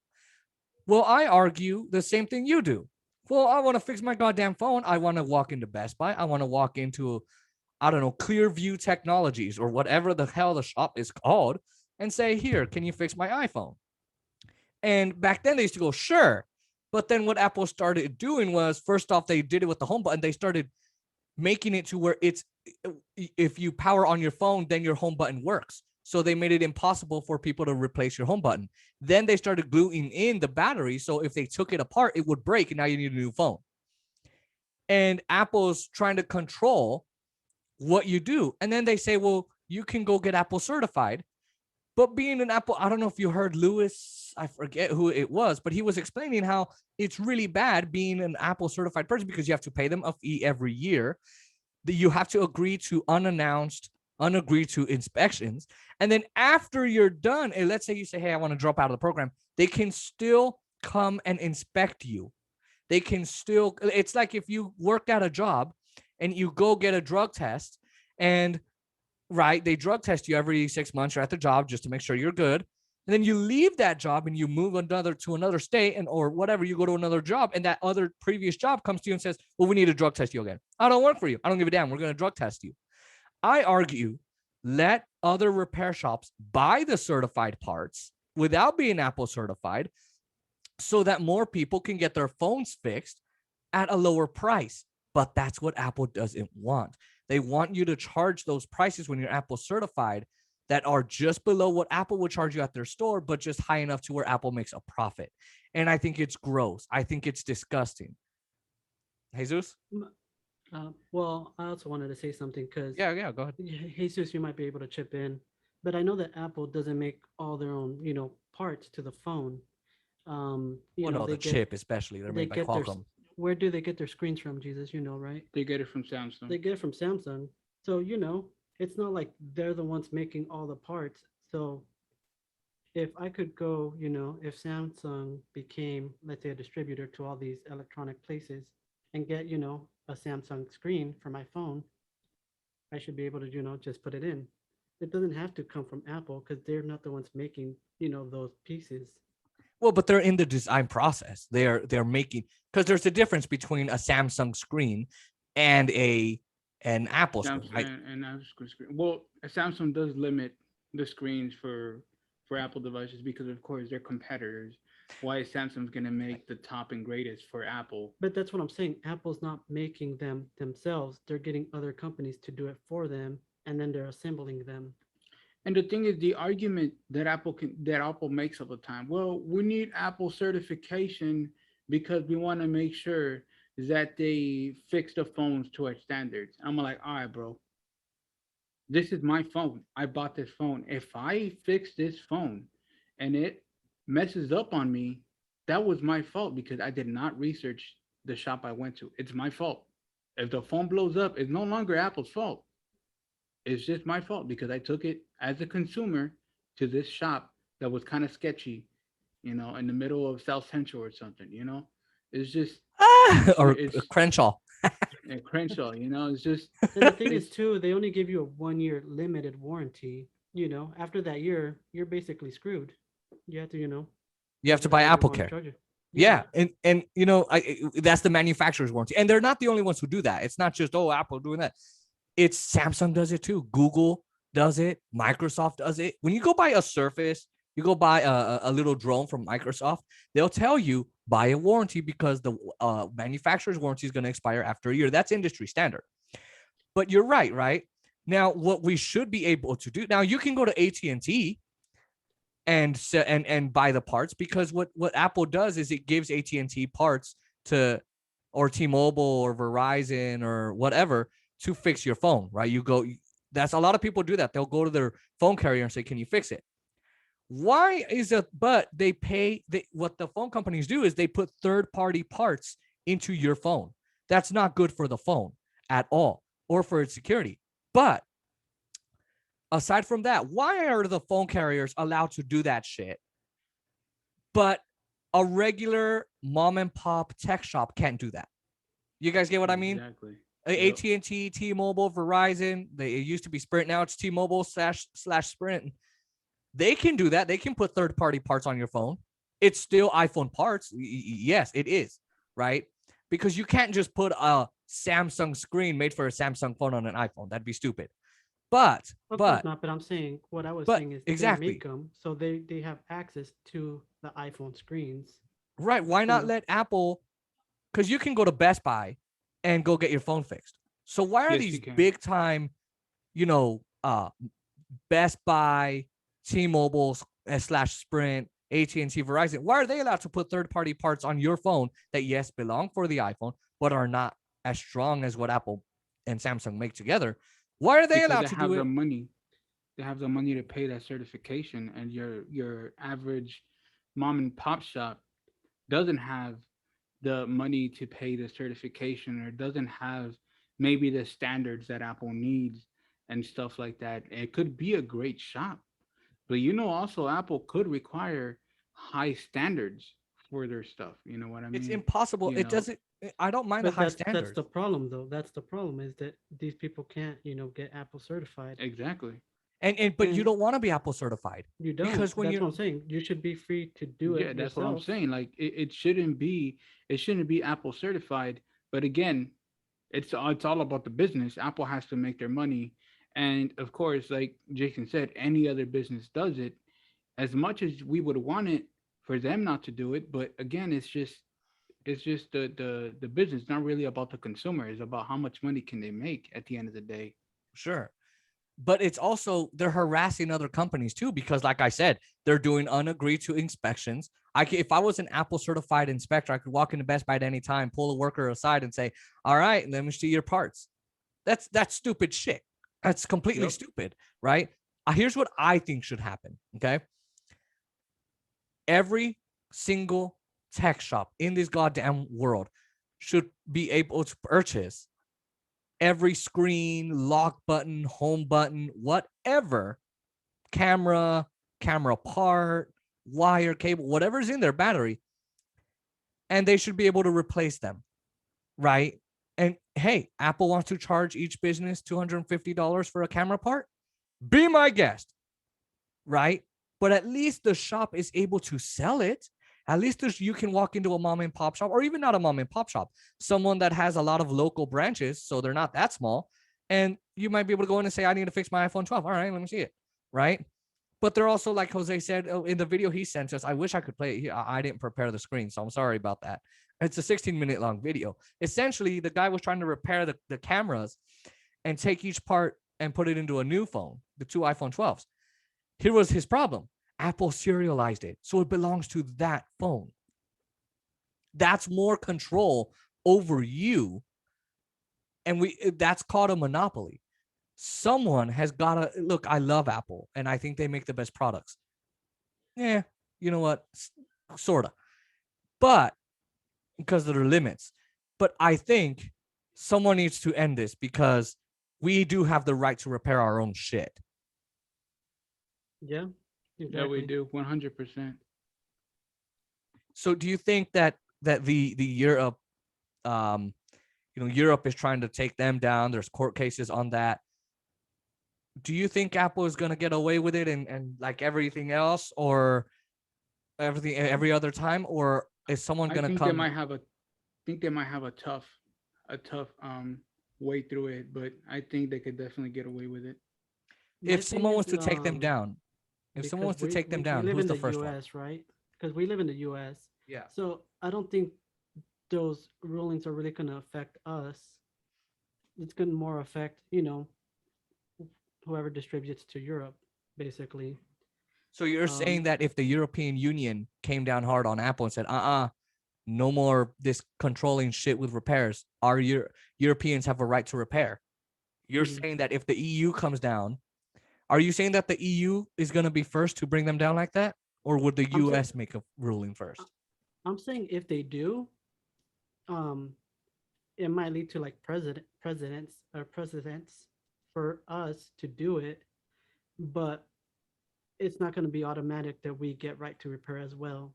Well, I argue the same thing you do. Well, I want to fix my goddamn phone. I want to walk into Best Buy. I want to walk into I don't know, Clearview Technologies or whatever the hell the shop is called and say, here, can you fix my iPhone? And back then they used to go, sure. But then what Apple started doing was, first off, they did it with the home button. They started making it to where it's, if you power on your phone, then your home button works. So they made it impossible for people to replace your home button. Then they started gluing in the battery. So if they took it apart, it would break and now you need a new phone. And Apple's trying to control what you do. And then they say, well, you can go get Apple certified. But being an Apple, I don't know if you heard Lewis, I forget who it was, but he was explaining how it's really bad being an Apple certified person because you have to pay them a fee every year. That you have to agree to unannounced, unagreed to inspections. And then after you're done, and let's say you say, hey, I want to drop out of the program, they can still come and inspect you. They can still, it's like if you work at a job and you go get a drug test and right, they drug test you every 6 months. You're at the job just to make sure you're good. And then you leave that job and you move to another state and or whatever, you go to another job and that other previous job comes to you and says, well, we need to drug test you again. I don't work for you. I don't give a damn. We're going to drug test you. I argue, let other repair shops buy the certified parts without being Apple certified so that more people can get their phones fixed at a lower price. But that's what Apple doesn't want. They want you to charge those prices when you're Apple certified that are just below what Apple would charge you at their store, but just high enough to where Apple makes a profit. And I think it's gross. I think it's disgusting. Jesus? Well, I also wanted to say something because Yeah, go ahead. Jesus, you might be able to chip in, but I know that Apple doesn't make all their own, parts to the phone. Well, no, the chip especially. They're made by Qualcomm. Where do they get their screens from, Jesus? Right? They get it from Samsung. They get it from Samsung. So, it's not like they're the ones making all the parts. So if I could go, if Samsung became, let's say, a distributor to all these electronic places and get, a Samsung screen for my phone, I should be able to, just put it in. It doesn't have to come from Apple because they're not the ones making, those pieces. Well, but they're in the design process. They're making, because there's a difference between a Samsung screen and an Apple screen. Right? And Apple screen. Well, Samsung does limit the screens for Apple devices because, of course, they're competitors. Why is Samsung's going to make the top and greatest for Apple? But that's what I'm saying. Apple's not making them themselves. They're getting other companies to do it for them, and then they're assembling them. And the thing is, the argument that Apple makes all the time, well, we need Apple certification because we want to make sure that they fix the phones to our standards. I'm like, all right, bro. This is my phone. I bought this phone. If I fix this phone and it messes up on me, that was my fault because I did not research the shop I went to. It's my fault. If the phone blows up, it's no longer Apple's fault. It's just my fault because I took it as a consumer to this shop that was kind of sketchy, in the middle of South Central or something, It's just it's Crenshaw. And Crenshaw, it's just. And the thing is, too, they only give you a 1-year limited warranty. After that year, you're basically screwed. You have to, you have to buy Apple Care. Yeah, and that's the manufacturer's warranty, and they're not the only ones who do that. It's not just Apple doing that. It's Samsung does it too. Google does it. Microsoft does it. When you go buy a Surface, you go buy a little drone from Microsoft, they'll tell you buy a warranty because the manufacturer's warranty is going to expire after a year. That's industry standard. But you're right? Now, what we should be able to do, now you can go to AT&T and buy the parts because what Apple does is it gives AT&T parts to, or T-Mobile or Verizon or whatever, to fix your phone, right? That's a lot of people do that. They'll go to their phone carrier and say, can you fix it? Why is it? But they pay, what the phone companies do is they put third-party parts into your phone. That's not good for the phone at all or for its security. But aside from that, why are the phone carriers allowed to do that shit? But a regular mom and pop tech shop can't do that. You guys get what I mean? Exactly. AT&T, T-Mobile, Verizon, it used to be Sprint. Now it's T-Mobile / Sprint. They can do that. They can put third-party parts on your phone. It's still iPhone parts. Yes, it is, right? Because you can't just put a Samsung screen made for a Samsung phone on an iPhone. That'd be stupid. But Of course but not, but I'm saying what I was but saying is they make exactly. them so they have access to the iPhone screens. Right. Why You not know, let Apple, because you can go to Best Buy and go get your phone fixed. So why are Yes, you these can. big time, you know, Best Buy, T-Mobile slash Sprint, AT&T, Verizon, why are they allowed to put third-party parts on your phone that, yes, belong for the iPhone, but are not as strong as what Apple and Samsung make together? Why are they Because allowed they to do have the it? money. They have the money to pay that certification, and your average mom and pop shop doesn't have the money to pay the certification, or doesn't have maybe the standards that Apple needs and stuff like that. It could be a great shop, but also Apple could require high standards for their stuff. You know what I It's mean? impossible. You It know, doesn't. I don't mind the but high that's the standards. problem though. That's the problem is that these people can't get Apple certified, exactly. And but you and don't want to be Apple certified you don't. because when That's you what I'm saying. You should be free to do it Yeah, that's what I'm yourself. saying. Like it shouldn't be Apple certified, but again, it's all about the business. Apple has to make their money, and of course, like Jason said, any other business does it. As much as we would want it for them not to do it, but again, it's just the business, not really about the consumer. It's about how much money can they make at the end of the day. sure, but it's also they're harassing other companies too because, like I said, they're doing unagreed to inspections. If I was an Apple certified inspector, I could walk into Best Buy at any time, pull a worker aside, and say, "All right, let me see your parts." That's stupid shit. That's completely Yep. stupid, right? Here's what I think should happen. Okay, every single tech shop in this goddamn world should be able to purchase every screen, lock button, home button, whatever, camera, camera part, wire, cable, whatever's in their battery, and they should be able to replace them, right? And hey, Apple wants to charge each business $250 for a camera part. Be my guest, right? But at least the shop is able to sell it. At least you can walk into a mom and pop shop, or even not a mom and pop shop, someone that has a lot of local branches, so they're not that small. And you might be able to go in and say, I need to fix my iPhone 12. All right, let me see it. Right. But they're also, like Jose said in the video he sent us, I wish I could play it here. I didn't prepare the screen, so I'm sorry about that. It's a 16-minute long video. Essentially, the guy was trying to repair the cameras and take each part and put it into a new phone, the two iPhone 12s. Here was his problem. Apple serialized it, so it belongs to that phone. That's more control over you, and that's called a monopoly. Someone has got to look. I love Apple, and I think they make the best products. Yeah, you know what? Sorta, but because there are limits. But I think someone needs to end this because we do have the right to repair our own shit. Yeah, Yeah, we exactly. do 100%. So do you think that the Europe Europe is trying to take them down? There's court cases on that. Do you think Apple is going to get away with it and like everything else, or everything every other time, or is someone I going to think they come? might have a think they might have a tough way through it, but I think they could definitely get away with it. My If thing someone is was to take them down, if someone because was to take them we down, live who's in the the first one? U.S., right? Because we live in the U.S., Yeah. so I don't think those rulings are really going to affect us. It's going to more affect whoever distributes to Europe, basically. So you're saying Um, that if the European Union came down hard on Apple and said, no more this controlling shit with repairs, our Europeans have a right to repair. You're mhm. saying that if the EU comes down, are you saying that the EU is going to be first to bring them down like that? Or would the I'm saying US make a ruling first? I'm saying if they do, um, it might lead to like presidents for us to do it, but it's not going to be automatic that we get right to repair as well.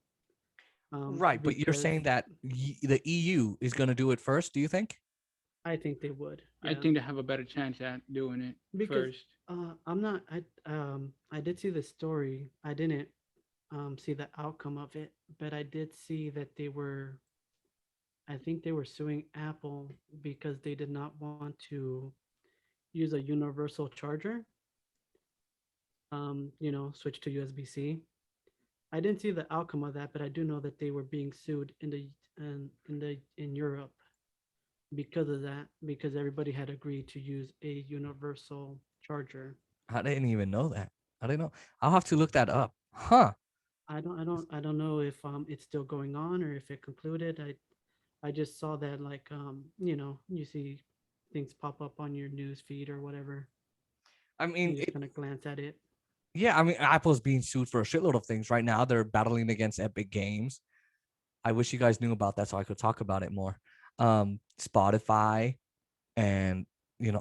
Right. But you're Because saying that the EU is going to do it first, do you think? I think they would, I yeah. think they have a better chance at doing it Because first. I'm not. I did see the story. I didn't see the outcome of it, but I did see that they were. I think they were suing Apple because they did not want to use a universal charger. Switch to USB-C. I didn't see the outcome of that, but I do know that they were being sued in Europe because of that, because everybody had agreed to use a universal charger. I didn't even know that. I didn't know. I'll have to look that up. Huh. I don't know if it's still going on or if it concluded. I just saw that, like, you see things pop up on your news feed or whatever. I mean, You just kind of glance at it. yeah, I mean, Apple's being sued for a shitload of things right now. They're battling against Epic Games. I wish you guys knew about that so I could talk about it more. Spotify and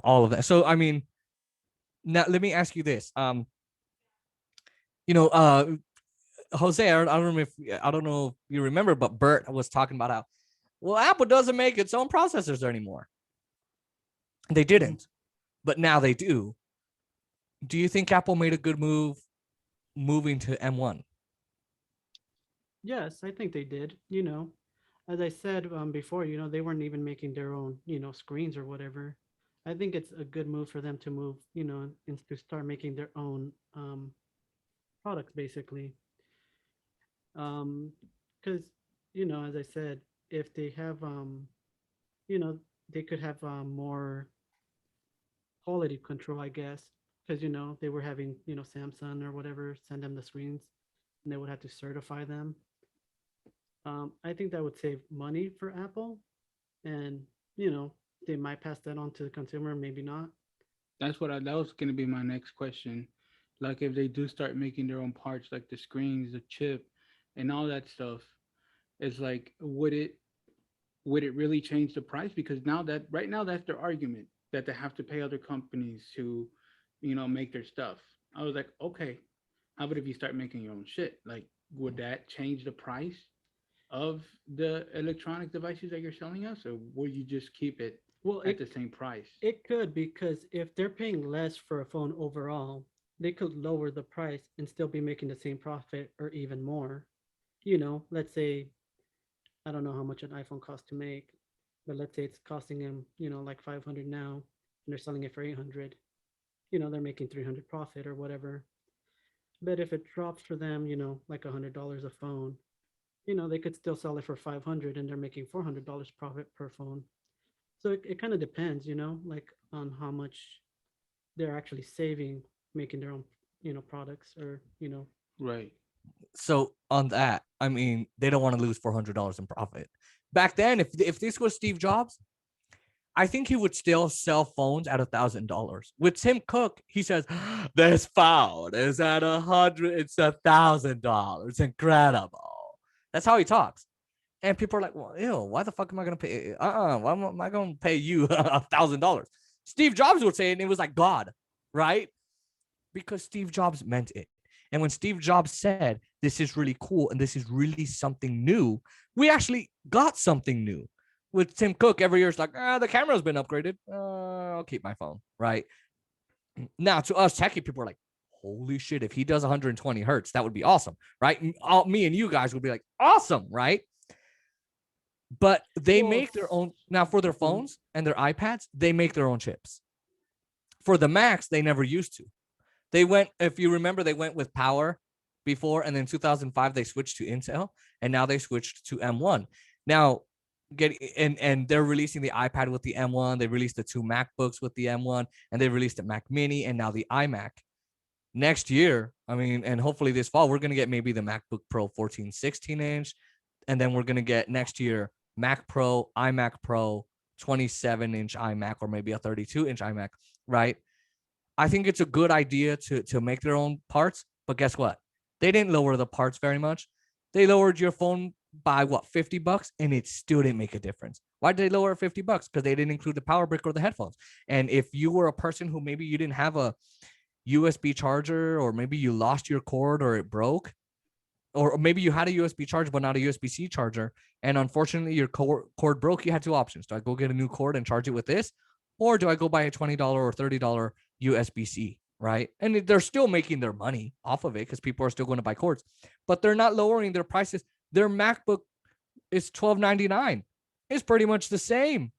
all of that. So I mean, now let me ask you this. You know, Jose, I don't know if you remember, but Bert was talking about how well Apple doesn't make its own processors anymore. They Mhm. didn't, but now they do. Do you think Apple made a good move moving to M1? Yes, I think they did. As I said before, they weren't even making their own, screens or whatever. I think it's a good move for them to move, and to start making their own products, basically. Um, because as I said, if they have, you know, they could have more quality control, I guess, because they were having Samsung or whatever send them the screens, and they would have to certify them. I think that would save money for Apple, and you know they might pass that on to the consumer, maybe not. That was gonna be my next question. Like if they do start making their own parts, like the screens, the chip, and all that stuff, it's like would it really change the price? Because now that right now that's their argument that they have to pay other companies to, make their stuff. I was like, okay, how about if you start making your own shit? Like, would that change the price of the electronic devices that you're selling us, or will you just keep it Well, at it the same price? it could, because if they're paying less for a phone overall, they could lower the price and still be making the same profit or even more. Let's say, I don't know how much an iPhone costs to make, but let's say it's costing them, like 500 now, and they're selling it for 800. They're making 300 profit or whatever. But if it drops for them, like $100 a phone, they could still sell it for 500 and they're making $400 profit per phone. So it kind of depends, like on how much they're actually saving making their own, products, or, Right. So on that, I mean, they don't want to lose $400 in profit. Back then, if this was Steve Jobs, I think he would still sell phones at $1,000. With Tim Cook, he says, "This phone is at 100. It's $1,000. Incredible." That's how he talks. And people are like, "Well, ew, why the fuck am I gonna pay? Why am I gonna pay you $1,000?" Steve Jobs would say it, and it was like God, right? Because Steve Jobs meant it. And when Steve Jobs said, "This is really cool and this is really something new," we actually got something new. With Tim Cook, every year it's like, the camera's been upgraded. I'll keep my phone, right? Now, to us techie people are like, holy shit, if he does 120 hertz, that would be awesome, right? Me and you guys would be like, awesome, right? But they well, make their own, now for their mhm. phones and their iPads, they make their own chips. For the Macs, they never used to. They went, if you remember, they went with Power before, and then 2005 they switched to Intel, and now they switched to M1. Now, and they're releasing the iPad with the M1. They released the two MacBooks with the M1, and they released the Mac Mini, and now the iMac. Next year, I mean, and hopefully this fall, we're gonna get maybe the MacBook Pro 14, 16-inch, and then we're gonna get next year Mac Pro, iMac Pro, 27-inch iMac, or maybe a 32-inch iMac, right? I think it's a good idea to make their own parts, but guess what? They didn't lower the parts very much. They lowered your phone by what, $50, and it still didn't make a difference. Why did they lower it $50? Because they didn't include the power brick or the headphones. And if you were a person who maybe you didn't have a USB charger, or maybe you lost your cord or it broke, or maybe you had a USB charger but not a USB-C charger, and unfortunately your cord broke, you had two options. Do I go get a new cord and charge it with this, or do I go buy a $20 or $30 USB-C, right? And they're still making their money off of it because people are still going to buy cords, but they're not lowering their prices. Their MacBook is $12.99. is pretty much the same.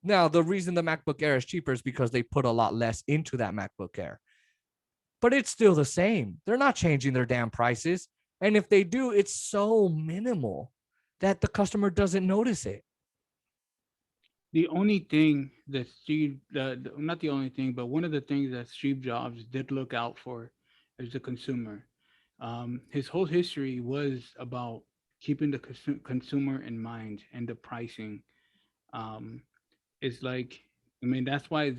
Now, the reason the MacBook Air is cheaper is because they put a lot less into that MacBook Air. But it's still the same. They're not changing their damn prices. And if they do, it's so minimal that the customer doesn't notice it. The only thing that not the only thing, but one of the things that Steve Jobs did look out for is the consumer. His whole history was about keeping the consumer in mind and the pricing. Um, it's like, I mean, that's why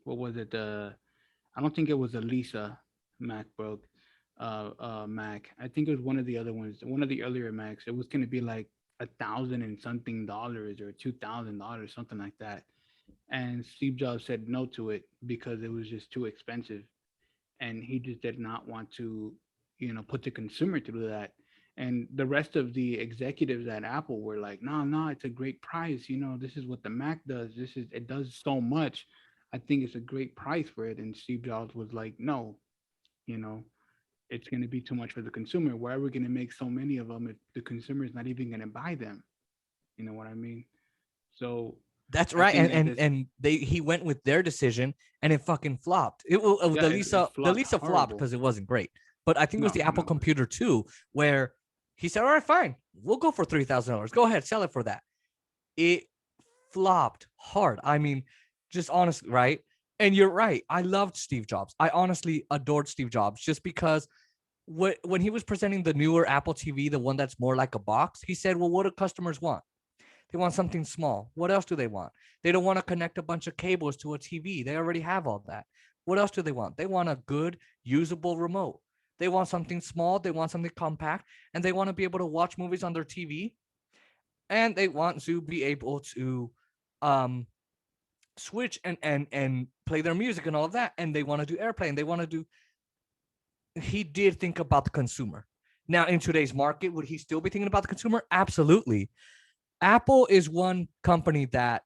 what was it? I don't think it was a Lisa MacBook, Mac. I think it was one of the other ones, one of the earlier Macs. It was going to be like 1,000 and something dollars or $2,000, something like that. And Steve Jobs said no to it because it was just too expensive, and he just did not want to, put the consumer through that. And the rest of the executives at Apple were like, no, no, it's a great price. This is what the Mac does. It does so much. I think it's a great price for it. And Steve Jobs was like, no, you know, it's going to be too much for the consumer. Why are we going to make so many of them if the consumer is not even going to buy them? You know what I mean? So That's I right. think at And this, and he went with their decision and it fucking flopped. yeah, The it flopped Lisa flopped horrible. because it wasn't great. But I think it was No, the Apple no. computer too, where he said, all right, fine, we'll go for $3,000. Go ahead, sell it for that. It flopped hard. I mean, just honestly, right? And you're right. I loved Steve Jobs. I honestly adored Steve Jobs just because when he was presenting the newer Apple TV, the one that's more like a box, he said, well, what do customers want? They want something small. What else do they want? They don't want to connect a bunch of cables to a TV. They already have all that. What else do they want? They want a good, usable remote. They want something small. They want something compact. And they want to be able to watch movies on their TV. And they want to be able to um, switch and play their music and all of that. And they want to do airplane. They want to do. He did think about the consumer. Now, in today's market, would he still be thinking about the consumer? Absolutely. Apple is one company that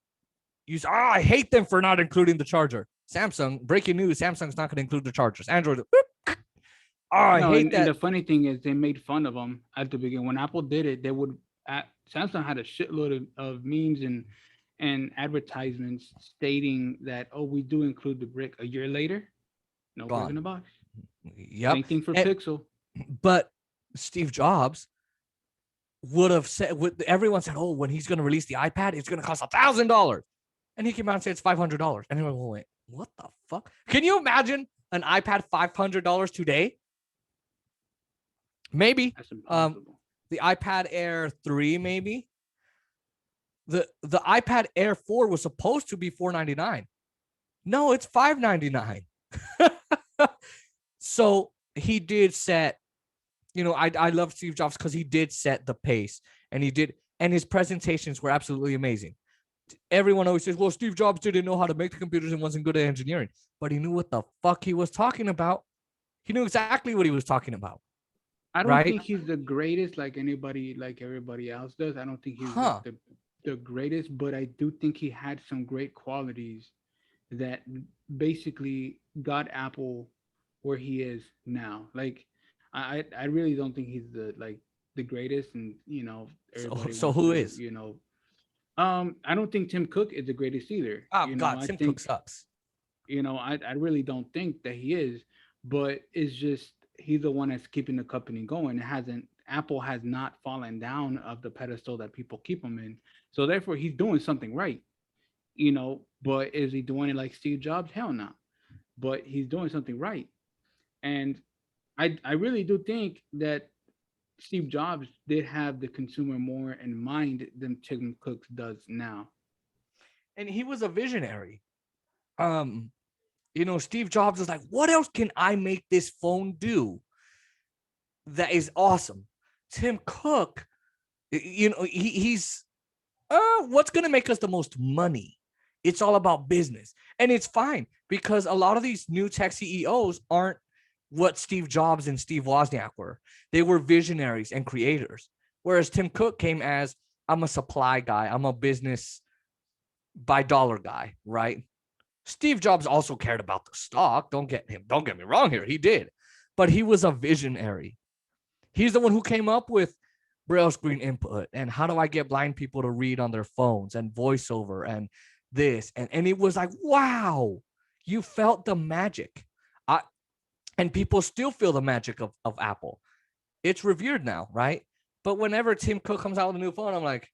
I hate them for not including the charger. Samsung, breaking news, Samsung's not going to include the chargers. Android, I No, hate and that. the funny thing is they made fun of them at the beginning. When Apple did it, they would Samsung had a shitload of memes and advertisements stating that, oh, we do include the brick. A year later, no brick in Gone. the box. Yep. Same thing for And, Pixel. but Steve Jobs would have said, everyone said, oh, when he's going to release the iPad, it's going to cost $1,000. And he came out and said it's $500. And everyone went, what the fuck? Can you imagine an iPad $500 today? Maybe. That's impossible. The iPad Air 3, maybe. The iPad Air 4 was supposed to be $499. No, it's $599. So he did set, I love Steve Jobs because he did set the pace, and his presentations were absolutely amazing. Everyone always says, well, Steve Jobs didn't know how to make the computers and wasn't good at engineering, but he knew what the fuck he was talking about. He knew exactly what he was talking about. I don't Right? think he's the greatest like everybody else does. I don't think he's like Huh. the greatest, but I do think he had some great qualities that basically got Apple where he is now. Like I really don't think he's the greatest, and So, everybody so wants who to, is? I don't think Tim Cook is the greatest either. Oh, God, I Tim Cook think, sucks. I really don't think that he is, but it's just he's the one that's keeping the company going. It hasn't Apple has not fallen down of the pedestal that people keep him in. So therefore he's doing something right, but is he doing it like Steve Jobs? Hell no. But he's doing something right. And I really do think that Steve Jobs did have the consumer more in mind than Tim Cook does now. And he was a visionary. Um, Steve Jobs was like, what else can I make this phone do that is awesome? Tim Cook, he's what's going to make us the most money? It's all about business. And it's fine because a lot of these new tech CEOs aren't what Steve Jobs and Steve Wozniak were. They were visionaries and creators. Whereas Tim Cook came as, I'm a supply guy. I'm a business by dollar guy, right? Steve Jobs also cared about the stock. Don't get me wrong here. He did. But he was a visionary. He's the one who came up with braille screen input, and how do I get blind people to read on their phones, and voiceover, and this, and it was like, wow, you felt the magic. I And people still feel the magic of Apple. It's revered now, right? But whenever Tim Cook comes out with a new phone, I'm like,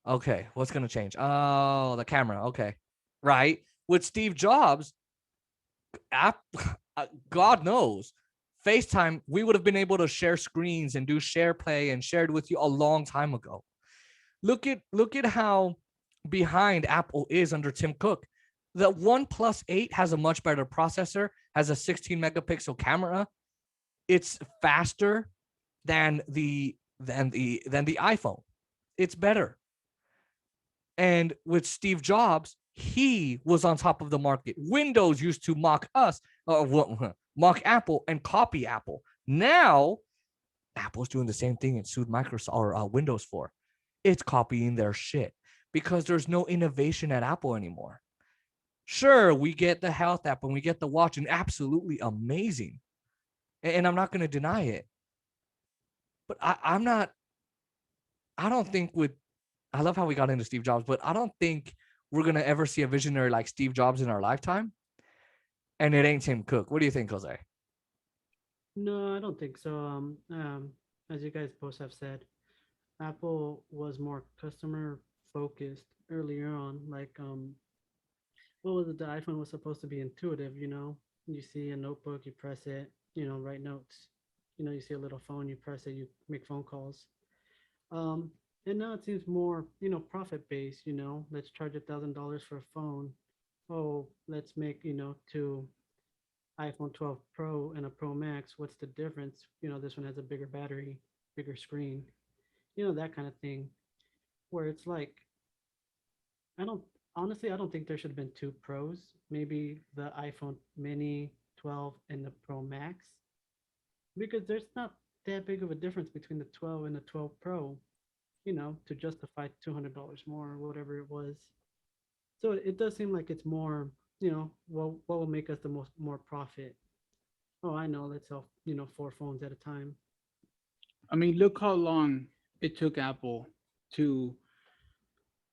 okay, what's gonna change? Oh, the camera. Okay, right. With Steve Jobs, app, God knows, FaceTime, we would have been able to share screens and do share play and shared with you a long time ago. Look at how behind Apple is under Tim Cook. The OnePlus 8 has a much better processor, has a 16 megapixel camera. It's faster than the iPhone. It's better. And with Steve Jobs, he was on top of the market. Windows used to mock us, mock Apple and copy Apple. Now, Apple's doing the same thing and sued Microsoft or Windows for. It's copying their shit because there's no innovation at Apple anymore. Sure, we get the health app and we get the watch, and absolutely amazing. And I'm not going to deny it. But I'm not, I don't think I love how we got into Steve Jobs, but I don't think we're going to ever see a visionary like Steve Jobs in our lifetime. And it ain't Tim Cook. What do you think, Jose? No, I don't think so. As you guys both have said, Apple was more customer focused earlier on. Like, what was it? The iPhone was supposed to be intuitive. You see a notebook, you press it, write notes. You see a little phone, you press it, you make phone calls. Um, and now it seems more, profit based. Let's charge $1,000 for a phone. Oh, let's make, two iPhone 12 Pro and a Pro Max. What's the difference? This one has a bigger battery, bigger screen, that kind of thing. Where it's like, I don't honestly, I don't think there should have been two Pros. Maybe the iPhone Mini 12 and the Pro Max, because there's not that big of a difference between the 12 and the 12 Pro, to justify $200 more or whatever it was. So it does seem like it's more, what will make us the most more profit? Oh, I know, let's sell, four phones at a time. I mean, look how long it took Apple to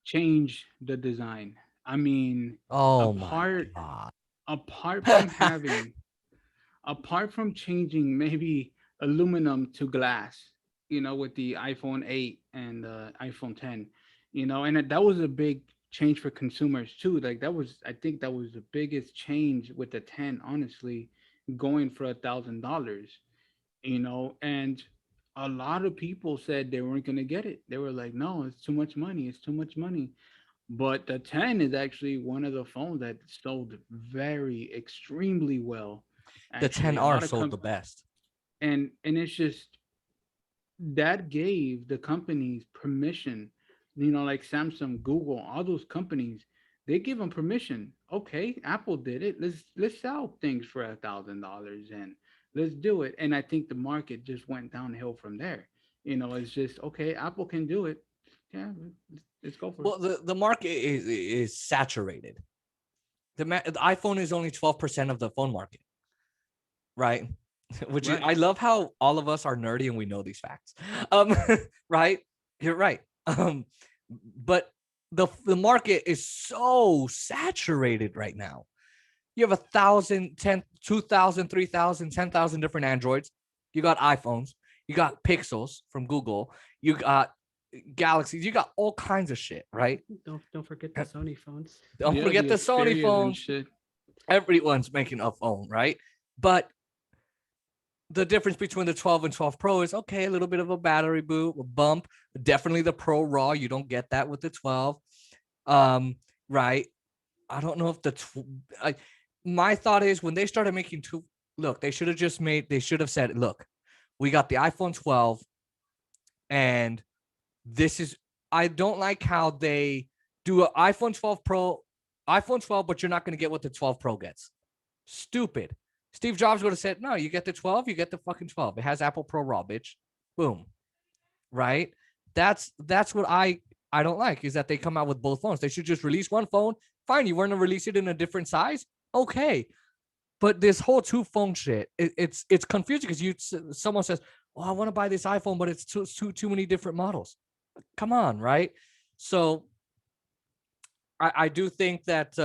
change the design. I mean, Oh my apart God. apart from having apart from changing maybe aluminum to glass, with the iPhone 8 and the iPhone 10, and that was a big change for consumers too. Like I think that was the biggest change with the 10, honestly, going for $1,000, and a lot of people said they weren't going to get it. They were like, no, it's too much money. It's too much money. But the 10 is actually one of the phones that sold very extremely well. The Actually, a 10R lot of sold the best. and it's just that gave the companies permission, like Samsung, Google, all those companies, they give them permission. Okay, Apple did it. Let's sell things for $1,000 and let's do it. And I think the market just went downhill from there. It's just okay. Apple can do it. Yeah, let's go for it. Well, the market is saturated. The iPhone is only 12% of the phone market, right? Which is, Right. I love how all of us are nerdy and we know these facts. Right? You're right. But the market is so saturated right now. You have 1,000, 10, 2,000, 3,000, 10,000 different Androids. You got iPhones. You got Pixels from Google. You got Galaxies. You got all kinds of shit, right? Don't forget the Sony phones. Don't Yeah, forget the Sony Xperias and phones. shit. Everyone's making a phone, right? But the difference between the 12 and 12 Pro is okay, a little bit of a battery boot, a bump. Definitely the Pro Raw. You don't get that with the 12. Right. I don't know if my thought is when they started making they should have said, look, we got the iPhone 12 and I don't like how they do an iPhone 12 Pro, iPhone 12, but you're not going to get what the 12 Pro gets. Stupid. Steve Jobs would have said, no, you get the 12, you get the fucking 12. It has Apple Pro Raw, bitch. Boom. Right? That's what I don't like, is that they come out with both phones. They should just release one phone. Fine, you want to release it in a different size? Okay. But this whole two phone shit, it's confusing because someone says, Oh, I want to buy this iPhone, but it's too many different models. Come on, right? So I do think that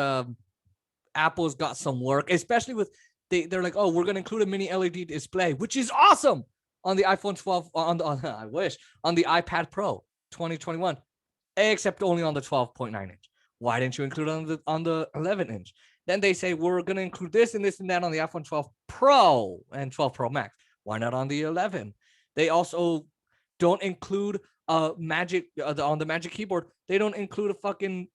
Apple's got some work, especially with they're like, oh, we're gonna include a mini LED display, which is awesome on the iPhone 12 I wish on the iPad Pro 2021, except only on the 12.9 inch. Why didn't you include it on the 11 inch? Then they say we're gonna include this and this and that on the iPhone 12 Pro and 12 Pro Max. Why not on the 11? They also don't include magic on the Magic Keyboard. They don't include a fucking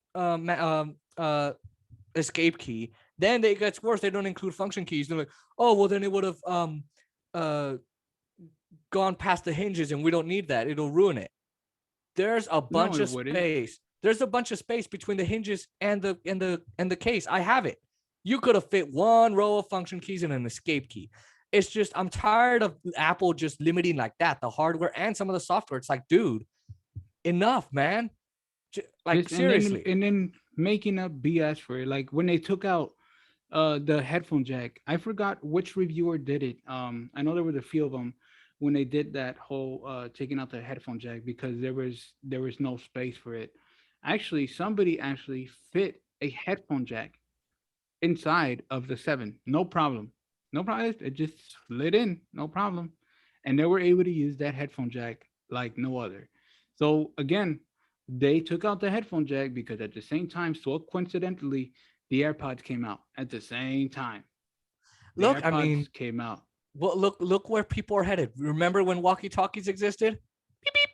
escape key. Then it gets worse. They don't include function keys. They're like, oh, well, then it would have uh gone past the hinges, and we don't need that. It'll ruin it. There's a No, bunch it of wouldn't. space. There's a bunch of space between the hinges and the case. I have it. You could have fit one row of function keys and an escape key. It's just I'm tired of Apple just limiting like that, the hardware and some of the software. It's like, dude, enough, man. Like Just seriously. and then making up BS for it. Like when they took out the headphone jack, I forgot which reviewer did it. I know there was a few of them when they did that whole taking out the headphone jack because there was no space for it. Actually, somebody actually fit a headphone jack inside of the 7. No problem. No problem. It just slid in. No problem. And they were able to use that headphone jack like no other. So again, they took out the headphone jack because at the same time, so coincidentally, the AirPods came out at the same time. The Look, I AirPods mean, came out. well, look where people are headed. Remember when walkie-talkies existed? Beep, beep.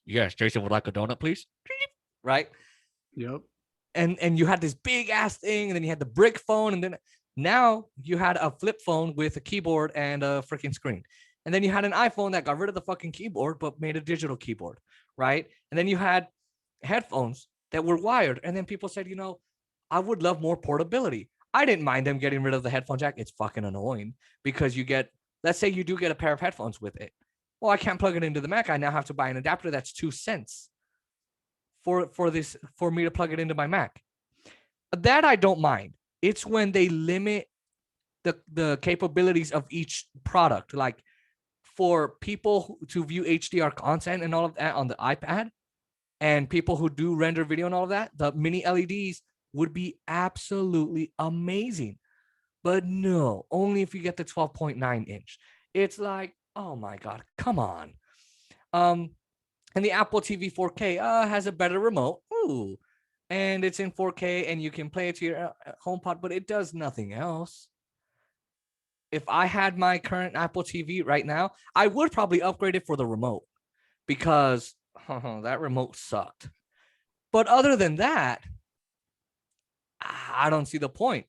Yes, Jason would like a donut, please. Right? Yep. And you had this big ass thing, and then you had the brick phone, and then now you had a flip phone with a keyboard and a freaking screen. And then you had an iPhone that got rid of the fucking keyboard but made a digital keyboard, right? And then you had headphones that were wired. And then people said, I would love more portability. I didn't mind them getting rid of the headphone jack. It's fucking annoying because let's say you do get a pair of headphones with it. Well, I can't plug it into the Mac. I now have to buy an adapter that's 2 cents for me to plug it into my Mac. That I don't mind. It's when they limit the capabilities of each product. Like for people to view HDR content and all of that on the iPad, and people who do render video and all of that, the mini LEDs would be absolutely amazing. But no, only if you get the 12.9 inch. It's like, oh my God, come on. Um, and the Apple TV 4K has a better remote. Ooh. And it's in 4K and you can play it to your HomePod, but it does nothing else. If I had my current Apple TV right now, I would probably upgrade it for the remote because that remote sucked. But other than that, I don't see the point.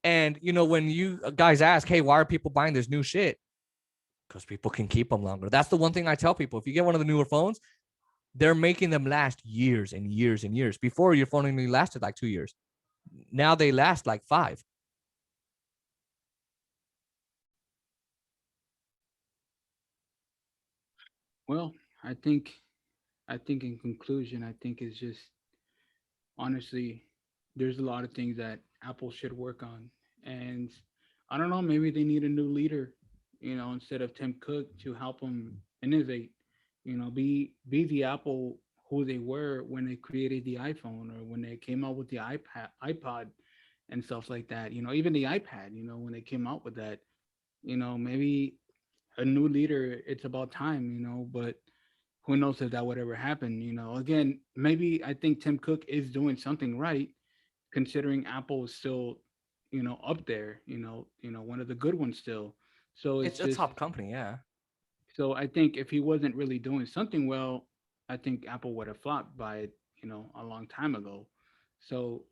And when you guys ask, hey, why are people buying this new shit? Because people can keep them longer. That's the one thing I tell people. If you get one of the newer phones, they're making them last years and years and years. Before, your phone only lasted like 2 years. Now they last like 5. Well, I think in conclusion, I think it's just honestly, there's a lot of things that Apple should work on. And I don't know, maybe they need a new leader, instead of Tim Cook to help them innovate, be the Apple who they were when they created the iPhone or when they came out with the iPod and stuff like that. Even the iPad, when they came out with that, maybe a new leader, it's about time, but who knows if that would ever happen, again, maybe I think Tim Cook is doing something right considering Apple is still, up there, one of the good ones still. So it's It's a just top company, yeah. so I think if he wasn't really doing something well, I think Apple would have flopped by, a long time ago. So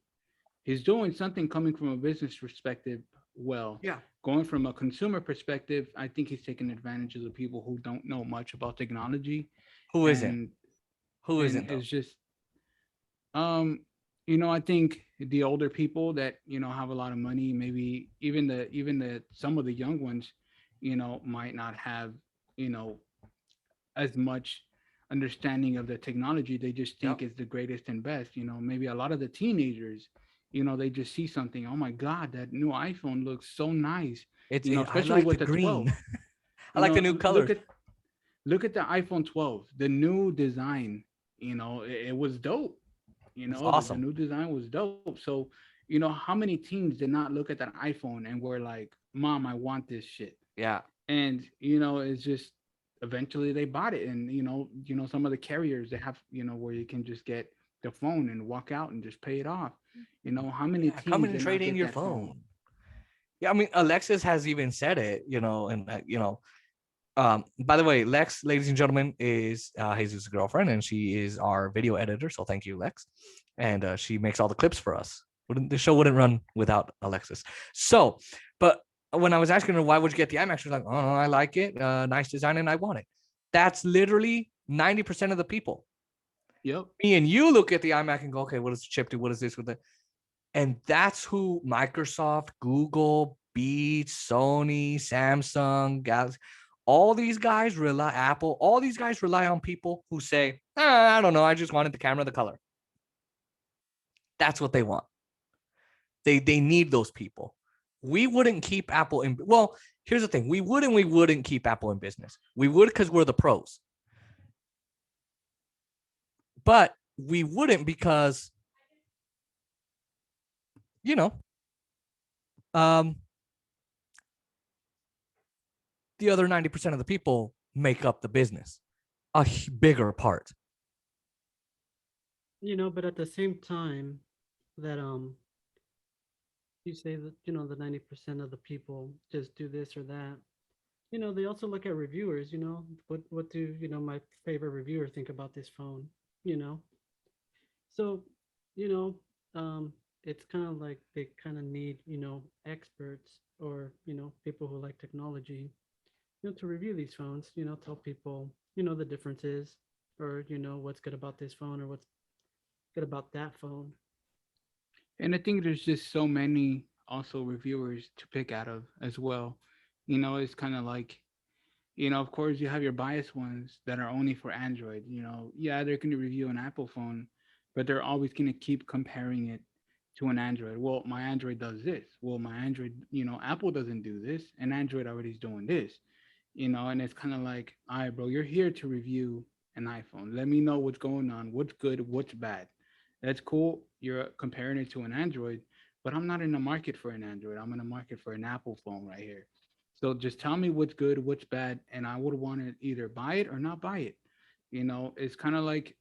he's doing something coming from a business perspective well. Yeah. Going from a consumer perspective, I think he's taking advantage of the people who don't know much about technology, Who isn't? and Who isn't though? it's just um I think the older people that have a lot of money, maybe even the some of the young ones, might not have you know as much understanding of the technology. They just think Yep. it's the greatest and best. Maybe a lot of the teenagers, they just see something. Oh my God, that new iPhone looks so nice. I Especially like the with the green. 12. I You like the know, new colors. look at the iPhone 12, the new design. It was dope. It's The awesome. new design was dope. So, how many teens did not look at that iPhone and were like, "Mom, I want this shit." Yeah. And it's just eventually they bought it. And some of the carriers, they have where you can just get the phone and walk out and just pay it off. How many Yeah. Come teens in and did not trade in get your that phone? phone. Yeah. I mean, Alexis has even said it, and by the way, Lex, ladies and gentlemen, is Jesus' girlfriend, and she is our video editor. So thank you, Lex. And she makes all the clips for us. The show wouldn't run without Alexis. So, but when I was asking her why would you get the iMac, she was like, "Oh, I like it, nice design, and I want it." That's literally 90% of the people. Yep. Me and you look at the iMac and go, "Okay, what does the chip do? What is this with it?" And that's who Microsoft, Google, Beats, Sony, Samsung, Galaxy, all these guys rely, Apple, all these guys rely on people who say, I don't know, I just wanted the camera, the color. That's what they want. They need those people. We wouldn't keep Apple in, well, here's the thing. We wouldn't keep Apple in business. We would because we're the pros. But we wouldn't because, you know, um, the other 90% of the people make up the business, a bigger part. But at the same time that you say that the 90% of the people just do this or that. They also look at reviewers. What do my favorite reviewer think about this phone? You know, so you know, it's kind of like they kind of need experts or people who like technology, to review these phones. Tell people the differences or what's good about this phone or what's good about that phone. And I think there's just so many also reviewers to pick out of as well. It's kind of like, of course, you have your biased ones that are only for Android. Yeah, they're going to review an Apple phone, but they're always going to keep comparing it to an Android. Well, my Android does this. Well, my Android, Apple doesn't do this, and Android already is doing this. And it's kind of like, all right, bro, you're here to review an iPhone. Let me know what's going on, what's good, what's bad. That's cool. You're comparing it to an Android, but I'm not in the market for an Android. I'm in the market for an Apple phone right here. So just tell me what's good, what's bad, and I would want to either buy it or not buy it. It's kind of like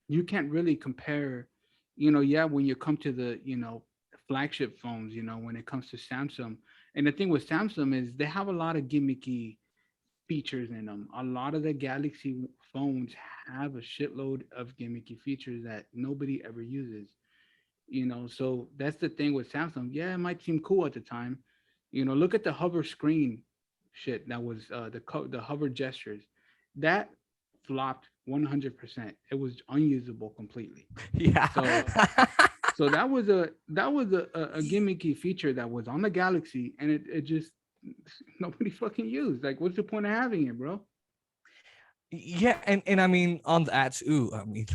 you can't really compare, yeah, when you come to the, flagship phones, when it comes to Samsung. And the thing with Samsung is they have a lot of gimmicky features in them. A lot of the Galaxy phones have a shitload of gimmicky features that nobody ever uses. So that's the thing with Samsung. Yeah, it might seem cool at the time. Look at the hover screen shit that was the hover gestures. That flopped 100%. It was unusable completely. Yeah. So so that was a gimmicky feature that was on the Galaxy, and it just nobody fucking used. Like, what's the point of having it, bro? Yeah, and I mean on that too, I mean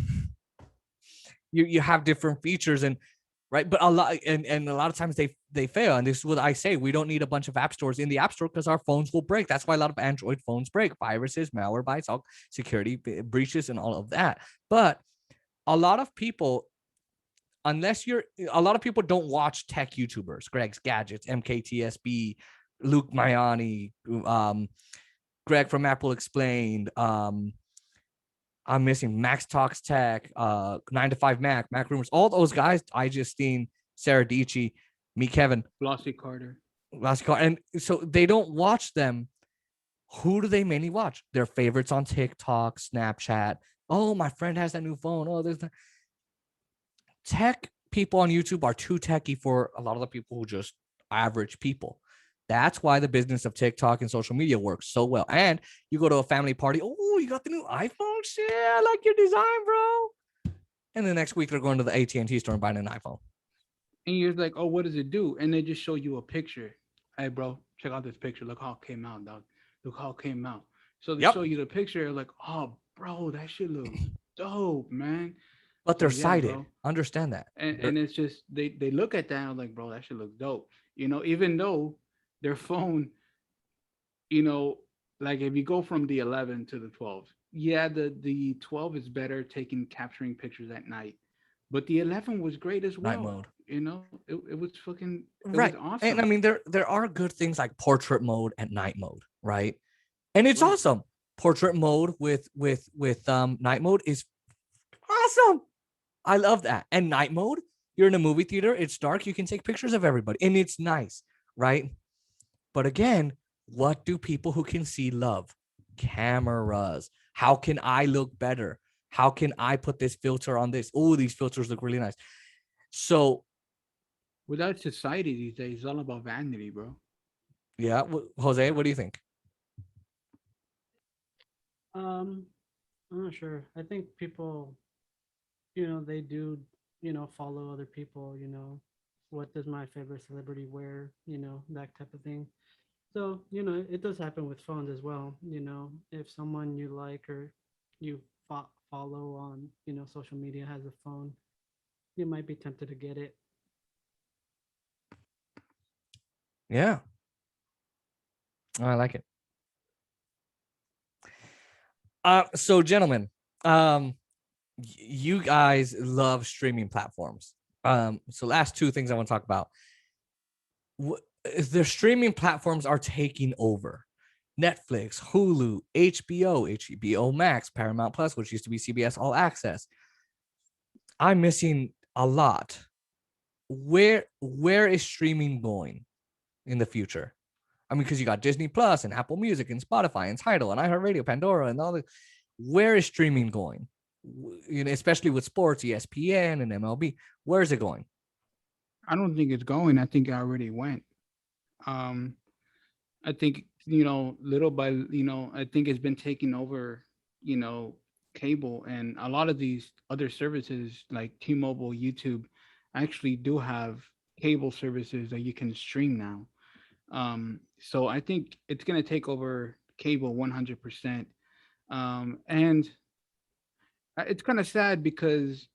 you have different features and right, but a lot of times they fail. And this is what I say. We don't need a bunch of app stores in the app store because our phones will break. That's why a lot of Android phones break. Viruses, malware bites, all security breaches, and all of that. But a lot of people, a lot of people don't watch tech YouTubers, Greg's Gadgets, MKTSB, Luke Mayani, Greg from Apple Explained, I'm missing Max Talks Tech, 9 to 5 Mac Rumors, all those guys, I just seen Sarah Dici, me, Kevin, Flossie Carter. last call. And so they don't watch them. Who do they mainly watch? Their favorites on TikTok, Snapchat. Oh, my friend has that new phone. Oh, there's that. Tech people on YouTube are too techy for a lot of the people who just average people. That's why the business of TikTok and social media works so well. And you go to a family party. Oh, you got the new iPhone? Shit, I like your design, bro. And the next week they're going to the AT&T store and buying an iPhone. And you're like, oh, what does it do? And they just show you a picture. Hey, bro, check out this picture. Look how it came out, dog. Look how it came out. So they show Yep. you the picture, like, oh, bro, that shit looks dope, man. But So they're yeah, cited. bro. Understand that. And it's just they look at that and I'm like, bro, that shit looks dope. Even though their phone, you know, like if you go from the 11 to the 12, yeah, the 12 is better taking capturing pictures at night, but the 11 was great as Night well. mode. It was fucking, it was Right. And I awesome. mean, there are good things like portrait mode and night mode, right? And it's Right. awesome. Portrait mode with night mode is awesome. I love that. And night mode, you're in a movie theater, it's dark, you can take pictures of everybody, and it's nice, right? But again, what do people who can see love? Cameras. How can I look better? How can I put this filter on this? Oh, these filters look really nice. So Without society these days, it's all about vanity, bro. yeah, Jose, what do you think? Um, I'm not sure. I think people, they do, follow other people, what does my favorite celebrity wear, that type of thing. So, it does happen with phones as well. If someone you like or you follow on, social media has a phone, you might be tempted to get it. Yeah, I like it. So gentlemen, you guys love streaming platforms. So last two things I want to talk about. The streaming platforms are taking over. Netflix, Hulu, HBO Max, Paramount Plus, which used to be CBS All Access. I'm missing a lot. Where is streaming going in the future? I mean, because you got Disney Plus and Apple Music and Spotify and Tidal and iHeartRadio, Pandora, and all the. Where is streaming going? Especially with sports, ESPN and MLB. Where is it going? I don't think it's going. I think it already went. Um, I think, little by, I think it's been taking over, you know, cable, and a lot of these other services like T-Mobile, YouTube actually do have cable services that you can stream now. So I think it's going to take over cable 100%. And it's kind of sad because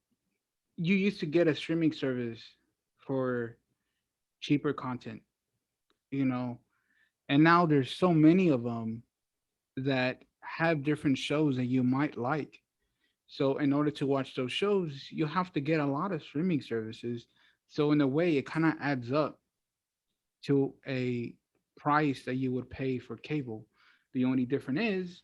you used to get a streaming service for cheaper content, you know, and now there's so many of them that have different shows that you might like. So in order to watch those shows, you have to get a lot of streaming services. So in a way, it kind of adds up to a price that you would pay for cable. The only difference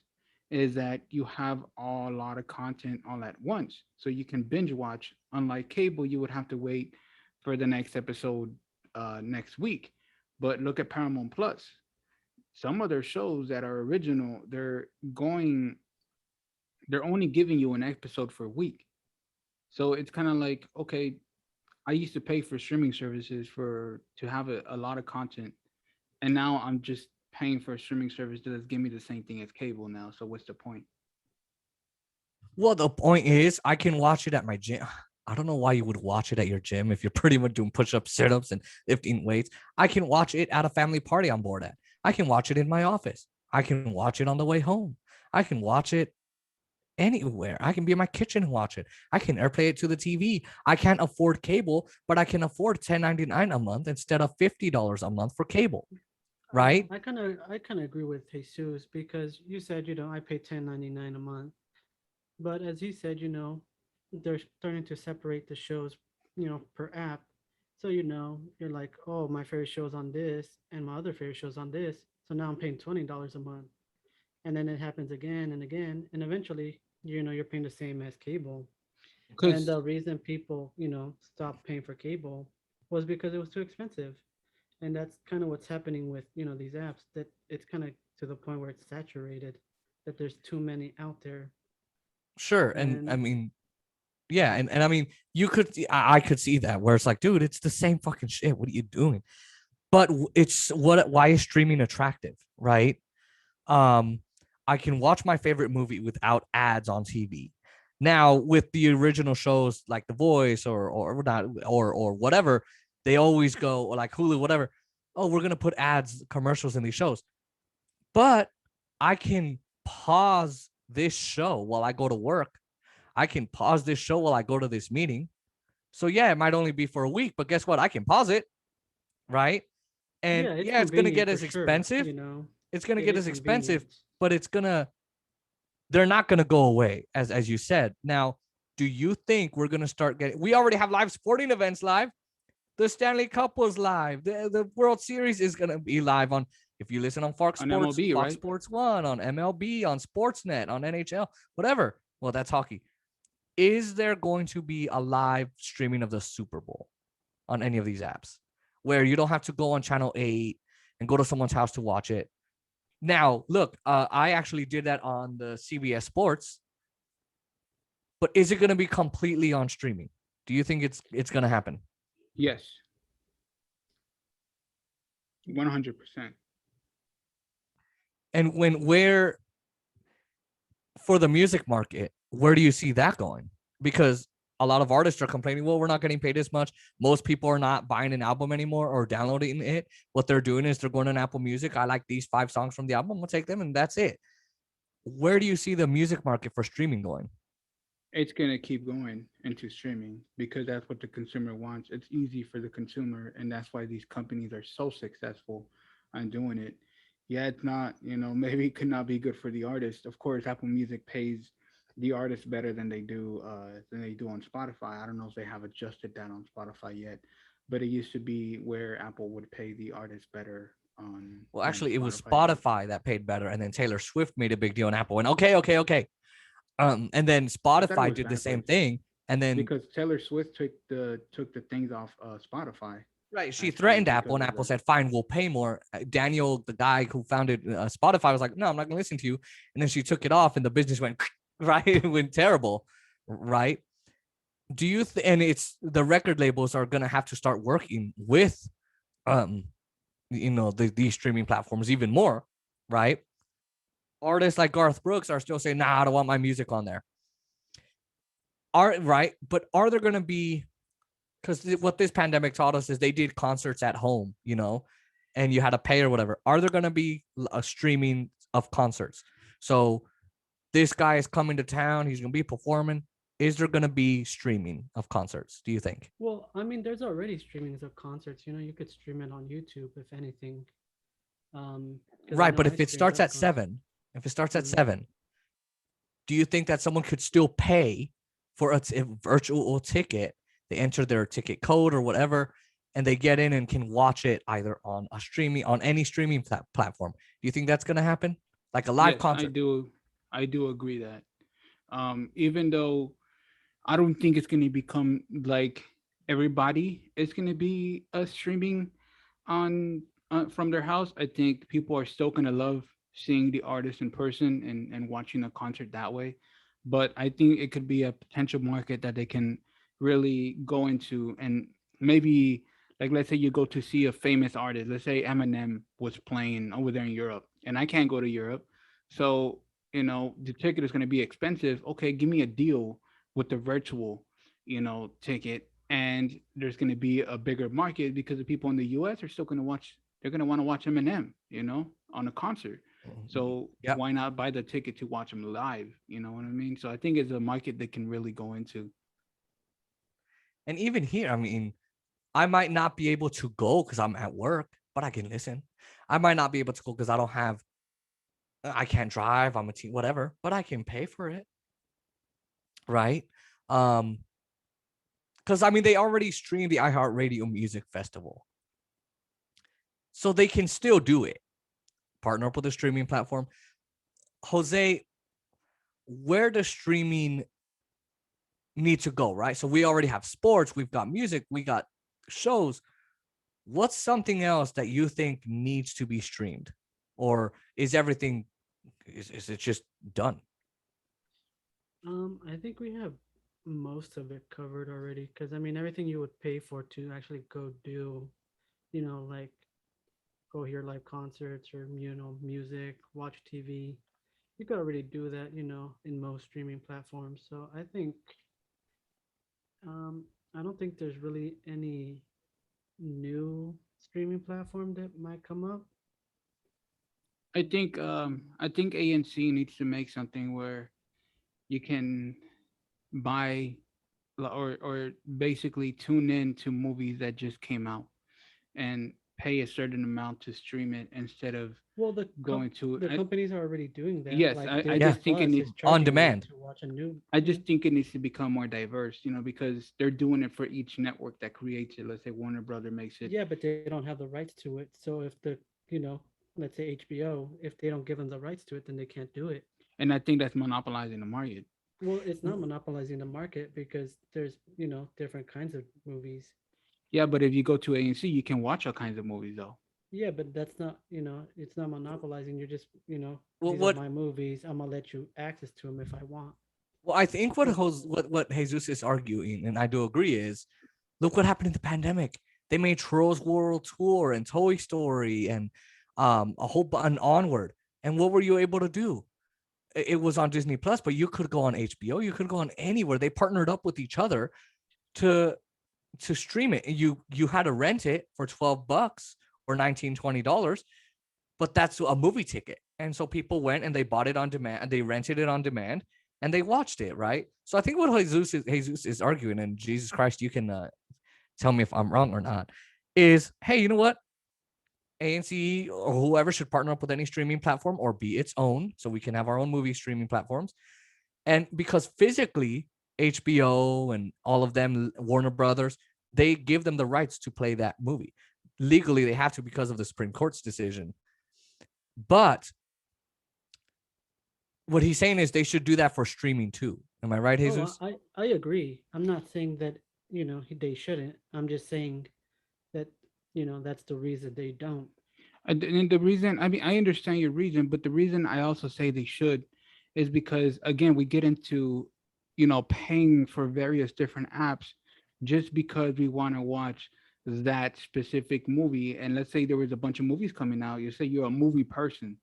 is that you have a lot of content all at once, so you can binge watch. Unlike cable, you would have to wait for the next episode next week. But look at Paramount Plus. Some of their shows that are original, they're only giving you an episode for a week. So it's kind of like, okay, I used to pay for streaming services for to have a lot of content, and now I'm just paying for a streaming service that does give me the same thing as cable now. So what's the point? Well, the point is, I can watch it at my gym. I don't know why you would watch it at your gym if you're pretty much doing push-ups, sit-ups, and lifting weights. I can watch it at a family party I'm bored at. I can watch it in my office. I can watch it on the way home. I can watch it anywhere. I can be in my kitchen and watch it. I can airplay it to the TV. I can't afford cable, but I can afford 10.99 a month instead of $50 a month for cable, right? I kind of agree with Jesus because you said, I pay 10.99 a month. But as you said, they're starting to separate the shows, per app. So, you're like, oh, my favorite show's on this and my other favorite show's on this. So now I'm paying $20 a month. And then it happens again and again. And eventually, you're paying the same as cable. And Because the reason people, stopped paying for cable was because it was too expensive. And that's kind of what's happening with, these apps, that it's kind of to the point where it's saturated, that there's too many out there. Sure. And I And mean, yeah, and I mean, I could see that where it's like, dude, it's the same fucking shit. What are you doing? But it's what why is streaming attractive, right? Um, I can watch my favorite movie without ads on TV. Now, with the original shows like The Voice or not or whatever, they always go, or like Hulu, whatever. Oh, we're gonna put ads, commercials in these shows. But I can pause this show while I go to work. I can pause this show while I go to this meeting. So yeah, it might only be for a week, but guess what? I can pause it, right? And Yeah, it's yeah, it's gonna get convenient for as sure. expensive. It's gonna It get is as expensive, convenience. but they're not gonna go away, as you said. Now, do you think we're gonna start getting? We already have live sporting events live. The Stanley Cup was live. The World Series is gonna be live on. If you listen on On MLB, Fox right? Sports One, on MLB, on Sportsnet, on NHL, whatever. Well, that's hockey. Is there going to be a live streaming of the Super Bowl on any of these apps where you don't have to go on Channel 8 and go to someone's house to watch it? Now, look, I actually did that on the CBS Sports, but is it going to be completely on streaming? Do you think it's going to happen? Yes, 100%. And where for the music market, where do you see that going? Because a lot of artists are complaining, well, we're not getting paid as much. Most people are not buying an album anymore or downloading it. What they're doing is they're going on Apple Music. I like these 5 songs from the album. We'll take them, and that's it. Where do you see the music market for streaming going? It's gonna keep going into streaming because that's what the consumer wants. It's easy for the consumer, and that's why these companies are so successful on doing it. Yeah, it's not, maybe it could not be good for the artist. Of course, Apple Music pays the artist better than they do on Spotify. I don't know if they have adjusted that on Spotify yet, but it used to be where Apple would pay the artist better Well, on actually, it was Spotify did. Spotify that paid better, and then Taylor Swift made a big deal, and Apple went, okay, okay, okay. And then I thought it Spotify was did the same backwards thing, and then because Taylor Swift took the things off Spotify right, she actually threatened Apple, because and of Apple the said, "Fine, we'll pay more." Daniel, the guy who founded Spotify, was like, "No, I'm not going to listen to you." And then she took it off, and the business went right, it went terrible, right? Do you and it's the record labels are going to have to start working with, um, these streaming platforms even more, right? Artists like Garth Brooks are still saying, "Nah, I don't want my music on there." Are right, but are there going to be because what this pandemic taught us is they did concerts at home, and you had to pay or whatever. Are there going to be a streaming of concerts? So this guy is coming to town. He's going to be performing. Is there going to be streaming of concerts? Do you think? Well, I mean, there's already streamings of concerts. You could stream it on YouTube if anything. Because I Right, know but I if it streamed starts a at concert. 7, if it starts at Hmm. 7, do you think that someone could still pay for a virtual ticket? They enter their ticket code or whatever, and they get in and can watch it either on any streaming platform. Do you think that's going to happen? Like a live yes, I concert? do. I do agree that even though I don't think it's going to become like everybody is going to be streaming on from their house. I think people are still going to love seeing the artist in person and watching a concert that way. But I think it could be a potential market that they can really go into and maybe like let's say you go to see a famous artist. Let's say Eminem was playing over there in Europe, and I can't go to Europe, so the ticket is going to be expensive. Okay, give me a deal with the virtual, ticket, and there's going to be a bigger market because the people in the US are still going to watch. They're going to want to watch Eminem, on a concert. So Yep. why not buy the ticket to watch him live? You know what I mean? So I think it's a market that can really go into. And even here, I mean, I might not be able to go because I'm at work, but I can listen. I might not be able to go because I can't drive. I'm a teen, whatever, but I can pay for it, right? Um, because I mean, they already streamed the iHeartRadio Music Festival, so they can still do it. Partner up with a streaming platform. Jose, where does streaming need to go, right? So we already have sports, we've got music, we got shows. What's something else that you think needs to be streamed? Or is everything is it just done? I think we have most of it covered already. Because I mean, everything you would pay for to actually go do, like go hear live concerts or music, watch TV. You could already do that, in most streaming platforms. So I think I don't think there's really any new streaming platform that might come up. I think ANC needs to make something where you can buy or basically tune in to movies that just came out, and pay a certain amount to stream it instead of Well, going to. the companies are already doing that. Yes, Like I Yeah, Disney just think it Plus needs. is on charging you demand. to watch a new. I Yeah, just think it needs to become more diverse, because they're doing it for each network that creates it. Let's say Warner Brother makes it. yeah, but they don't have the rights to it. So if the you know, let's say HBO, if they don't give them the rights to it, then they can't do it. And I think that's monopolizing the market. Well, it's not monopolizing the market because there's different kinds of movies. Yeah, but if you go to ANC, you can watch all kinds of movies though. Yeah, but that's not it's not monopolizing. You're just Well, these are what my movies. I'm gonna let you access to them if I want. well, I think what Well, what Jesus is arguing, and I do agree, is look what happened in the pandemic. They made Trolls World Tour and Toy Story and a whole and Onward. And what were you able to do? It was on Disney Plus, but you could go on HBO. You could go on anywhere. They partnered up with each other to stream it. You had to rent it for $12 or $19-20, but that's a movie ticket. And so people went and they bought it on demand, they rented it on demand, and they watched it, right? So I think what Jesus is arguing, and Jesus Christ, you can tell me if I'm wrong or not, is hey, you know what? ANC or whoever should partner up with any streaming platform or be its own, so we can have our own movie streaming platforms. And because physically, HBO and all of them, Warner Brothers, they give them the rights to play that movie. Legally, they have to because of the Supreme Court's decision. But what he's saying is they should do that for streaming too. Am I right, oh, Jesus? I agree. I'm not saying that they shouldn't. I'm just saying that that's the reason they don't. And the reason, I mean, I understand your reason, but the reason I also say they should is because, again, we get into, paying for various different apps just because we want to watch that specific movie. And let's say there was a bunch of movies coming out. You say you're a movie person.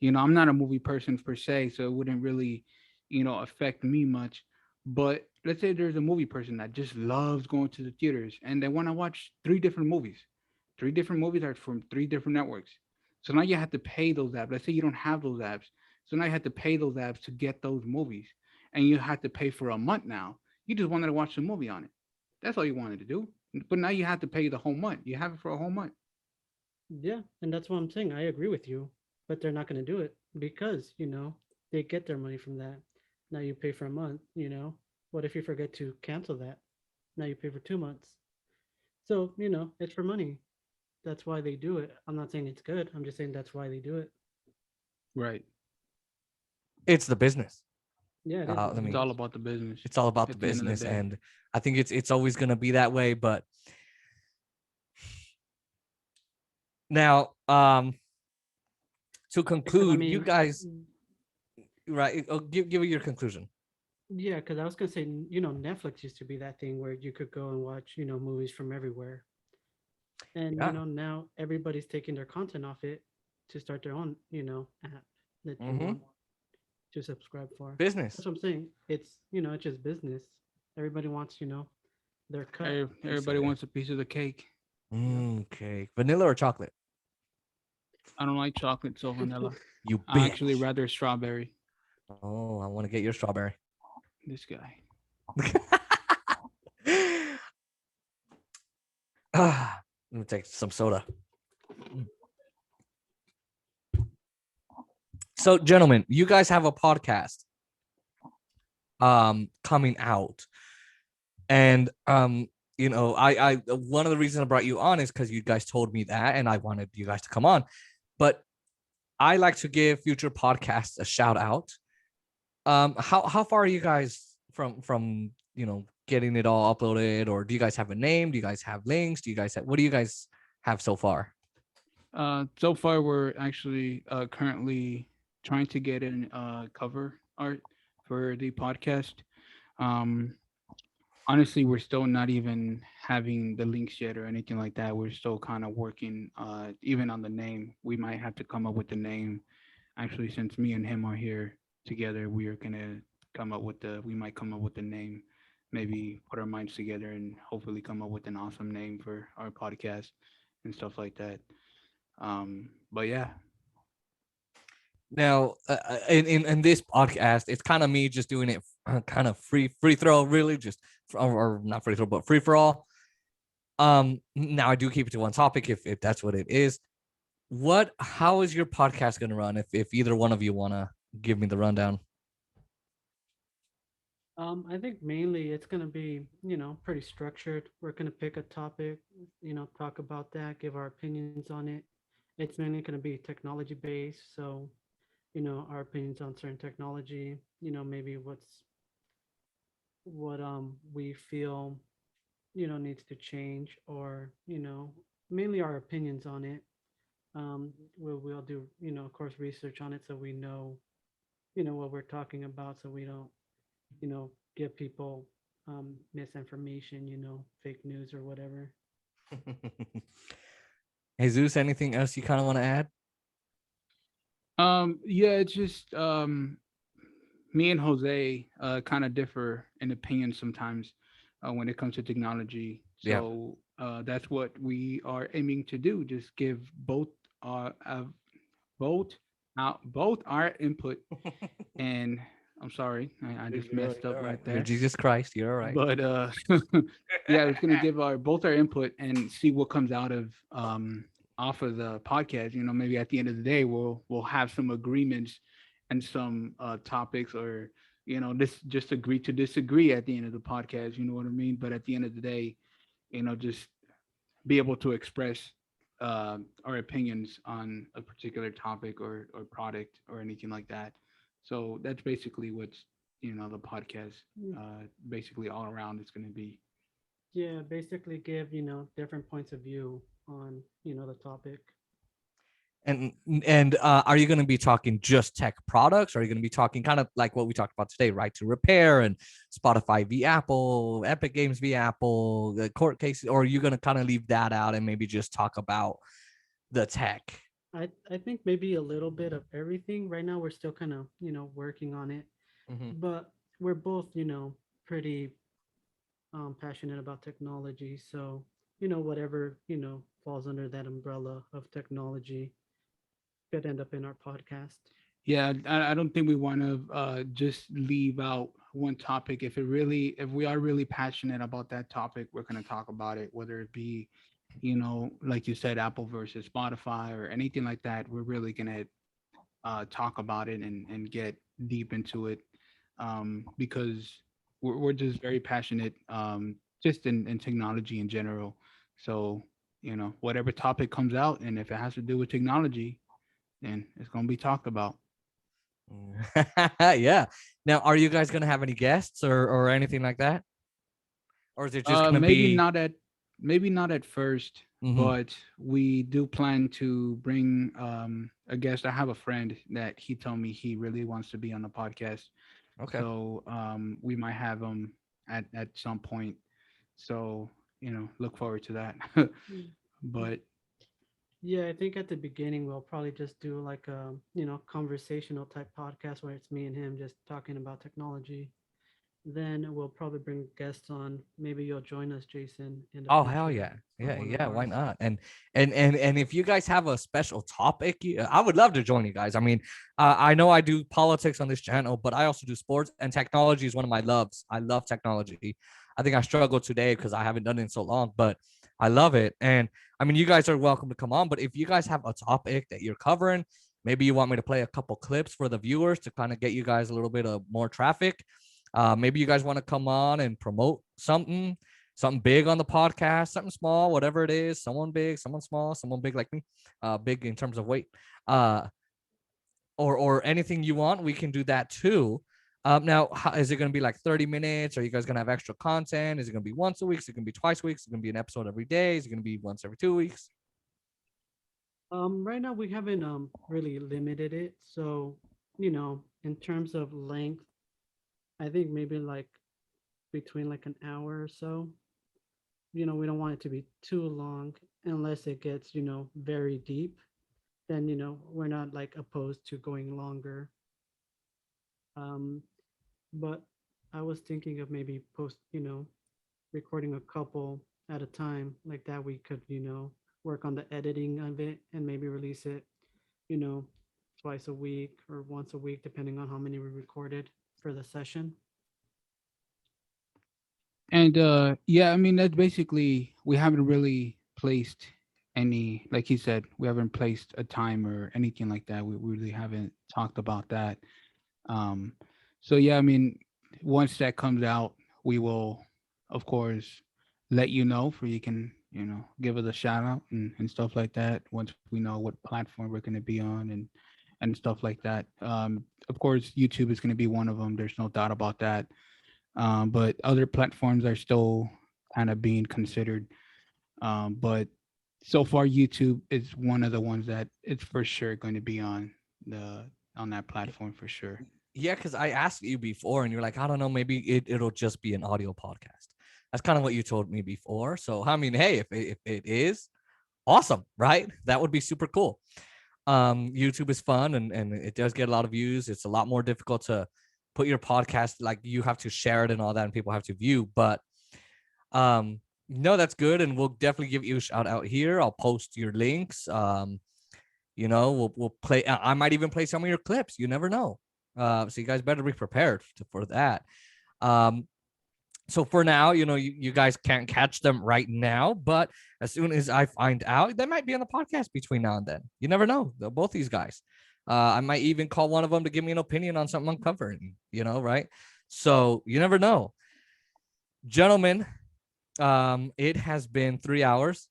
I'm not a movie person per se, so it wouldn't really, affect me much. But let's say there's a movie person that just loves going to the theaters and they want to watch three different movies. Three different movies are from three different networks. So now you have to pay those apps. Let's say you don't have those apps. So now you have to pay those apps to get those movies. And you have to pay for a month now. You just wanted to watch the movie on it. That's all you wanted to do. But now you have to pay the whole month. You have it for a whole month. Yeah, and that's what I'm saying. I agree with you, but they're not going to do it because they get their money from that. Now you pay for a month. What if you forget to cancel that? Now you pay for 2 months. So it's for money. That's why they do it. I'm not saying it's good. I'm just saying that's why they do it. Right. It's the business. Yeah, it is the I It's mean, all business. about the business it's all about the at the end of the business, day. and I think it's always going to be that way. But now, to Because I conclude, you mean, guys, right? Give it your conclusion. yeah, because I was gonna say, Netflix used to be that thing where you could go and watch, movies from everywhere, and Yeah. now everybody's taking their content off it to start their own, app that you Mm-hmm. want to subscribe for. That's Business. what I'm saying. It's just business. Everybody wants, their cut. Everybody wants a piece of the cake. Okay. Vanilla or chocolate? I don't like chocolate, so vanilla. You I actually bitch. rather strawberry. Oh, I want to get your strawberry. This guy. Let me take some soda. So, gentlemen, you guys have a podcast coming out. And I one of the reasons I brought you on is because you guys told me that and I wanted you guys to come on. But I like to give future podcasts a shout out. How far are you guys from getting it all uploaded, or do you guys have a name? Do you guys have links? Do you guys have what do you guys have so far? So far, we're actually currently trying to get in cover art for the podcast. Um, Honestly, we're still not even having the links yet or anything like that. We're still kind of working, even on the name. We might have to come up with the name. Actually, since me and him are here together, we are gonna come up with the. We might come up with the name. Maybe put our minds together and hopefully come up with an awesome name for our podcast and stuff like that. But yeah, Now, in this podcast, it's kind of me just doing it kind of free throw, really, just or not free throw, but free for all. Now I do keep it to one topic if that's what it is. How is your podcast going to run if either one of you want to give me the rundown? I think mainly it's gonna be, pretty structured. We're gonna pick a topic, talk about that, give our opinions on it. It's mainly gonna be technology based, so our opinions on certain technology. Maybe what we feel needs to change, or mainly our opinions on it. We'll do of course research on it, so we know what we're talking about, so we don't give people misinformation, fake news or whatever. Jesus, anything else you kind of want to add? Yeah, it's just me and Jose kind of differ in opinion sometimes when it comes to technology. Yeah. So that's what we are aiming to do. Just give our both both our input. And I'm sorry, I just messed up All right. right You're there. Jesus Christ. You're all right. But yeah, it's gonna give our both our input and see what comes out of off of the podcast. Maybe at the end of the day we'll have some agreements and some topics, or this just agree to disagree at the end of the podcast. You know what I mean? But at the end of the day, just be able to express our opinions on a particular topic or product or anything like that. So that's basically what's the podcast Mm. basically all around is going to be. Yeah, basically give different points of view on the topic. And and are you going to be talking just tech products? Or are you going to be talking kind of like what we talked about today, right to repair and Spotify v Apple, Epic Games v Apple, the court cases? Or are you going to kind of leave that out and maybe just talk about the tech? I think maybe a little bit of everything. Right now we're still kind of working on it, Mm-hmm. but we're both pretty passionate about technology. So whatever falls under that umbrella of technology could end up in our podcast. Yeah, I don't think we want to just leave out one topic. If we are really passionate about that topic, we're going to talk about it, whether it be, like you said, Apple versus Spotify or anything like that. We're really going to talk about it and get deep into it, because we're just very passionate, just in technology in general. So, whatever topic comes out, and if it has to do with technology, then it's going to be talked about. Yeah. Now, are you guys going to have any guests or anything like that? Or is it just Uh, going to maybe be? not at maybe not at first, Mhm. but we do plan to bring a guest. I have a friend that he told me he really wants to be on the podcast. Okay. So we might have him at some point. So look forward to that. Mm. But Yeah, I think at the beginning we'll probably just do like a conversational type podcast where it's me and him just talking about technology. Then we'll probably bring guests on. Maybe you'll join us, Jason, in the Oh hell future yeah, on yeah, one of yeah. Why ours. not? And if you guys have a special topic, I would love to join you guys. I mean, I know I do politics on this channel, but I also do sports, and technology is one of my loves. I love technology. I think I struggle today because I haven't done it in so long, but I love it. And I mean, you guys are welcome to come on. But if you guys have a topic that you're covering, maybe you want me to play a couple clips for the viewers to kind of get you guys a little bit of more traffic. Maybe you guys want to come on and promote something big on the podcast, something small, whatever it is, someone big, someone small, someone big like me, big in terms of weight, uh, or anything you want, we can do that too. Now, is it going to be like 30 minutes? Are you guys going to have extra content? Is it going to be once a week? Is it going to be twice a week? Is it going to be an episode every day? Is it going to be once every 2 weeks? Right now we haven't really limited it. So, in terms of length, I think maybe like between like an hour or so. We don't want it to be too long unless it gets, very deep. Then, we're not like opposed to going longer. Um, but I was thinking of maybe recording a couple at a time. Like that we could, work on the editing of it and maybe release it, you know, twice a week or once a week, depending on how many we recorded for the session. And yeah, I mean that's basically we haven't really placed any, like he said, we haven't placed a time or anything like that. We really haven't talked about that. Um, so yeah, I mean, once that comes out, we will, of course, let you know, for you can, give us a shout out and stuff like that. Once we know what platform we're going to be on and stuff like that. Of course, YouTube is going to be one of them. There's no doubt about that. But other platforms are still kind of being considered. But so far, YouTube is one of the ones that it's for sure going to be the on that platform for sure. Yeah, because I asked you before, and you're like, I don't know, maybe it'll just be an audio podcast. That's kind of what you told me before. So I mean, hey, if it is awesome, right? That would be super cool. YouTube is fun, and it does get a lot of views. It's a lot more difficult to put your podcast, like you have to share it and all that, and people have to view. But no, that's good, and we'll definitely give you a shout out here. I'll post your links. We'll play. I might even play some of your clips. You never know. So you guys better be prepared for that. Um, so for now, you guys can't catch them right now, but as soon as I find out, they might be on the podcast between now and then. You never know. Both these guys. I might even call one of them to give me an opinion on something I'm covering. Right? So you never know, gentlemen. It has been 3 hours.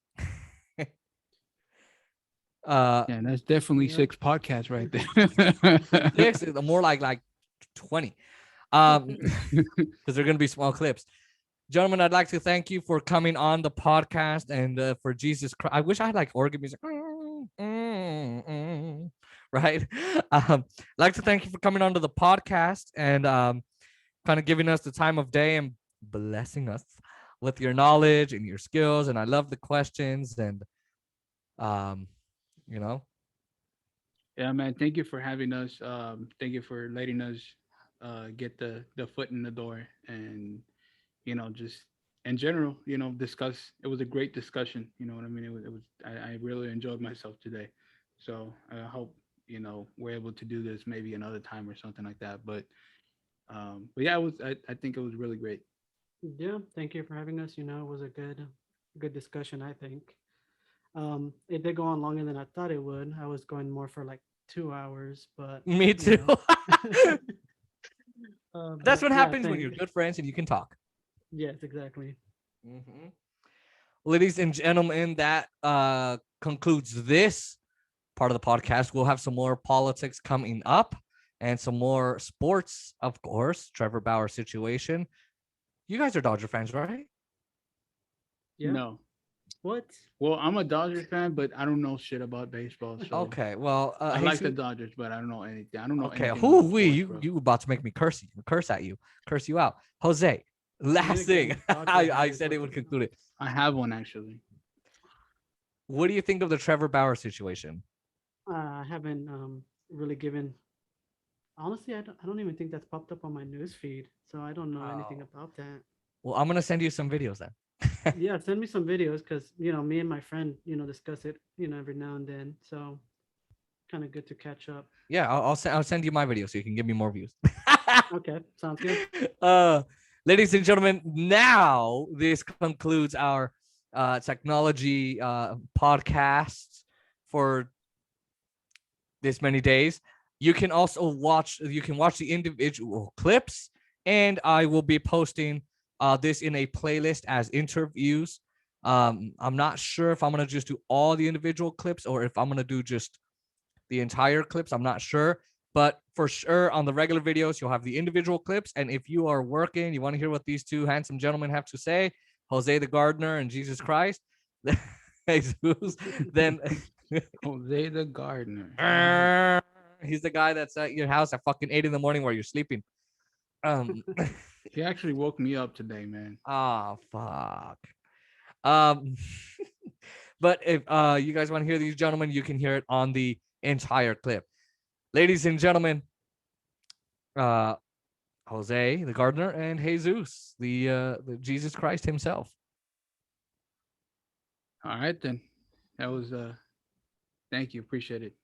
Yeah, that's definitely Yep. six podcasts right there. Six, more like 20. Because they're gonna be small clips. Gentlemen, I'd like to thank you for coming on the podcast and for Jesus Christ. I wish I had like organ music. Right? I'd like to thank you for coming onto the podcast and kind of giving us the time of day and blessing us with your knowledge and your skills. And I love the questions and, um, you know, Yeah, man. Thank you for having us. Thank you for letting us get the foot in the door, and just in general, discuss. It was a great discussion. You know what I mean? It was. I really enjoyed myself today. So I hope we're able to do this maybe another time or something like that. But yeah, it was. I think it was really great. Yeah, thank you for having us. It was a good discussion, I think. It did go on longer than I thought it would. I was going more for like 2 hours, but me you too. know. That's But what yeah, happens when you're good friends and you can talk. yes, exactly. Mhm. Ladies and gentlemen, that concludes this part of the podcast. We'll have some more politics coming up and some more sports, of course. Trevor Bauer situation. You guys are Dodger fans, right? Yeah. No. What? Well, I'm a Dodgers fan, but I don't know shit about baseball. So Okay. Well, I like the Jesus. Dodgers, but I don't know anything. I don't know Okay. anything Who about we sports, you bro. you about to make me curse at you, curse you out, Jose. You need to Last get thing, some soccer I habits. said it What would the hell? conclude it. I have one actually. What do you think of the Trevor Bauer situation? I haven't really given. Honestly, I don't even think that's popped up on my news feed, so I don't know anything Oh. about that. Well, I'm gonna send you some videos then. Yeah, send me some videos because me and my friend discuss it every now and then. So kind of good to catch up. Yeah, I'll send you my video so you can give me more views. Okay, sounds good. uh, Ladies and gentlemen, now this concludes our technology podcast for this many days. You can watch the individual clips, and I will be posting this in a playlist as interviews. I'm not sure if I'm gonna just do all the individual clips or if I'm gonna do just the entire clips. I'm not sure. But for sure, on the regular videos, you'll have the individual clips. And if you are working, you want to hear what these two handsome gentlemen have to say, Jose the gardener and Jesus Christ, Jesus, then Jose the Gardener. he's the guy that's at your house at fucking 8 in the morning while you're sleeping. Um, He actually woke me up today, man. oh fuck. Um, but if you guys want to hear these gentlemen, you can hear it on the entire clip. Ladies and gentlemen, uh, Jose the gardener and Jesus, the Jesus Christ himself. All right then. That was thank you. Appreciate it.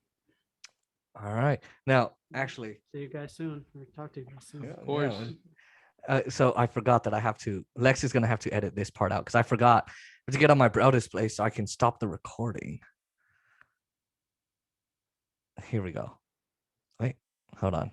All right. Now, actually, See you guys soon, or talk to you guys yeah, soon. Of yeah. course. So I forgot that I have to. Lex is gonna have to edit this part out because I forgot to get on my brow display so I can stop the recording. Here we go. Wait, hold on.